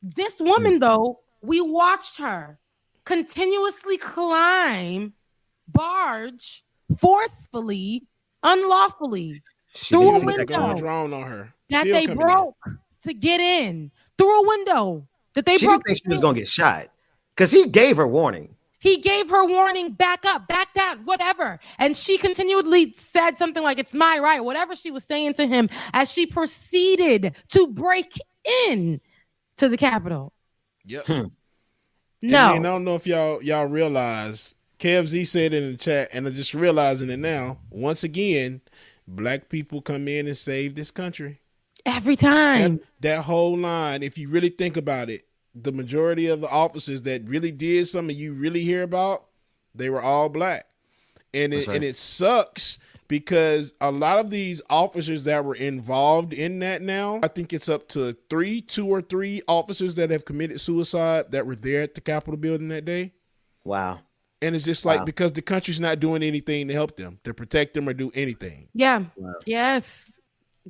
This woman, though, we watched her continuously climb, barge, forcefully, unlawfully, through a window drawn on her that they broke to get in. Through a window that they broke. Didn't think she was gonna get shot because he gave her warning. He gave her warning, back up, back down, whatever. And she continually said something like, it's my right, whatever she was saying to him as she proceeded to break in to the Capitol. Yep. No. And I don't know if y'all realize, Kev Z said in the chat, and I'm just realizing it now, once again, black people come in and save this country. Every time. That whole line, if you really think about it, the majority of the officers that really did something you really hear about, they were all black. And it sucks because a lot of these officers that were involved in that now, I think it's up to 2 or 3 officers that have committed suicide that were there at the Capitol building that day. Wow. And it's just like, because the country's not doing anything to help them, to protect them or do anything. Yeah. Wow. Yes.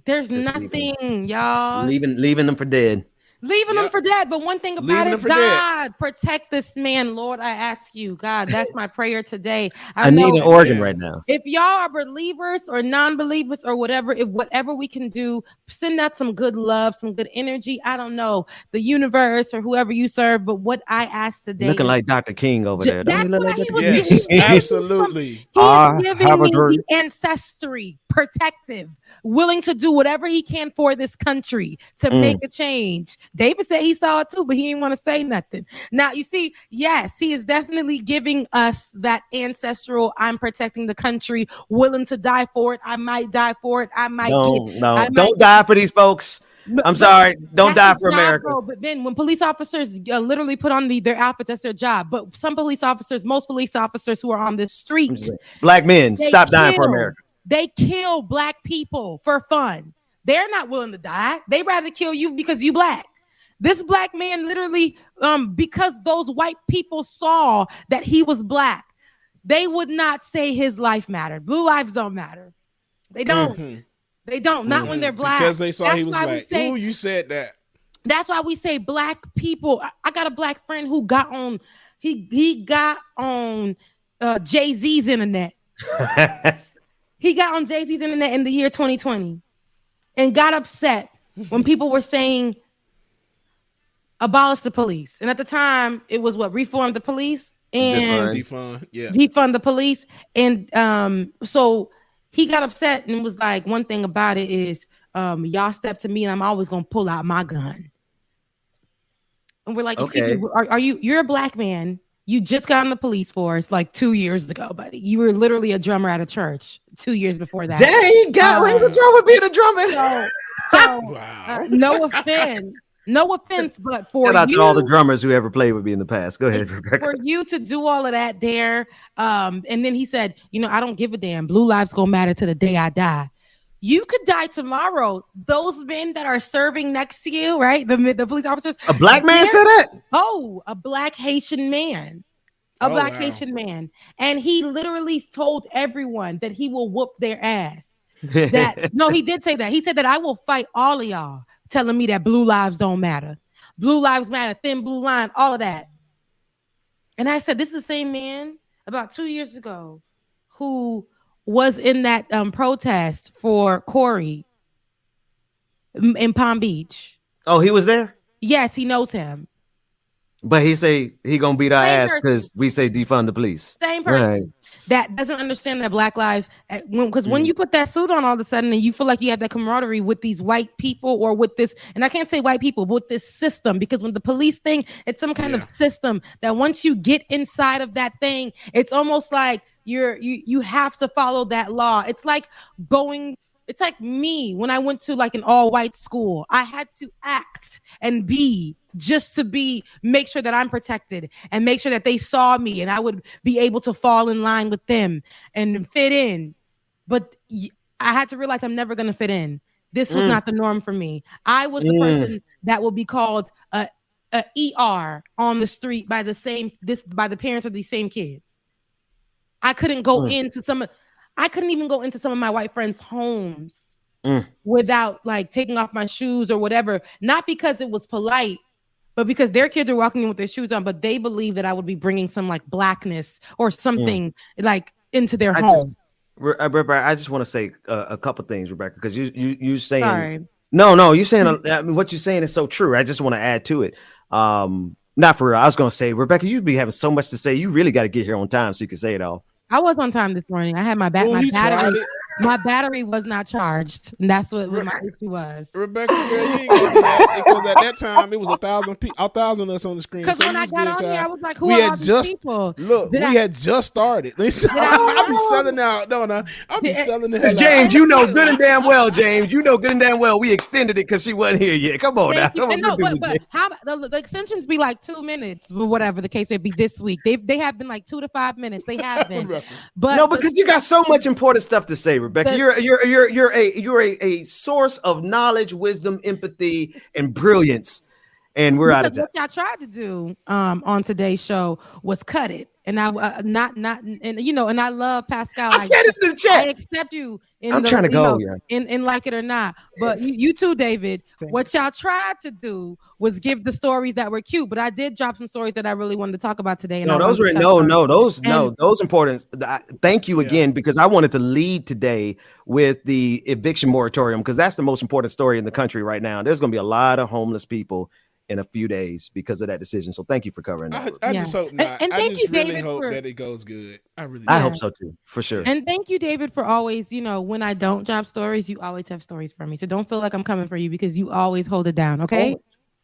There's just nothing, y'all. Leaving them for dead. Leaving them for dead. But one thing about it, God, protect this man, Lord. I ask you, God, that's my prayer today. I need an organ right now. If y'all are believers or non-believers or whatever, if whatever we can do, send out some good love, some good energy. I don't know, the universe or whoever you serve. But what I ask today, looking like Dr. King over there. That's Don't he look what like he was yes, giving. absolutely. He is giving me the ancestry, protective, willing to do whatever he can for this country to make a change. David said he saw it too, but he didn't want to say nothing. Now, you see, yes, he is definitely giving us that ancestral, I'm protecting the country, willing to die for it. I might die for it. I might don't die for these folks. I'm sorry. Don't die for America. Bro, but then when police officers literally put on their outfits, that's their job. But some police officers, most police officers who are on the street, black men, stop dying for America. They kill black people for fun. They're not willing to die. They rather kill you because you black. This black man literally, because those white people saw that he was black, they would not say his life mattered. Blue lives don't matter. They don't. They don't. Not when they're black. Because they saw That's he was why black. say, Ooh, you said that. That's why we say black people. I got a black friend who got on. He got on Jay-Z's internet. He got on Jay-Z's internet in the year 2020 and got upset when people were saying abolish the police. And at the time, it was what? Reform the police and defund the police. And so he got upset and was like, one thing about it is y'all step to me and I'm always going to pull out my gun. And we're like, okay, you're a black man. You just got in the police force like 2 years ago, buddy. You were literally a drummer at a church 2 years before that. Dang, God, what's wrong with being a drummer? So no offense, but for shout out you, to all the drummers who ever played with me in the past. Go ahead, Rebecca. For you to do all of that there, and then he said, I don't give a damn. Blue lives gonna matter to the day I die. You could die tomorrow. Those men that are serving next to you, right? The police officers. A black man said that? Oh, a black Haitian man. Haitian man. And he literally told everyone that he will whoop their ass. No, he did say that. He said that I will fight all of y'all telling me that blue lives don't matter. Blue lives matter, thin blue line, all of that. And I said, this is the same man about 2 years ago who was in that protest for Corey in Palm Beach. Oh, he was there? Yes, he knows him. But he say he gonna beat our ass because we say defund the police. Same person that doesn't understand that black lives, because when you put that suit on all of a sudden and you feel like you have that camaraderie with these white people or with this, and I can't say white people, but with this system, because when the police thing, it's some kind of system that once you get inside of that thing, it's almost like you have to follow that law. It's like me when I went to like an all-white school. I had to act and be just to make sure that I'm protected and make sure that they saw me and I would be able to fall in line with them and fit in. But I had to realize I'm never going to fit in. This was not the norm for me. I was the person that will be called a ER on the street by the parents of these same kids. I couldn't go into I couldn't even go into some of my white friends' homes without like taking off my shoes or whatever. Not because it was polite, but because their kids are walking in with their shoes on, but they believe that I would be bringing some like blackness or something like into their home. Rebecca, I just want to say a couple things, Rebecca, because you saying Sorry. No, you're saying I mean, what you're saying is so true. I just want to add to it. Not for real. I was gonna say, Rebecca, you'd be having so much to say. You really got to get here on time so you can say it all. I was on time this morning. I had my my battery was not charged, and that's what my issue was. Rebecca, girl, you ain't gonna do that because at that time it was 1,000 of us on the screen. Because when I got on here, I was like, "Who are all these people?" Look, we had just started. I'll be selling out. No, I'll be selling the hell James, you know good and damn well, James. You know good and damn well we extended it because she wasn't here yet. Come on now. But how the extensions be like 2 minutes, or whatever the case may be this week. They have been like 2 to 5 minutes. They have been. But no, because you got so much important stuff to say, Rebecca. You're a source of knowledge, wisdom, empathy, and brilliance. And we're out of time. What y'all tried to do on today's show was cut it, and I and I love Pascal. I said it in the chat. I accept you. I'm trying to go, in like it or not. But you too, David. What y'all tried to do was give the stories that were cute, but I did drop some stories that I really wanted to talk about today. And those important. Thank you again, because I wanted to lead today with the eviction moratorium, because that's the most important story in the country right now. There's going to be a lot of homeless people in a few days because of that decision. So thank you for covering that. I just hope not. And thank you, David, really hope that it goes good. I hope so too, for sure. And thank you, David, for always, when I don't drop stories, you always have stories for me. So don't feel like I'm coming for you, because you always hold it down. Okay.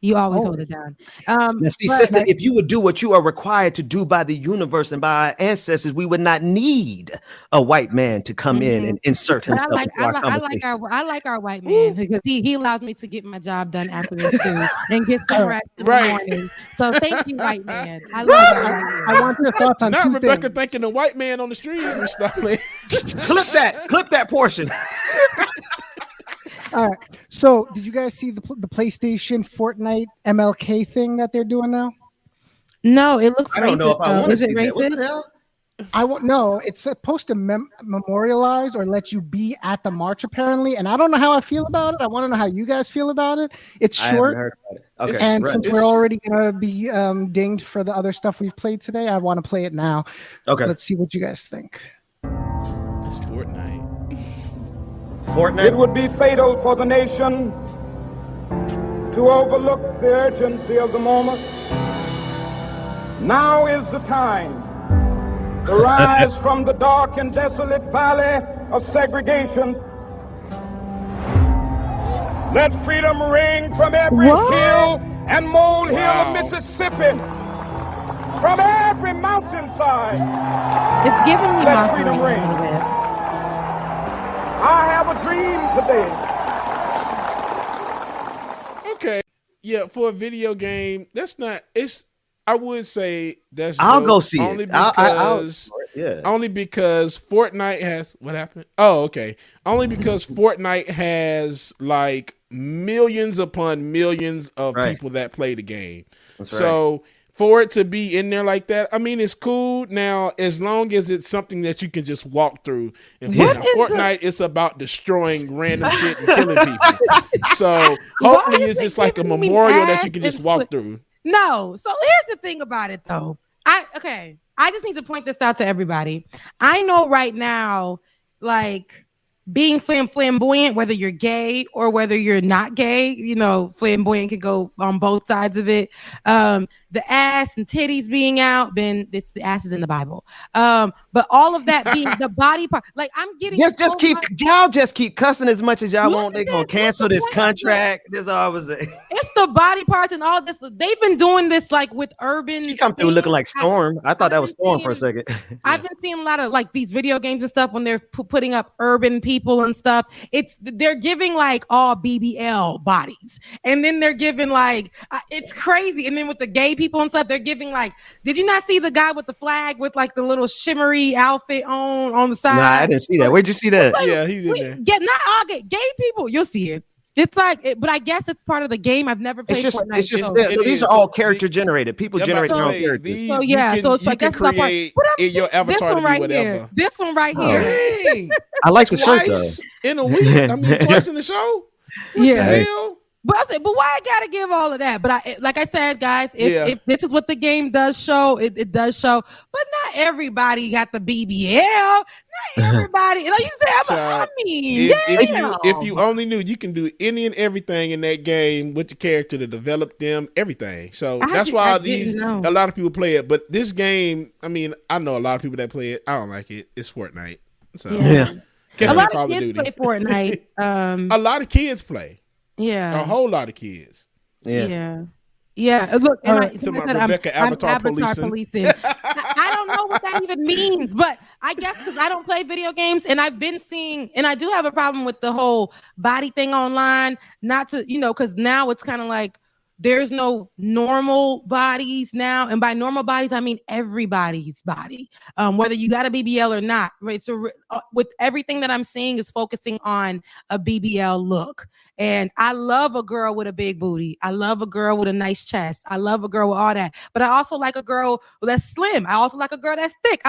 You always hold it down. Now, see, sister, if you would do what you are required to do by the universe and by our ancestors, we would not need a white man to come in and insert himself into our conversation. I like our white man, because he allows me to get my job done after this too and get some rest in the morning. So thank you, white man. I want your thoughts on not Rebecca thinking the white man on the street. Clip that portion. All right. So, did you guys see the PlayStation Fortnite MLK thing that they're doing now? No, it looks. I don't know if I want to see that. What the hell? I won't know. It's supposed to memorialize or let you be at the march, apparently. And I don't know how I feel about it. I want to know how you guys feel about it. It's I haven't short. heard about it. Okay. And right. since we're already going to be dinged for the other stuff we've played today, I want to play it now. Okay. Let's see what you guys think. It's Fortnite. Fortnite. It would be fatal for the nation to overlook the urgency of the moment. Now is the time to rise from the dark and desolate valley of segregation. Let freedom ring from every hill and molehill of Mississippi, from every mountainside. It's giving me Let freedom ring. I have a dream today. Okay. Yeah, for a video game, that's not. I would say that's. I'll dope, go see only it. Because, yeah. Only because Fortnite has what happened? Oh, okay. Only because Fortnite has like millions upon millions of people that play the game. So for it to be in there like that, I mean, it's cool. Now, as long as it's something that you can just walk through and play. Now, Fortnite is about destroying random shit and killing people. So hopefully it's just like a memorial that you can just walk through. No. So here's the thing about it, though. I just need to point this out to everybody. I know right now, like, being flamboyant, whether you're gay or whether you're not gay, you know, flamboyant can go on both sides of it. The ass and titties being out, it's the ass is in the Bible. But all of that being the body part, like I'm getting y'all just keep cussing as much as y'all want. They're gonna cancel this contract. This all I was saying. It's the body parts and all this. They've been doing this like with urban. She come through looking like Storm. I thought that was Storm for a second. I've been seeing a lot of like these video games and stuff when they're putting up urban people and stuff. They're giving like all BBL bodies, and then they're giving like it's crazy. And then with the gay people and stuff, they're giving like. Did you not see the guy with the flag with like the little shimmery outfit on the side? Nah, I didn't see that. Where'd you see that? Like, yeah, he's in there. Not all gay people. You'll see it. It's like, but I guess it's part of the game. I've never played Fortnite. It's just these are all character generated. People generate their own characters. So yeah, so it's like that's not part. In your avatar to be whatever. This one right here. Dang. I like the shirt Twice though. in a week. I mean, twice in the show. What the hell? But I said, but why I gotta give all of that? But like I said, guys, if this is what the game does show, it does show. But not everybody got the BBL. Not everybody. Like you said, I mean, if you only knew, you can do any and everything in that game with the character to develop them, everything. So that's why a lot of people play it. But this game, I mean, I know a lot of people that play it. I don't like it. It's Fortnite. So a lot of kids play Fortnite. A lot of kids play. Yeah, a whole lot of kids. Yeah. Look, Rebecca Avatar policing. I don't know what that even means, but I guess because I don't play video games, and I've been seeing, and I do have a problem with the whole body thing online. Not to, because now it's kind of like there's no normal bodies now, and by normal bodies I mean everybody's body, whether you got a BBL or not. Right, so with everything that I'm seeing is focusing on a BBL look, and I love a girl with a big booty. I love a girl with a nice chest. I love a girl with all that, but I also like a girl that's slim. I also like a girl that's thick.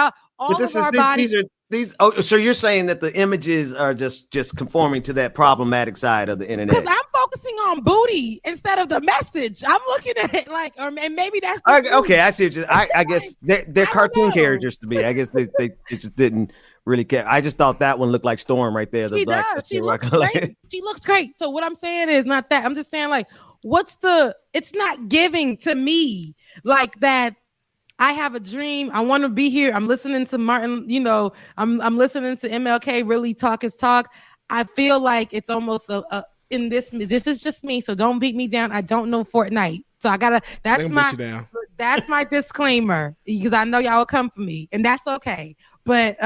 So you're saying that the images are just conforming to that problematic side of the internet? Because I'm focusing on booty instead of the message. I'm looking at it like, and maybe that's okay. I see what I guess they're cartoon characters to me. I guess they just didn't really care. I just thought that one looked like Storm right there. She does. She looks great. She looks great. So what I'm saying is not that. I'm just saying like, it's not giving to me like that. I have a dream. I want to be here. I'm listening to Martin, I'm listening to MLK really talk his talk. I feel like it's almost in this is just me. So don't beat me down. I don't know Fortnite. So that's my disclaimer, because I know y'all will come for me, and that's okay. But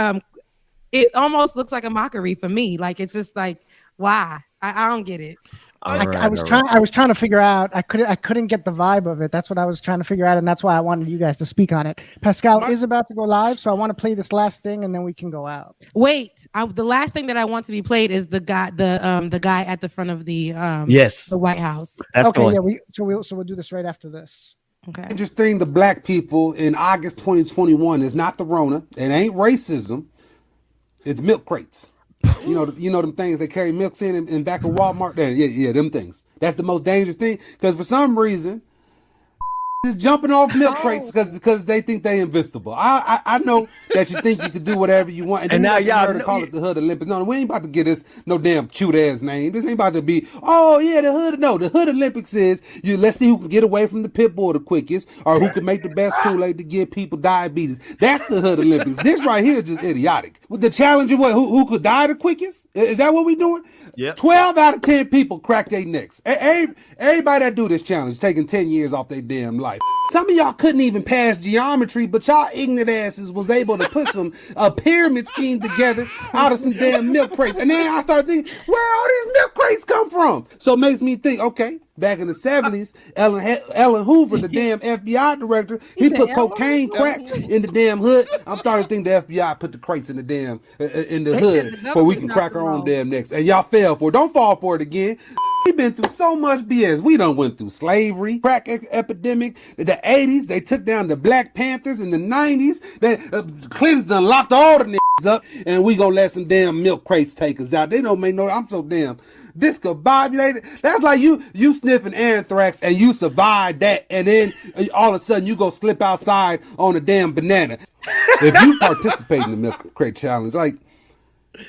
it almost looks like a mockery for me. Like, it's just like, why? I don't get it. I was trying to figure out. I couldn't get the vibe of it. That's what I was trying to figure out, and that's why I wanted you guys to speak on it. Pascal is about to go live, so I want to play this last thing, and then we can go out. Wait, the last thing that I want to be played is the guy at the front of the the White House. That's okay. Yeah, we'll do this right after this. Okay. Dangerous thing to black people in August 2021 is not the Rona. It ain't racism. It's milk crates. You know them things they carry milks in back of Walmart. Yeah, them things. That's the most dangerous thing because for some reason, just jumping off milk crates because they think they invincible. I know that you think you can do whatever you want, and now y'all call it the Hood Olympics. No, we ain't about to get this no damn cute ass name. This ain't about to be the Hood. No, the Hood Olympics is let's see who can get away from the pit bull the quickest, or who can make the best Kool-Aid to give people diabetes. That's the Hood Olympics. This right here is just idiotic. With the challenge of who could die the quickest? Is that what we doing? Yeah. 12 out of 10 people crack their necks. Everybody that do this challenge taking 10 years off their damn life. Some of y'all couldn't even pass geometry, but y'all ignorant asses was able to put a pyramid scheme together out of some damn milk crates. And then I started thinking, where all these milk crates come from? So it makes me think, okay, back in the 70s, Ellen Hoover, the damn FBI director, he put cocaine crack in the damn hood. I'm starting to think the FBI put the crates in the damn in the hood so we can crack our own damn necks. And y'all fell for it. Don't fall for it again. We've been through so much BS. We done went through slavery, crack epidemic, the 80s. They took down the Black Panthers in the 90s. Clinton done locked all the niggas up, and we gonna let some damn milk crates take us out. They don't make no. I'm so damn discombobulated. That's like you sniffing anthrax and you survive that, and then all of a sudden you go slip outside on a damn banana. If you participate in the milk crate challenge, like,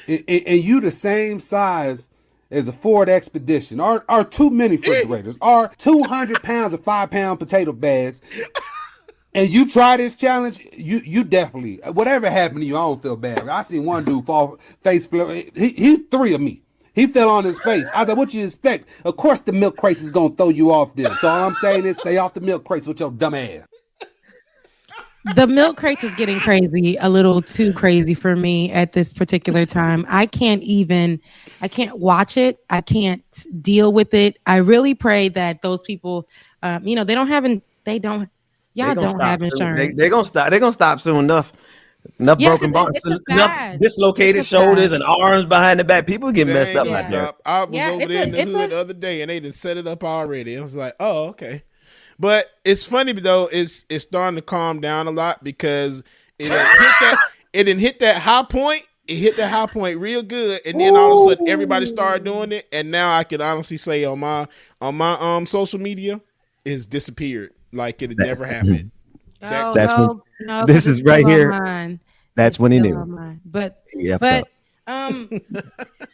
and you the same size as a Ford Expedition, or too many refrigerators, or 200 pounds of 5-pound potato bags, and you try this challenge, you definitely, whatever happened to you, I don't feel bad. I seen one dude fall face flip. He's 3 of me. He fell on his face. I was like, what you expect? Of course the milk crates is gonna throw you off them. So all I'm saying is stay off the milk crates with your dumb ass. The milk crates is getting crazy, a little too crazy for me at this particular time. I can't watch it. I can't deal with it. I really pray that those people, y'all don't have insurance. They're gonna stop soon enough. Enough broken bones, enough dislocated shoulders and arms behind the back. People get messed up out there. I was over there in the hood the other day, and they done set it up already. I was like, oh, okay. But it's funny though, it's starting to calm down a lot because it didn't hit that high point. It hit that high point real good, and then all of a sudden everybody started doing it, and now I can honestly say on my social media, it's disappeared like it had never happened. This is right here. That's when he knew. But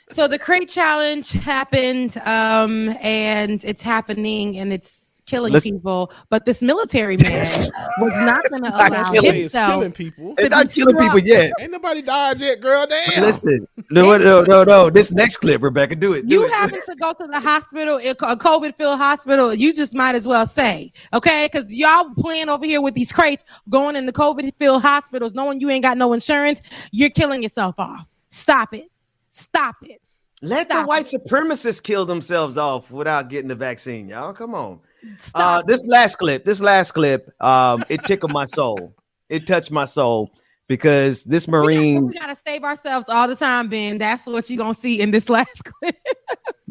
so the crate challenge happened, and it's happening, and it's killing people. But this military man was not going to allow himself. It's killing people. It's not killing people yet. Ain't nobody died yet, girl. Damn. Listen, no. This next clip, Rebecca, do it. You happen to go to the hospital, a COVID-filled hospital. You just might as well say, okay, because y'all playing over here with these crates, going in the COVID-filled hospitals, knowing you ain't got no insurance. You're killing yourself off. Stop it. Let the white supremacists kill themselves off without getting the vaccine, y'all. Come on. This last clip, it tickled my soul. It touched my soul because this Marine. We gotta save ourselves all the time, Ben. That's what you're gonna see in this last clip.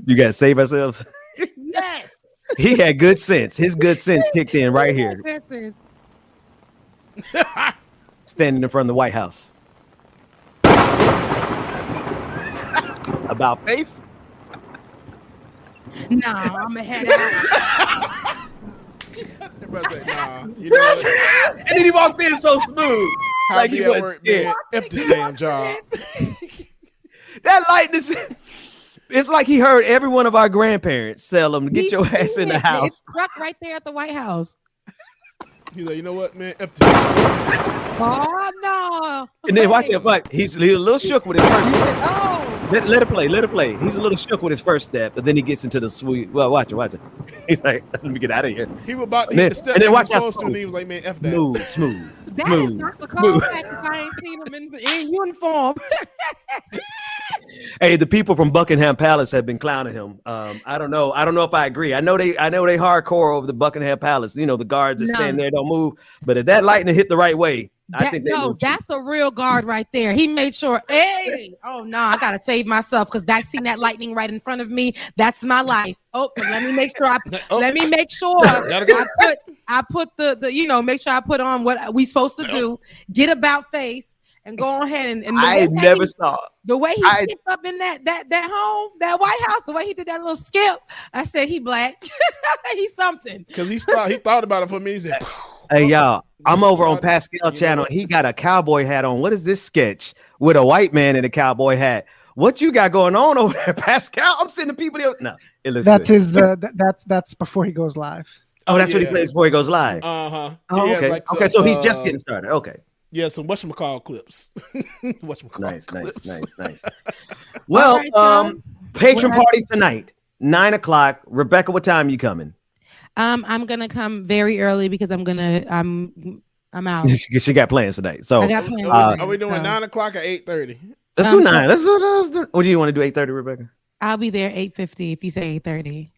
You gotta save ourselves. Yes. He had good sense. His good sense kicked in right here. Standing in front of the White House. About face? No, I'm gonna head out. You know what? And then he walked in so smooth. Like he wasn't scared. F this damn job. That lightness. It's like he heard every one of our grandparents tell him to get your ass in the house. It's struck right there at the White House. He's like, you know what, man? F this. Oh no! And then watch it, but he's a little shook with his first step. Let it play. He's a little shook with his first step, but then he gets into the sweet. Well, watch it. He's like, let me get out of here. He was about to hit the step, and then watch how smooth. He was like, man, F that. Smooth. That is not the callback if I ain't seen him in uniform. Hey, the people from Buckingham Palace have been clowning him. I don't know if I agree. I know they hardcore over the Buckingham Palace. You know, the guards that stand there don't move. But if that lightning hit the right way, I think that's a real guard right there. He made sure. Hey, oh no, I gotta save myself because I seen that lightning right in front of me. That's my life. Oh, let me make sure. I put make sure I put on what we supposed to do. Get about face and go ahead and I never saw the way he skipped up in that home, that White House. The way he did that little skip. I said he black. He's something. Because he thought about it for me. He said, "Hey y'all, I'm over on Pascal channel. He got a cowboy hat on. What is this sketch with a white man in a cowboy hat? What you got going on over there, Pascal?" I'm sending people there. No, that's his. That's before he goes live. Oh, that's what he plays before he goes live. Uh-huh. Oh, okay. Okay, so he's just getting started. Okay. Yeah, some whatchamacall clips. Nice. Well, patron party tonight, 9:00. Rebecca, what time you coming? I'm gonna come very early because I'm out. She got plans tonight. So I got plans are we doing 9:00 or 8:30? Let's do 9. Let's do. What do you want to do? 8:30, Rebecca? I'll be there 8:50 if you say 8:30.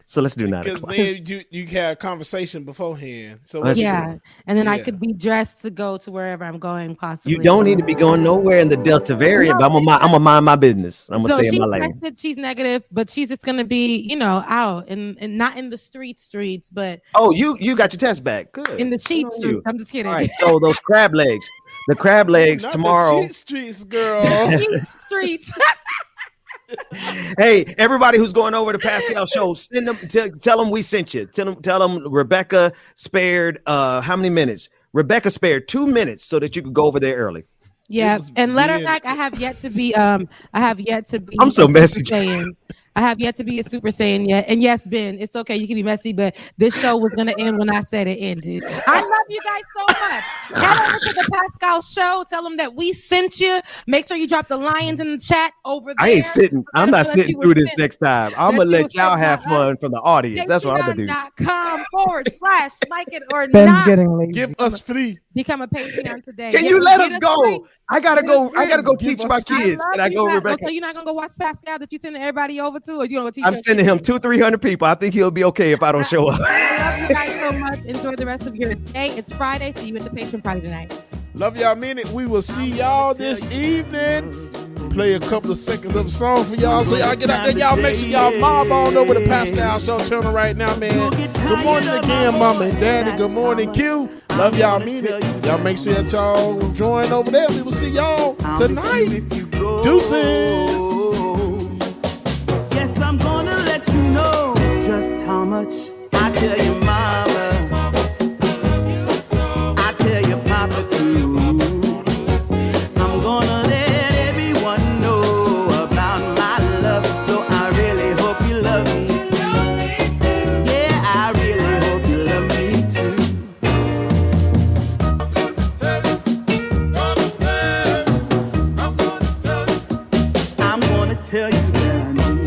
So let's do 9. Because then you had a conversation beforehand. So and then I could be dressed to go to wherever I'm going. Possibly. You don't need to be going nowhere in the Delta variant. But I'm gonna mind my business. I'm gonna stay in my lane. She's negative, but she's just gonna be, out and not in the streets, but you got your test back. Good. In the cheat streets. I'm just kidding. All right. So those crab legs, the crab legs tomorrow. The cheat streets, girl. Cheat streets. Hey, everybody who's going over to Pascal show, send them. Tell them we sent you. Tell them Rebecca spared how many minutes? Rebecca spared 2 minutes so that you could go over there early. Yeah, and let her back. I have yet to be. I'm so messy. I have yet to be a Super Saiyan yet. And yes, Ben, it's okay. You can be messy, but this show was going to end when I said it ended. I love you guys so much. Head over to the Pascal show. Tell them that we sent you. Make sure you drop the lions in the chat over there. I'm not sitting through this next time. I'm going to let y'all have fun from the audience. That's what I'm going to do. patreon.com/like it or Ben's not. getting lazy. Give us free. Become a Patreon today. Can you let us go? I gotta go teach my kids. Can I go, Rebecca? So you're not gonna go watch Pascal that you sending everybody over to, or you gonna teach? I'm sending him 200-300 people. I think he'll be okay if I don't show up. I love you guys so much. Enjoy the rest of your day. It's Friday, so you at the patron party tonight. Love y'all, minute. We will see y'all this evening. Play a couple of seconds of a song for y'all, so y'all get out there. Y'all make sure y'all mob on over to Pascal Show channel right now, man. Good morning again, Mama and Daddy. Good morning, Q. Love y'all, mean it. Y'all make sure that y'all join over there. We will see y'all tonight. Deuces. Yes, I'm gonna let you know just how much I tell you, Mama. I tell you, Papa, too. I'm gonna let everyone know about my love. So I really hope you love me too. Yeah, I really hope you love me too. I'm gonna tell you that I need